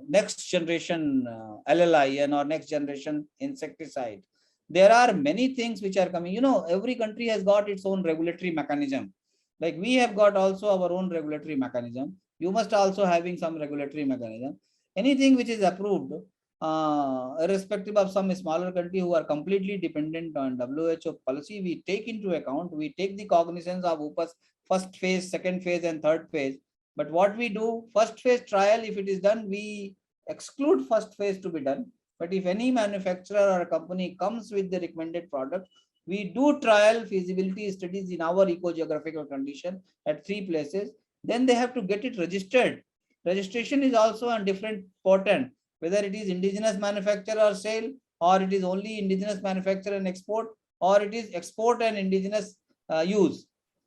next generation LLIN or next generation insecticide. There are many things which are coming. You know, every country has got its own regulatory mechanism. Like we have got also our own regulatory mechanism. You must also having some regulatory mechanism. Anything which is approved, irrespective of some smaller country who are completely dependent on WHO policy, we take into account, we take the cognizance of UPA's first phase, second phase, and third phase. But what we do, first phase trial, if it is done, we exclude first phase to be done. But if any manufacturer or a company comes with the recommended product, we do trial feasibility studies in our eco-geographical condition at 3 places. Then they have to get it registered. Registration is also a different pattern, whether it is indigenous manufacture or sale, or it is only indigenous manufacture and export, or it is export and indigenous use.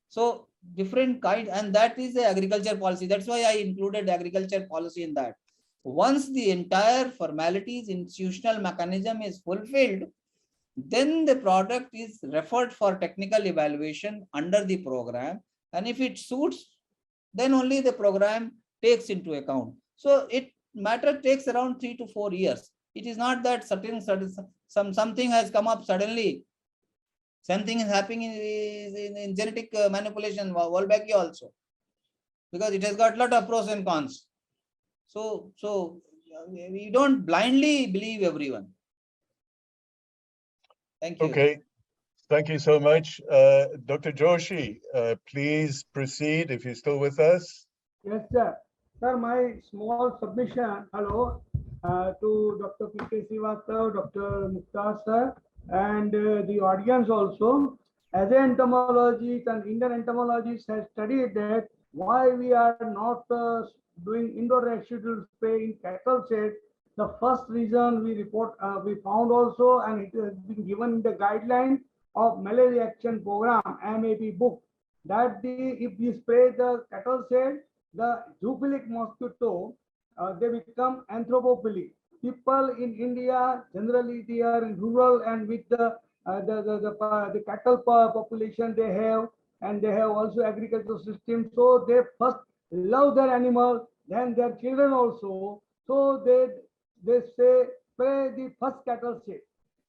So different kind, and that is the agriculture policy. That's why I included agriculture policy in that. Once the entire formalities, institutional mechanism is fulfilled, then the product is referred for technical evaluation under the program. And if it suits, then only the program takes into account. So it matter takes around 3 to 4 years. It is not that something has come up suddenly. Something is happening in genetic manipulation, Wolbachia also, because it has got a lot of pros and cons. So we don't blindly believe everyone. Thank you. Okay, thank you so much. Dr. Joshi, please proceed if you're still with us. Yes, sir. Sir, my small submission, hello, to Dr. P.K. Srivastava, Dr. Mukhtar, sir, and the audience also. As an entomologist and Indian entomologist has studied that why we are not doing indoor residual spray in cattle shed. The first reason we found also, and it has been given in the guideline of Malaria Action Program, MAP book, that if we spray the cattle shed, the zoophilic mosquito, they become anthropophilic. People in India, generally they are in rural and with the cattle population they have, and they have also agricultural system. So they first love their animal, then their children also. So they say spray the first cattle shed.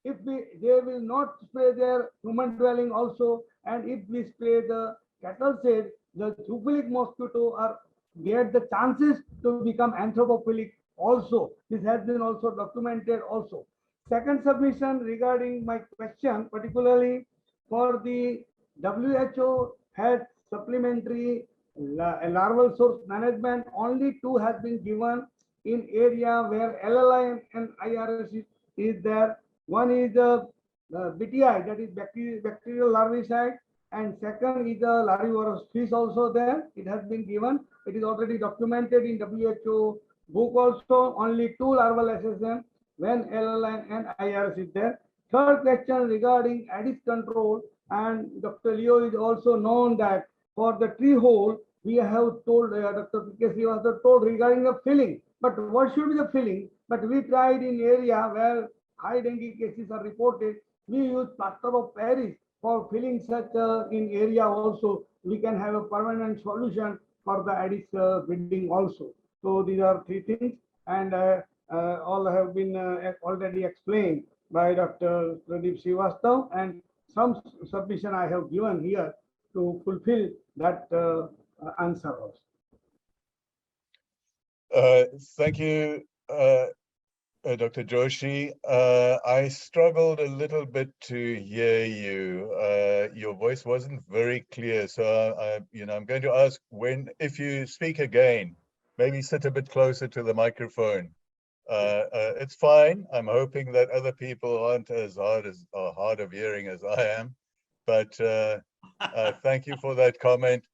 If they will not spray their human dwelling also, and if we spray the cattle shed, the zoophilic mosquito are get the chances to become anthropophilic also. This has been also documented also. Second submission regarding my question, particularly for the WHO has supplementary larval source management, only 2 has been given in area where LLI and IRS is there. One is the BTI, that is bacterial larvicide, and second is the larvivorous fish also there. It has been given. It is already documented in WHO book also. Only 2 larval assessment when LLI and IRS is there. Third question regarding Aedes control, and Dr. Leo is also known that for the tree hole, we have told Dr. P.K. Srivastava told regarding the filling. But what should be the filling? But we tried in area where high dengue cases are reported, we use plaster of Paris for filling such in area also. We can have a permanent solution for the Aedes breeding also. So these are 3 things, and all have been already explained. by Dr. Pradeep Srivastav, and some submission I have given here to fulfill that answer also. Thank you, Dr. Joshi. I struggled a little bit to hear you. Your voice wasn't very clear, so I'm going to ask if you speak again, maybe sit a bit closer to the microphone. It's fine. I'm hoping that other people aren't as hard of hearing as I am, but thank you for that comment.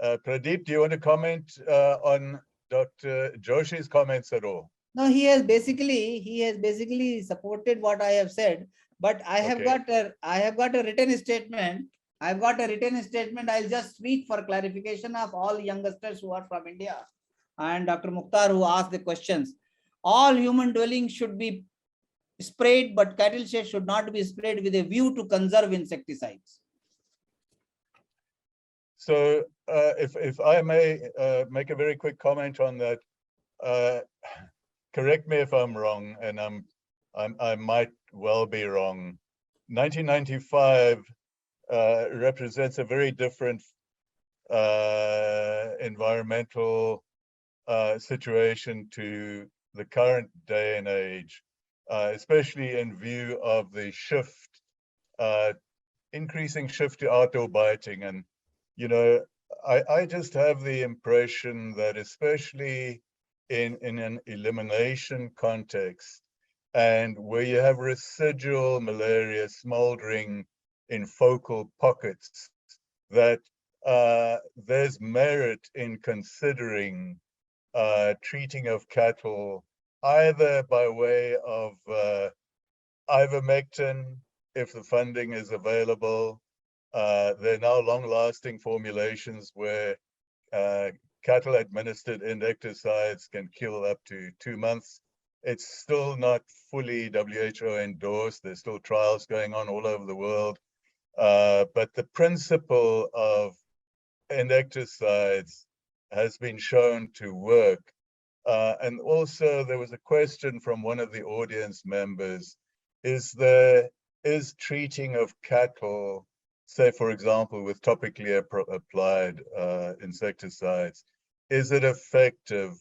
Pradeep, do you want to comment on Dr. Joshi's comments at all? No, he has basically supported what I have said, but I have got a written statement. I've got a written statement. I'll just read for clarification of all youngsters who are from India and Dr. Mukhtar who asked the questions. All human dwellings should be sprayed, but cattle sheds should not be sprayed with a view to conserve insecticides. So if I may make a very quick comment on that, correct me if I'm wrong, and I might well be wrong. 1995 represents a very different environmental situation to the current day and age, especially in view of the increasing shift to outdoor biting. And I just have the impression that especially in an elimination context, and where you have residual malaria smoldering in focal pockets, that there's merit in considering treating of cattle either by way of ivermectin, if the funding is available. There are now long-lasting formulations where cattle administered insecticides can kill up to 2 months. It's still not fully WHO endorsed. There's still trials going on all over the world. But the principle of insecticides has been shown to work. And also there was a question from one of the audience members, is treating of cattle, say for example, with topically applied insecticides, is it effective,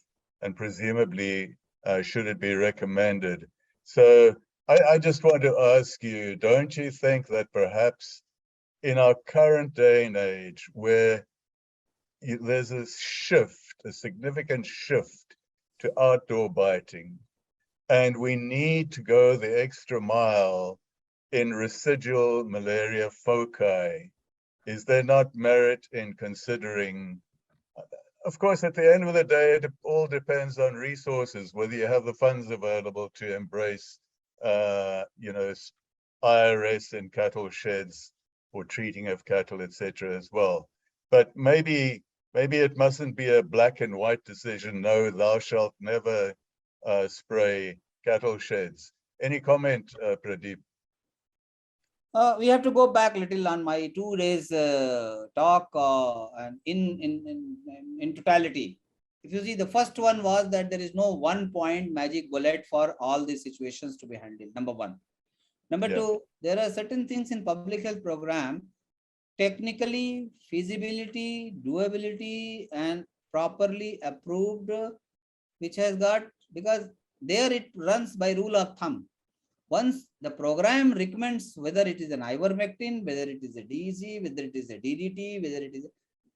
and presumably should it be recommended? So I just want to ask you, don't you think that perhaps in our current day and age, where there's a significant shift to outdoor biting, and we need to go the extra mile in residual malaria foci, is there not merit in considering? Of course, at the end of the day, it all depends on resources, whether you have the funds available to embrace, IRS in cattle sheds or treating of cattle, etc. as well. But maybe it mustn't be a black and white decision. No, thou shalt never spray cattle sheds. Any comment, Pradeep? We have to go back a little on my 2 days talk and in totality. If you see, the first one was that there is no 1 point magic bullet for all these situations to be handled. Number 1. Number 2, there are certain things in public health program, technically, feasibility, doability, and properly approved, which has got, because there it runs by rule of thumb. Once the program recommends whether it is an ivermectin, whether it is a DEC, whether it is a DDT, whether it is,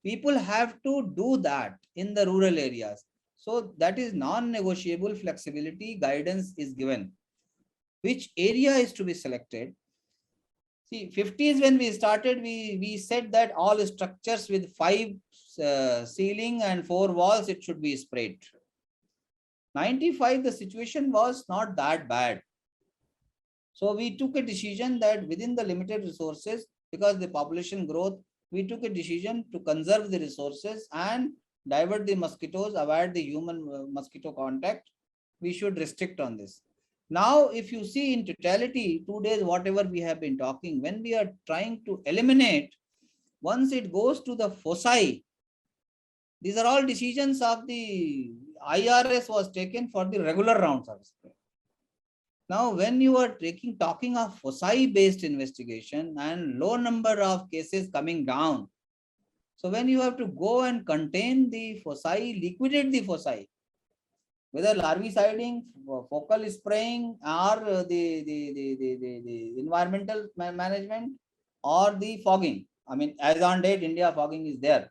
people have to do that in the rural areas. So that is non-negotiable flexibility, guidance is given. Which area is to be selected? See, 50s when we started, we said that all structures with 5 ceiling and 4 walls, it should be sprayed. 95, the situation was not that bad. So we took a decision that within the limited resources, because the population growth, we took a decision to conserve the resources and divert the mosquitoes, avoid the human mosquito contact. We should restrict on this. Now, if you see in totality, 2 days, whatever we have been talking, when we are trying to eliminate, once it goes to the foci, these are all decisions of the IRS was taken for the regular rounds of spray. Now, when you are talking of foci-based investigation and low number of cases coming down, so when you have to go and contain the foci, liquidate the foci, whether larviciding, focal spraying, or the environmental management, or the fogging. I mean, as on date, India fogging is there.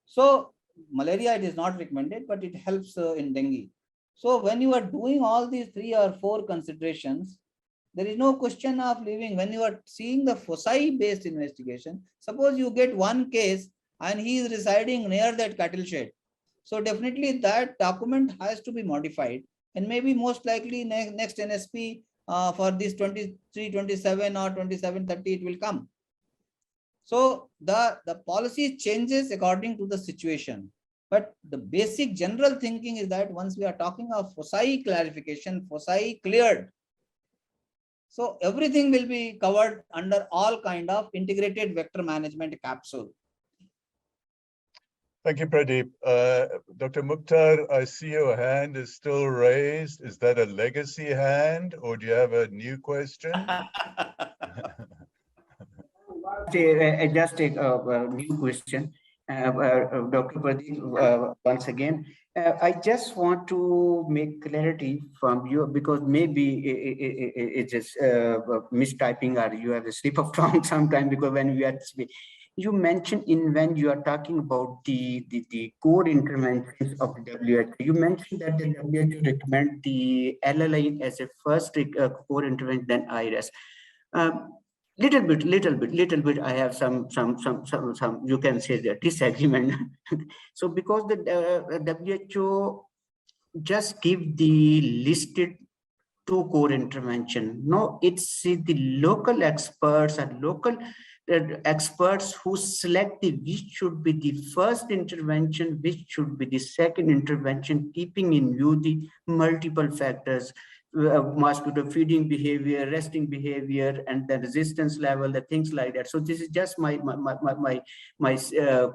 So malaria, it is not recommended, but it helps in dengue. So when you are doing all these 3 or 4 considerations, there is no question of leaving. When you are seeing the foci-based investigation, suppose you get one case and he is residing near that cattle shed. So definitely that document has to be modified, and maybe most likely next NSP for this 23, 27 or 27, 30, it will come. So the policy changes according to the situation. But the basic general thinking is that once we are talking of foci clarification, foci cleared, so everything will be covered under all kind of integrated vector management capsule. Thank you, Pradeep. Dr. Mukhtar, I see your hand is still raised. Is that a legacy hand, or do you have a new question? Just take a new question. Dr. Pradeep, once again, I just want to make clarity from you, because maybe it's just mistyping, or you have a slip of tongue sometime, because when we are you mentioned when you are talking about the core interventions of the WHO, you mentioned that the WHO recommend the LLI as a first core intervention, then IRS. Little bit. I have some. You can say that disagreement. So because the WHO just give the listed 2 core intervention. No, it's the local experts and local experts who select which should be the first intervention, which should be the second intervention, keeping in view the multiple factors, mosquito feeding behavior, resting behavior, and the resistance level, the things like that. So this is just my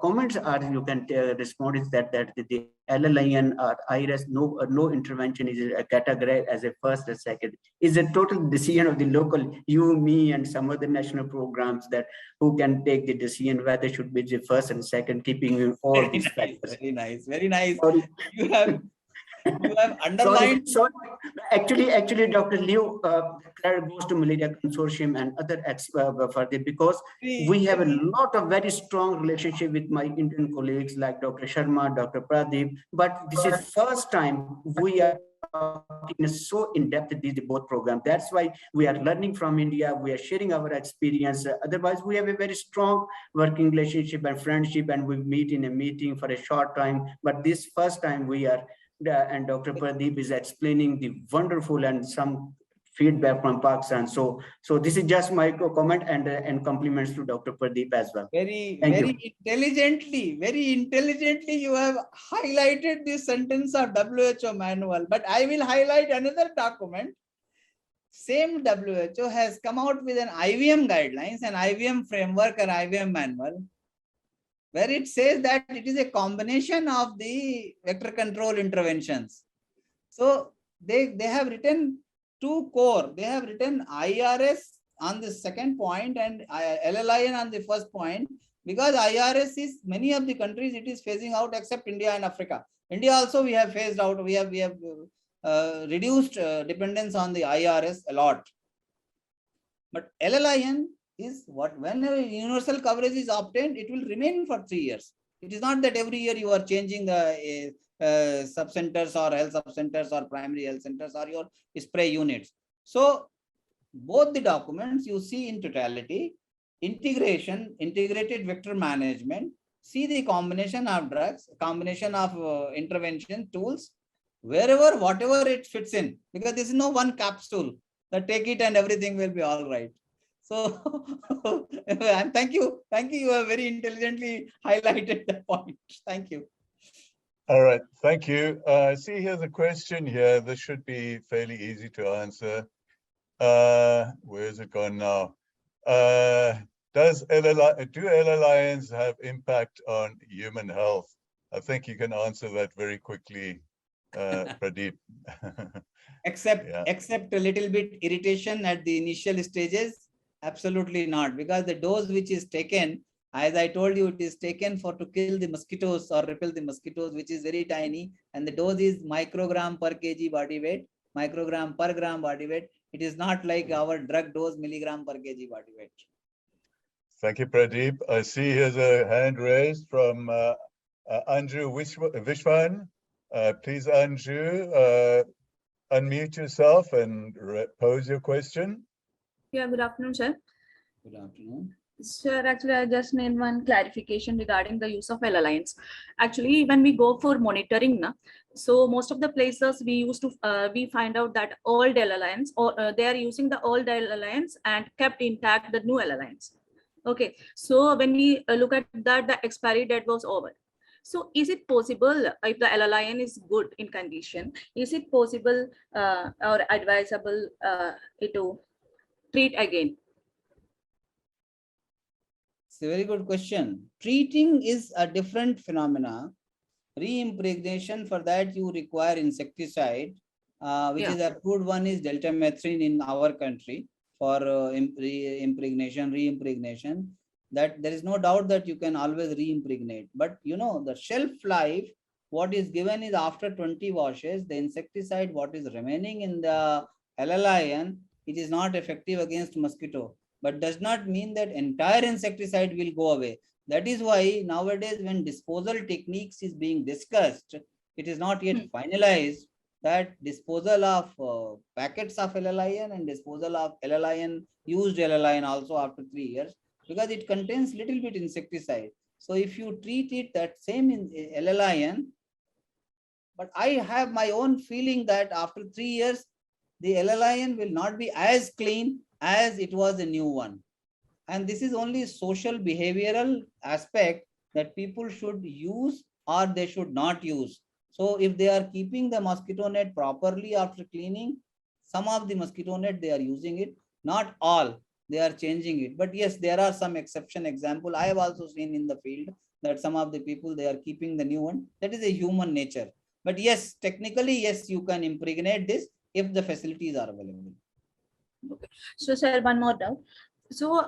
comments are, you can respond is that the LLIN or IRS, no intervention is categorized as a first or second. Is a total decision of the local, you, me, and some other national programs that who can take the decision whether should be the first and second, keeping in all these factors. Very nice, very nice. Sorry. You have underlined. Sorry. Actually, Dr. Liu, goes to Malaria Consortium and other further, because we have a lot of very strong relationship with my Indian colleagues like Dr. Sharma, Dr. Pradeep, but this is first time we are talking so in depth these both programs. That's why we are learning from India. We are sharing our experience. Otherwise, we have a very strong working relationship and friendship, and we meet in a meeting for a short time. But this first time we are, and Dr. Pradeep is explaining the wonderful and some feedback from Pakistan. So this is just my comment and compliments to Dr. Pradeep as well. Very intelligently you have highlighted this sentence of WHO manual. But I will highlight another document. Same WHO has come out with an IVM guidelines, an IVM framework, and IVM manual, where it says that it is a combination of the vector control interventions. So they have written 2 core. They have written IRS on the second point and LLIN on the first point, because IRS is, many of the countries it is phasing out except India and Africa. India also we have phased out. We have reduced dependence on the IRS a lot. But LLIN is what, whenever universal coverage is obtained, it will remain for 3 years. It is not that every year you are changing the sub-centers or health sub-centers or primary health centers or your spray units. So both the documents you see in totality, integration, integrated vector management, see the combination of drugs, combination of intervention tools, wherever, whatever it fits in, because there is no one capsule that take it and everything will be all right. So and thank you. You have very intelligently highlighted the point. Thank you. All right, thank you. See, here's a question here. This should be fairly easy to answer. Where is it gone now? Do LLINs have impact on human health? I think you can answer that very quickly, Pradeep. Except Yeah. except a little bit irritation at the initial stages? Absolutely not, because the dose which is taken, as I told you, it is taken for to kill the mosquitoes or repel the mosquitoes, which is very tiny, and the dose is microgram per kg body weight, microgram per gram body weight. It is not like our drug dose milligram per kg body weight. Thank you, Pradeep. I see here's a hand raised from Anju Vishwan. Please, Anju, unmute yourself and pose your question. Yeah, good afternoon, sir. Good afternoon. Sir, actually, I just need one clarification regarding the use of L alliance. Actually, when we go for monitoring, so most of the places we used to, we find out that old L alliance, or they are using the old L alliance and kept intact the new L alliance. Okay, so when we look at that, the expiry date was over. So is it possible, if the L alliance is good in condition, is it possible or advisable to treat again? It's a very good question. Treating is a different phenomena. Re-impregnation, for that you require insecticide, which is approved one is deltamethrin in our country for re-impregnation. That there is no doubt that you can always re-impregnate. But you know, the shelf life, what is given is after 20 washes, the insecticide, what is remaining in the LLIN, it is not effective against mosquito, but does not mean that entire insecticide will go away. That is why nowadays when disposal techniques is being discussed, it is not yet finalized that disposal of packets of LLIN and disposal of LLIN, used LLIN also after 3 years, because it contains little bit insecticide. So if you treat it that same in LLIN, but I have my own feeling that after 3 years, the LLIN will not be as clean as it was a new one. And this is only social behavioral aspect that people should use or they should not use. So if they are keeping the mosquito net properly after cleaning, some of the mosquito net they are using it, not all, they are changing it. But yes, there are some exception example. I have also seen in the field that some of the people they are keeping the new one. That is a human nature. But yes, technically, yes, you can impregnate this if the facilities are available. Okay. So, sir, one more doubt. So,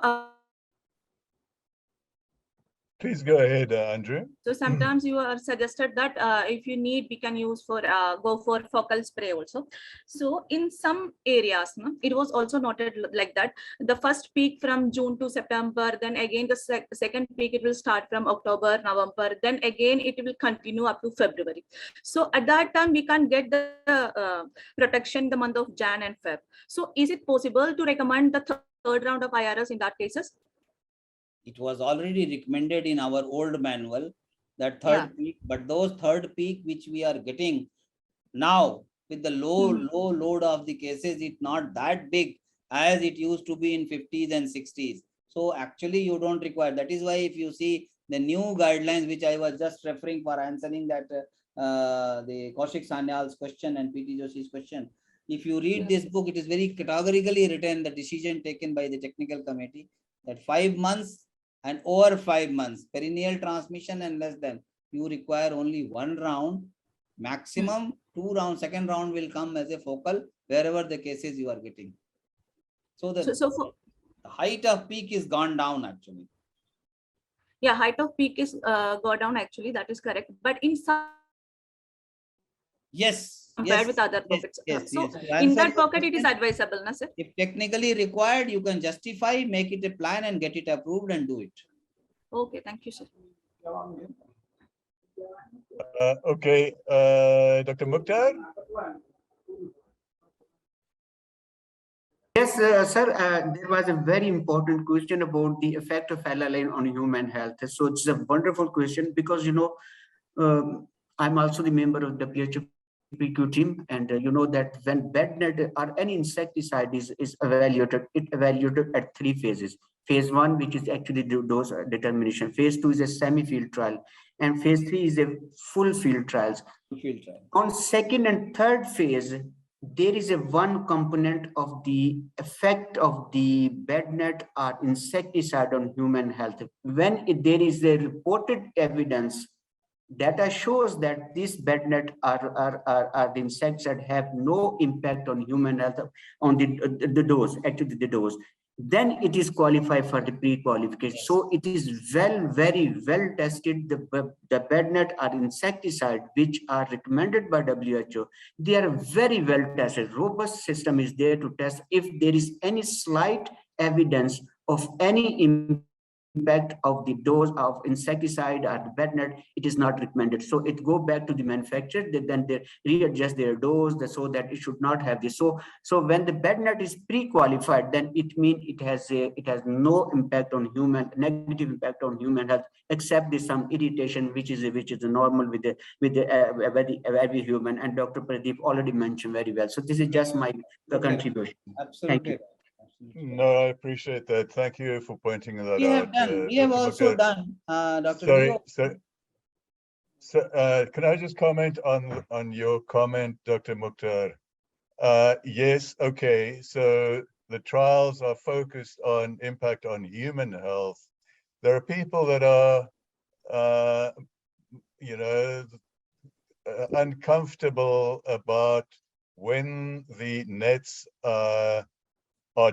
Please go ahead, Andrew. so sometimes you are suggested that if you need, we can use for go for focal spray also. So in some areas, it was also noted like that. The first peak from June to September, then again the second peak it will start from October, November, then again it will continue up to February. So at that time we can get the protection the month of Jan and Feb. So is it possible to recommend the third round of IRS in that cases? It was already recommended in our old manual, that third peak, but those third peak which we are getting now with the low load of the cases, it's not that big as it used to be in 50s and 60s. So actually you don't require. That is why if you see the new guidelines, which I was just referring for answering that the Kaushik Sanyal's question and PT Joshi's question. If you read this book, it is very categorically written, the decision taken by the technical committee, that 5 months and over 5 months, perennial transmission and less than, you require only 1 round, maximum 2 rounds. Second round will come as a focal wherever the cases you are getting. So the height of peak is gone down actually. Yeah, height of peak is go down actually, that is correct. But in some compared with other pockets. So in that pocket, it is advisable, na, sir? If technically required, you can justify, make it a plan and get it approved and do it. Okay, thank you, sir. Okay, Dr. Mukhtar. Yes, sir, there was a very important question about the effect of LLN on human health. So it's a wonderful question because, you know, I'm also the member of the PHPQ team, and you know that when bed net or any insecticide is evaluated, it evaluated at 3 phases. Phase 1, which is actually the dose determination. Phase 2 is a semi-field trial, and phase 3 is a full field trials. On second and third phase, there is a one component of the effect of the bed net or insecticide on human health. When there is a reported evidence data shows that these bed net are the insecticide have no impact on human health on the dose, actually the dose, then it is qualified for the pre-qualification. So it is very well tested. The bed net are insecticide which are recommended by WHO. They are very well tested. Robust system is there to test if there is any slight evidence of any impact of the dose of insecticide or the bed net, it is not recommended. So it go back to the manufacturer, then they readjust their dose so that it should not have this. So when the bed net is pre-qualified, then it means it has no impact on human, negative impact on human health, except there's some irritation which is normal with every human, and Dr. Pradeep already mentioned very well. So this is just my contribution. Thank you. Absolutely. No, I appreciate that. Thank you for pointing that We have out. done. We have Dr. also Mukhtar. done, Dr. Sorry, Leo. can I just comment on your comment, Dr. Mukhtar? Yes, okay. So the trials are focused on impact on human health. There are people that are, uncomfortable about when the nets are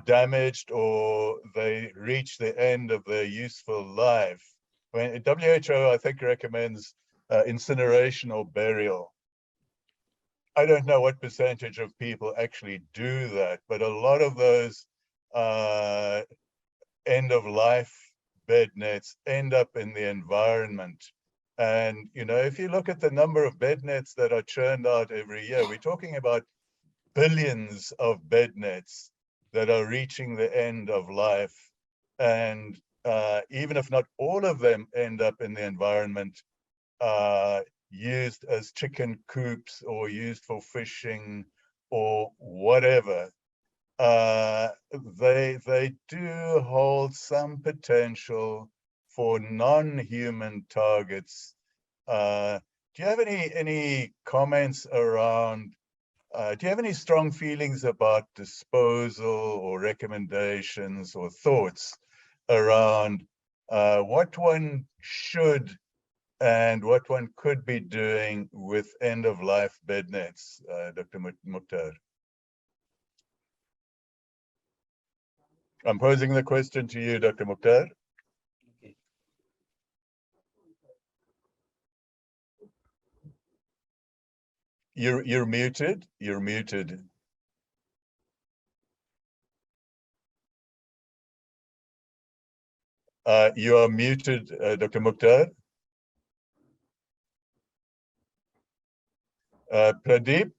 damaged or they reach the end of their useful life. When WHO, I think, recommends incineration or burial. I don't know what percentage of people actually do that, but a lot of those end of life bed nets end up in the environment. And, if you look at the number of bed nets that are churned out every year, we're talking about billions of bed nets that are reaching the end of life. And even if not all of them end up in the environment, used as chicken coops or used for fishing or whatever, they do hold some potential for non-human targets. Do you have any comments around, do you have any strong feelings about disposal or recommendations or thoughts around what one should and what one could be doing with end-of-life bed nets, Dr. Mukhtar? I'm posing the question to you, Dr. Mukhtar. Okay. You're muted. You're muted. You are muted, Dr. Mukhtar. Pradeep,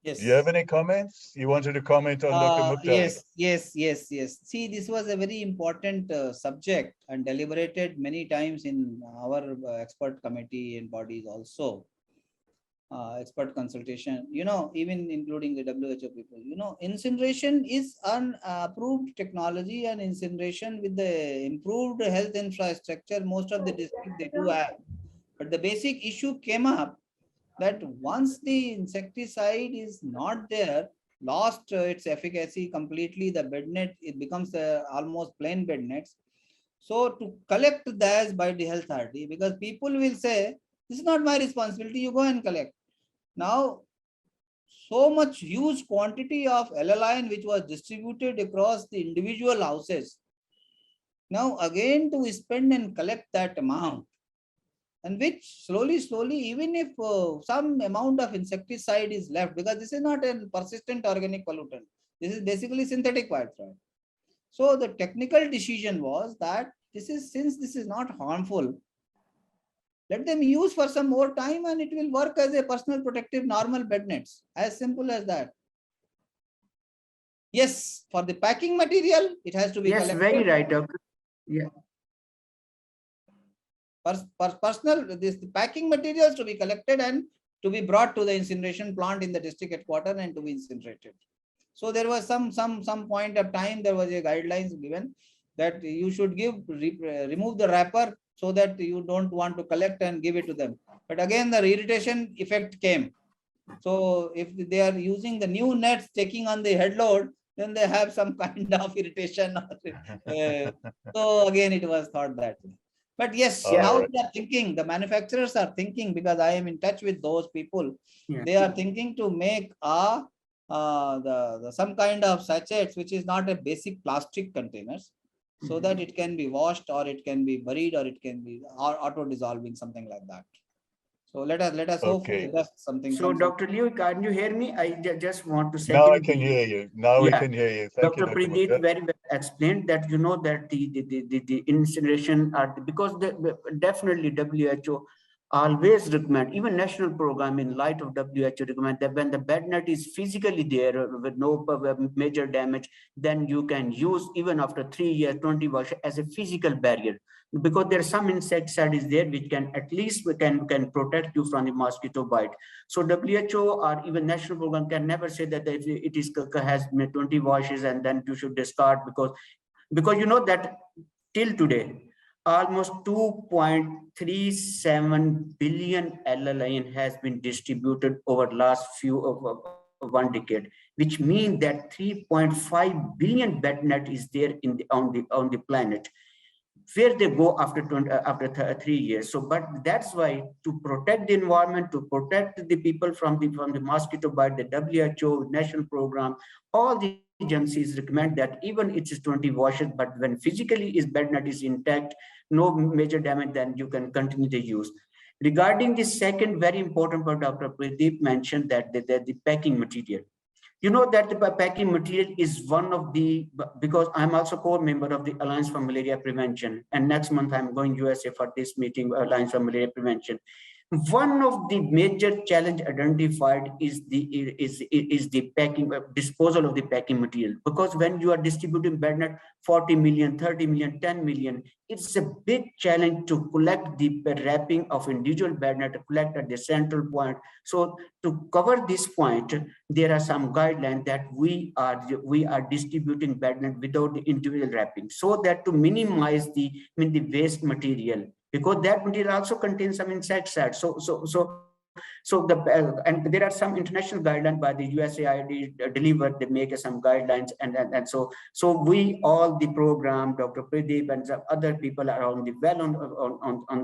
Yes. do you have any comments? You wanted to comment on Dr. Mukhtar? Yes. See, this was a very important subject and deliberated many times in our expert committee and bodies also. Expert consultation, even including the WHO people, incineration is an approved technology, and incineration with the improved health infrastructure, most of the districts they do have. But the basic issue came up that once the insecticide is not there, lost its efficacy completely, the bed net, it becomes almost plain bed nets. So to collect those by the health authority, because people will say, this is not my responsibility, you go and collect. Now, so much huge quantity of aniline which was distributed across the individual houses. Now again to spend and collect that amount, and which slowly, even if some amount of insecticide is left, because this is not a persistent organic pollutant, this is basically synthetic pyrethroid. So the technical decision was that since this is not harmful, let them use for some more time and it will work as a personal protective normal bed nets. As simple as that. Yes, for the packing material, it has to be Yes, collected. very right, Doctor. Yeah. Personal, the packing materials to be collected and to be brought to the incineration plant in the district headquarters and to be incinerated. So there was some point of time, there was a guidelines given that you should remove the wrapper so that you don't want to collect and give it to them. But again, the irritation effect came. So if they are using the new nets taking on the head load, then they have some kind of irritation. So again, it was thought that way. But yes, All now right. they are thinking, the manufacturers are thinking, because I am in touch with those people. Yeah. They are thinking to make some kind of sachets, which is not a basic plastic containers, so that it can be washed, or it can be buried, or it can be auto dissolving, something like that. So let us hope for Okay. the best, something So comes. Dr. Liu, can you hear me? I just want to Now I second can the, hear you. Now we Yeah. can hear you. Thank you, Dr. Dr. Pradeep Mukhtar. very well explained that, you know, that the incineration are, because definitely WHO always recommend, even national program in light of WHO recommend that when the bed net is physically there with no major damage, then you can use even after 3 years, 20 wash as a physical barrier, because there are some insecticide is there which can at least can protect you from the mosquito bite. So WHO or even national program can never say that if it is has 20 washes and then you should discard, because you know that till today almost 2.37 billion aniline has been distributed over last few of 1 decade, which means that 3.5 billion bed net is there in the on the planet, where they go after 3 years. So, but that's why, to protect the environment, to protect the people from the mosquito bite, the WHO national program, all the agencies recommend that even it is 20 washes, but when physically is bed net is intact, no major damage, then you can continue the use. Regarding the second very important part, Dr. Pradeep mentioned that the packing material. You know that the packing material is one of the, because I'm also core member of the Alliance for Malaria Prevention, and next month I'm going USA for this meeting, Alliance for Malaria Prevention. One of the major challenge identified is the packing, disposal of the packing material, because when you are distributing bed net 40 million, 30 million, 10 million, it's a big challenge to collect the wrapping of individual bed net, to collect at the central point. So to cover this point, there are some guidelines that we are distributing bed net without the individual wrapping, so that to minimize the waste material, because that material also contains some insecticides. And there are some international guidelines by the USAID delivered. They make some guidelines, and so we all the program, Dr. Pradeep and some other people are on the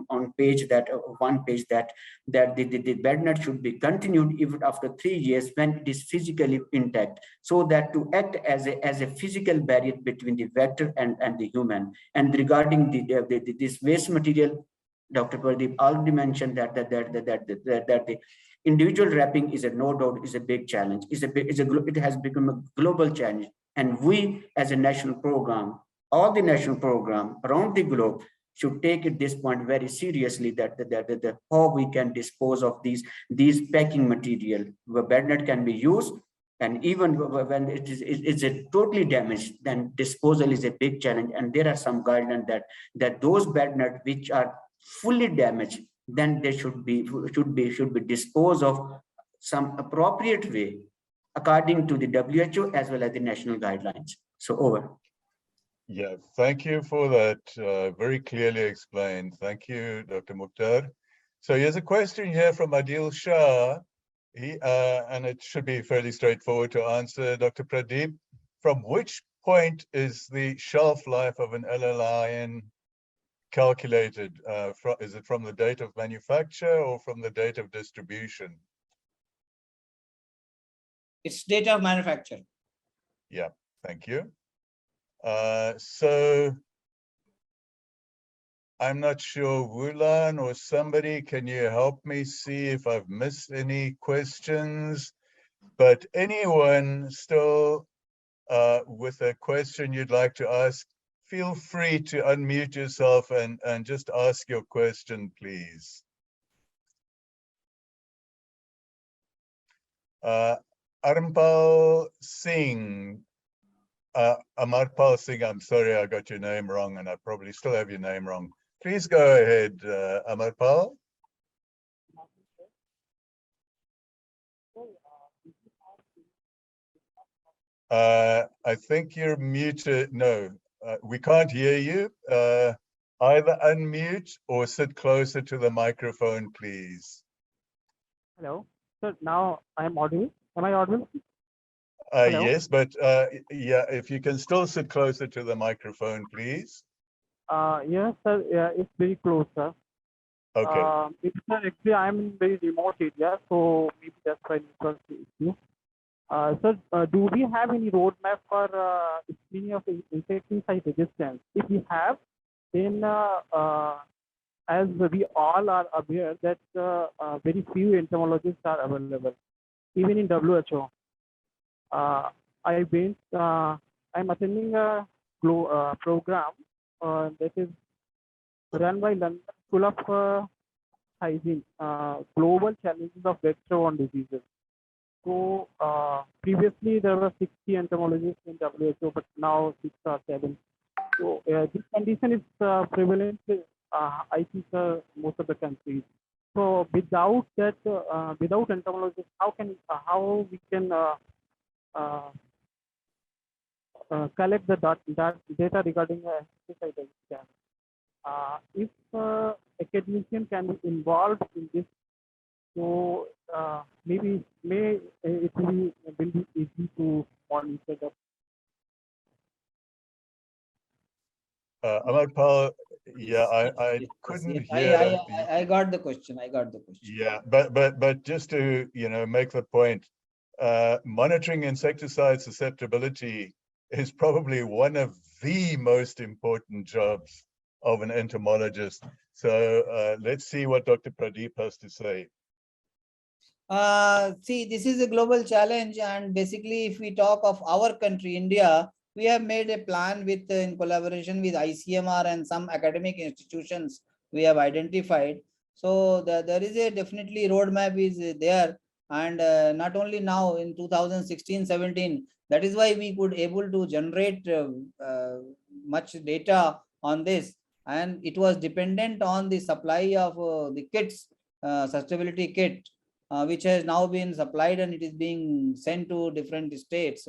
on page that one page that the bed net should be continued even after 3 years when it is physically intact, so that to act as a physical barrier between the vector and the human. And regarding this waste material, Dr. Pradeep already mentioned that the individual wrapping is no doubt is a big challenge. It has become a global challenge, and we as a national program, all the national program around the globe should take at this point very seriously that how we can dispose of these packing material where bed net can be used. And even when it's a totally damaged, then disposal is a big challenge. And there are some guidelines that those bed net which are fully damaged, then they should be disposed of some appropriate way according to the WHO as well as the national guidelines. So over. Yeah, thank you for that. Very clearly explained. Thank you, Dr. Mukhtar. So here's a question here from Adil Shah. And it should be fairly straightforward to answer, Dr. Pradeep. From which point is the shelf life of an LLIN calculated? Is it from the date of manufacture or from the date of distribution? It's date of manufacture. Yeah, thank you. So I'm not sure, Wulan or somebody, can you help me see if I've missed any questions? But anyone still with a question you'd like to ask, feel free to unmute yourself and just ask your question, please. Amarpal Singh. Amarpal Singh, I'm sorry I got your name wrong, and I probably still have your name wrong. Please go ahead, Amarpal. I think you're muted. No, we can't hear you. Either unmute or sit closer to the microphone, please. Hello. So now I am audible. Am I audible? Hello? Yes, but yeah, if you can still sit closer to the microphone, please. Yes, sir. Yeah, it's very close, sir. Okay. Sir, actually, I'm in very remote area, so maybe that's why network issue. Sir, do we have any roadmap for screening of insecticide resistance? If we have, then as we all are aware that very few entomologists are available, even in WHO. I'm attending a program that is run by London School of Hygiene, Global Challenges of Vector-borne Diseases. So previously there were 60 entomologists in WHO, but now 6 or 7. So this condition is prevalent, I think, most of the countries. So without that, without entomologists, how we can collect the data regarding insecticide resistance? If academician can be involved in this, so maybe it will be easy to monitor that. Amarpal, yeah, I couldn't hear. I got the question. I got the question. Yeah, but just to make the point, monitoring insecticide susceptibility is probably one of the most important jobs of an entomologist. So let's see what Dr. Pradeep has to say. See, this is a global challenge, and basically, if we talk of our country, India, we have made a plan with in collaboration with ICMR and some academic institutions we have identified. So there is a definitely roadmap is there, and not only now in 2016-17. That is why we could able to generate much data on this, and it was dependent on the supply of the kits, sustainability kit. Which has now been supplied and it is being sent to different states.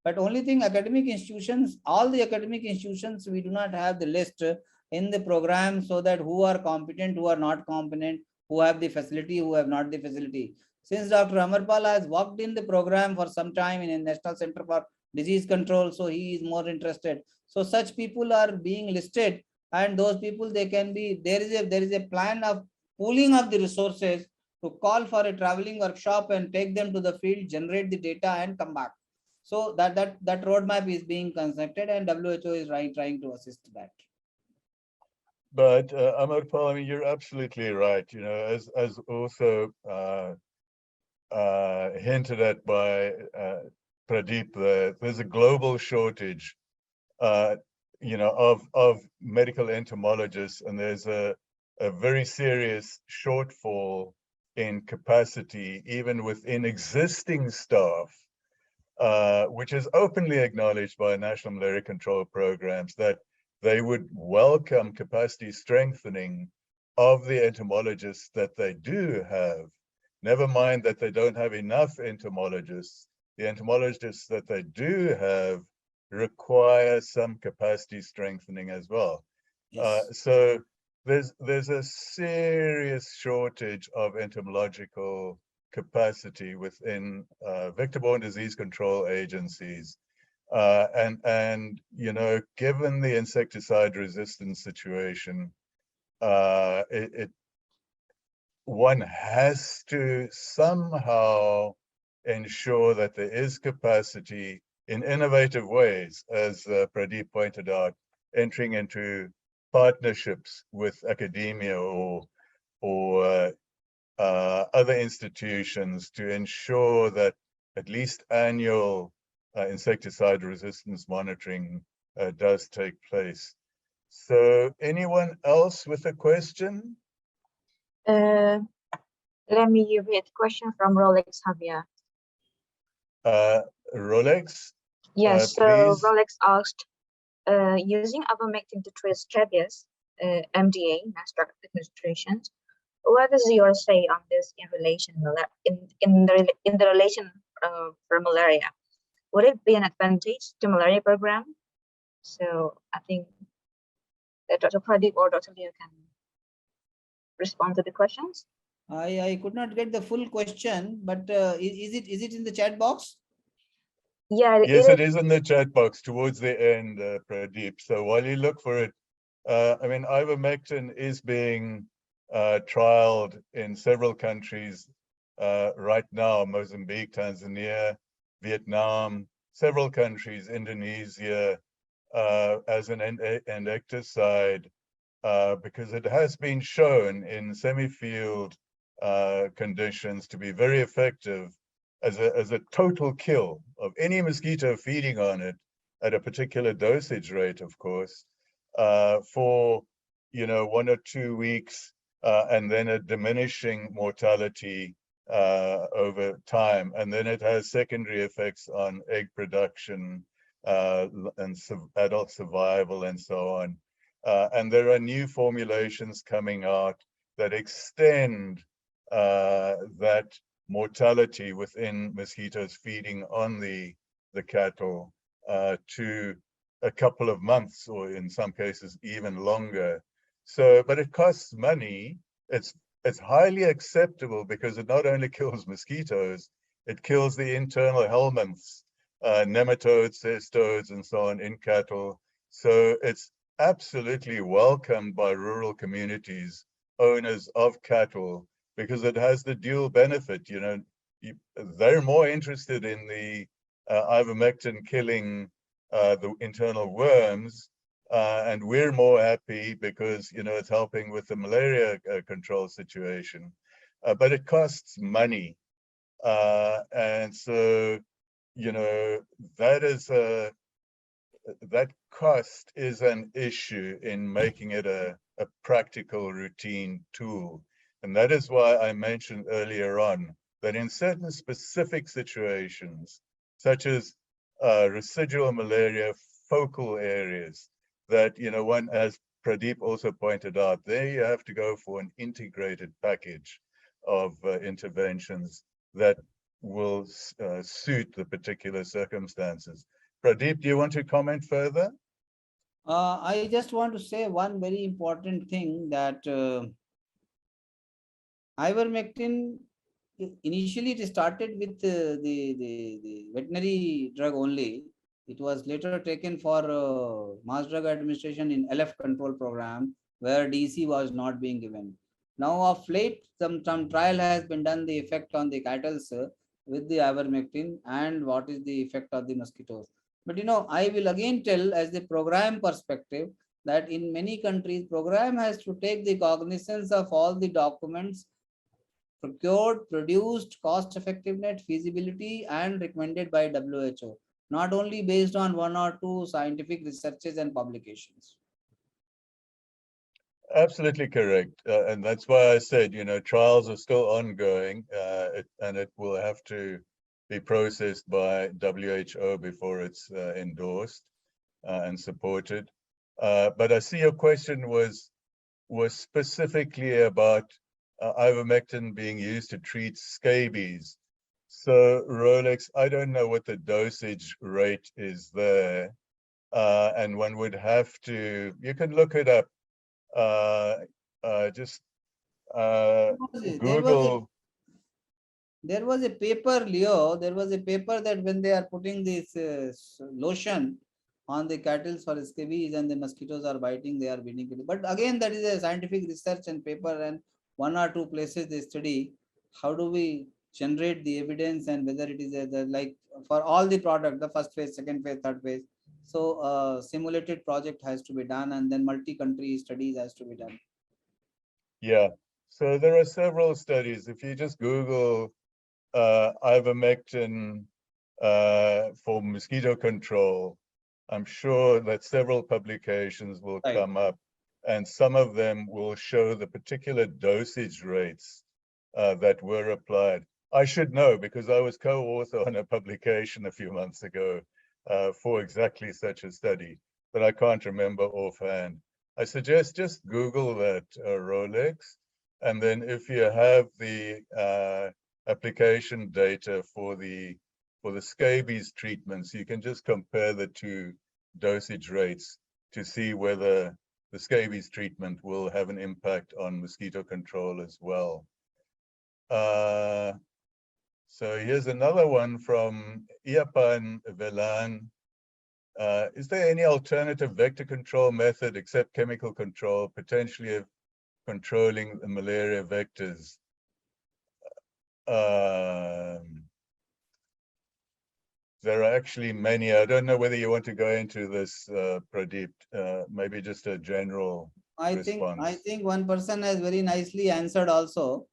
But only thing, academic institutions, all the academic institutions, we do not have the list in the program, so that who are competent, who are not competent, who have the facility, who have not the facility. Since Dr. Amarpal has worked in the program for some time in a National Center for Disease Control, so he is more interested. So such people are being listed, and those people, they can be, there is a plan of pooling of the resources to call for a traveling workshop and take them to the field, generate the data and come back. So that roadmap is being constructed, and WHO is trying to assist that. But Amarpal, I mean, you're absolutely right. As also hinted at by Pradeep, there's a global shortage, of medical entomologists, and there's a very serious shortfall in capacity, even within existing staff, which is openly acknowledged by national malaria control programs, that they would welcome capacity strengthening of the entomologists that they do have. Never mind that they don't have enough entomologists. The entomologists that they do have require some capacity strengthening as well. Yes. So there's a serious shortage of entomological capacity within vector-borne disease control agencies, and given the insecticide resistance situation, one has to somehow ensure that there is capacity in innovative ways, as Pradeep pointed out, entering into partnerships with academia or other institutions to ensure that at least annual insecticide resistance monitoring does take place. So anyone else with a question? Let me read a question from Rolex Javier. Rolex? Yes, so please. Rolex asked, using ivermectin to treat scabies, MDA, mass drug administrations, what is your say on this in relation in the relation for malaria? Would it be an advantage to malaria program? So I think that Dr. Pradeep or Dr. Leo can respond to the questions. I could not get the full question, but is it in the chat box? Yeah, Yes, it is in the chat box towards the end, Pradeep. So while you look for it, I mean, ivermectin is being trialed in several countries right now: Mozambique, Tanzania, Vietnam, several countries, Indonesia, as an endecticide, because it has been shown in semi-field conditions to be very effective as a total kill of any mosquito feeding on it at a particular dosage rate, of course, for 1 or 2 weeks, and then a diminishing mortality over time. And then it has secondary effects on egg production and adult survival and so on. And there are new formulations coming out that extend that mortality within mosquitoes feeding on the cattle to a couple of months, or in some cases even longer. So, but it costs money. It's highly acceptable because it not only kills mosquitoes, it kills the internal helminths, nematodes, cestodes, and so on in cattle. So it's absolutely welcomed by rural communities, owners of cattle, because it has the dual benefit. They're more interested in the ivermectin killing the internal worms, and we're more happy because it's helping with the malaria control situation. But it costs money, and so that cost is an issue in making it a practical routine tool. And that is why I mentioned earlier on that in certain specific situations, such as residual malaria focal areas, that one, as Pradeep also pointed out, there you have to go for an integrated package of interventions that will suit the particular circumstances. Pradeep, do you want to comment further? I just want to say one very important thing, that ivermectin, initially it started with the veterinary drug only. It was later taken for Mass Drug Administration in LF control program, where DC was not being given. Now of late, some trial has been done, the effect on the cattle with the ivermectin, and what is the effect of the mosquitoes. But I will again tell, as the program perspective, that in many countries, program has to take the cognizance of all the documents procured, produced, cost effectiveness, feasibility, and recommended by WHO, not only based on 1 or 2 scientific researches and publications. Absolutely correct. And that's why I said, trials are still ongoing, and it will have to be processed by WHO before it's endorsed and supported. But I see your question was specifically about ivermectin being used to treat scabies. So Rolex, I don't know what the dosage rate is there. And one would have to, you can look it up. Just Google. There was a paper, Leo, there was a paper that when they are putting this lotion on the cattle for scabies and the mosquitoes are biting, they are bleeding. But again, that is a scientific research and paper, and 1 or 2 places they study. How do we generate the evidence, and whether it is like for all the product, the first phase, second phase, third phase. So simulated project has to be done, and then multi-country studies has to be done. Yeah, so there are several studies. If you just Google ivermectin for mosquito control, I'm sure that several publications will come up, and some of them will show the particular dosage rates that were applied. I should know because I was co-author on a publication a few months ago for exactly such a study, but I can't remember offhand. I suggest just Google that, Rolex, and then if you have the application data for the scabies treatments, you can just compare the 2 dosage rates to see whether the scabies treatment will have an impact on mosquito control as well. So here's another one from Iapan Velan. is there any alternative vector control method except chemical control, potentially of controlling the malaria vectors? There are actually many. I don't know whether you want to go into this, Pradeep. Maybe just a general response. I think one person has very nicely answered also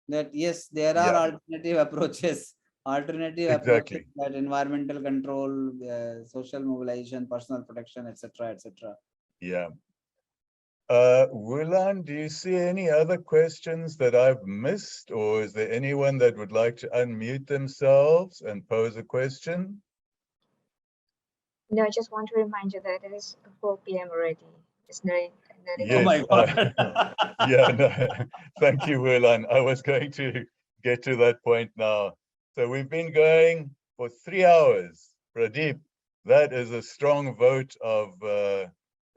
that yes, there are alternative approaches. Exactly. That environmental control, social mobilization, personal protection, etc., etc. Yeah. Wulan, do you see any other questions that I've missed, or is there anyone that would like to unmute themselves and pose a question? No, I just want to remind you that it is 4 p.m. already. It's not Yes, Oh my God. yeah, no, thank you, Wulan. I was going to get to that point now. So we've been going for 3 hours. Pradeep, that is a strong vote of, a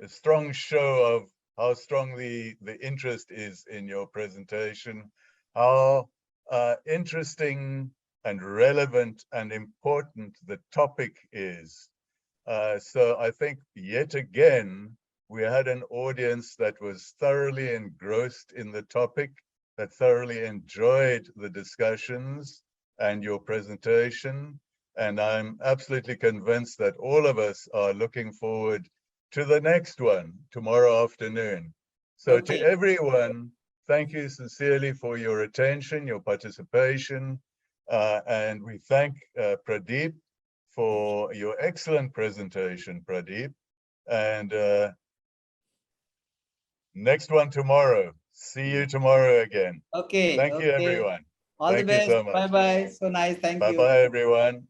strong show of how strong the interest is in your presentation, how interesting and relevant and important the topic is. So I think yet again, we had an audience that was thoroughly engrossed in the topic, that thoroughly enjoyed the discussions and your presentation. And I'm absolutely convinced that all of us are looking forward to the next one tomorrow afternoon. So to everyone, thank you sincerely for your attention, your participation. And we thank Pradeep for your excellent presentation, Pradeep. And next one tomorrow. See you tomorrow again. Okay. Thank you, everyone. All Thank the you best. so much. Bye bye. So nice. Thank you. Bye-bye, everyone.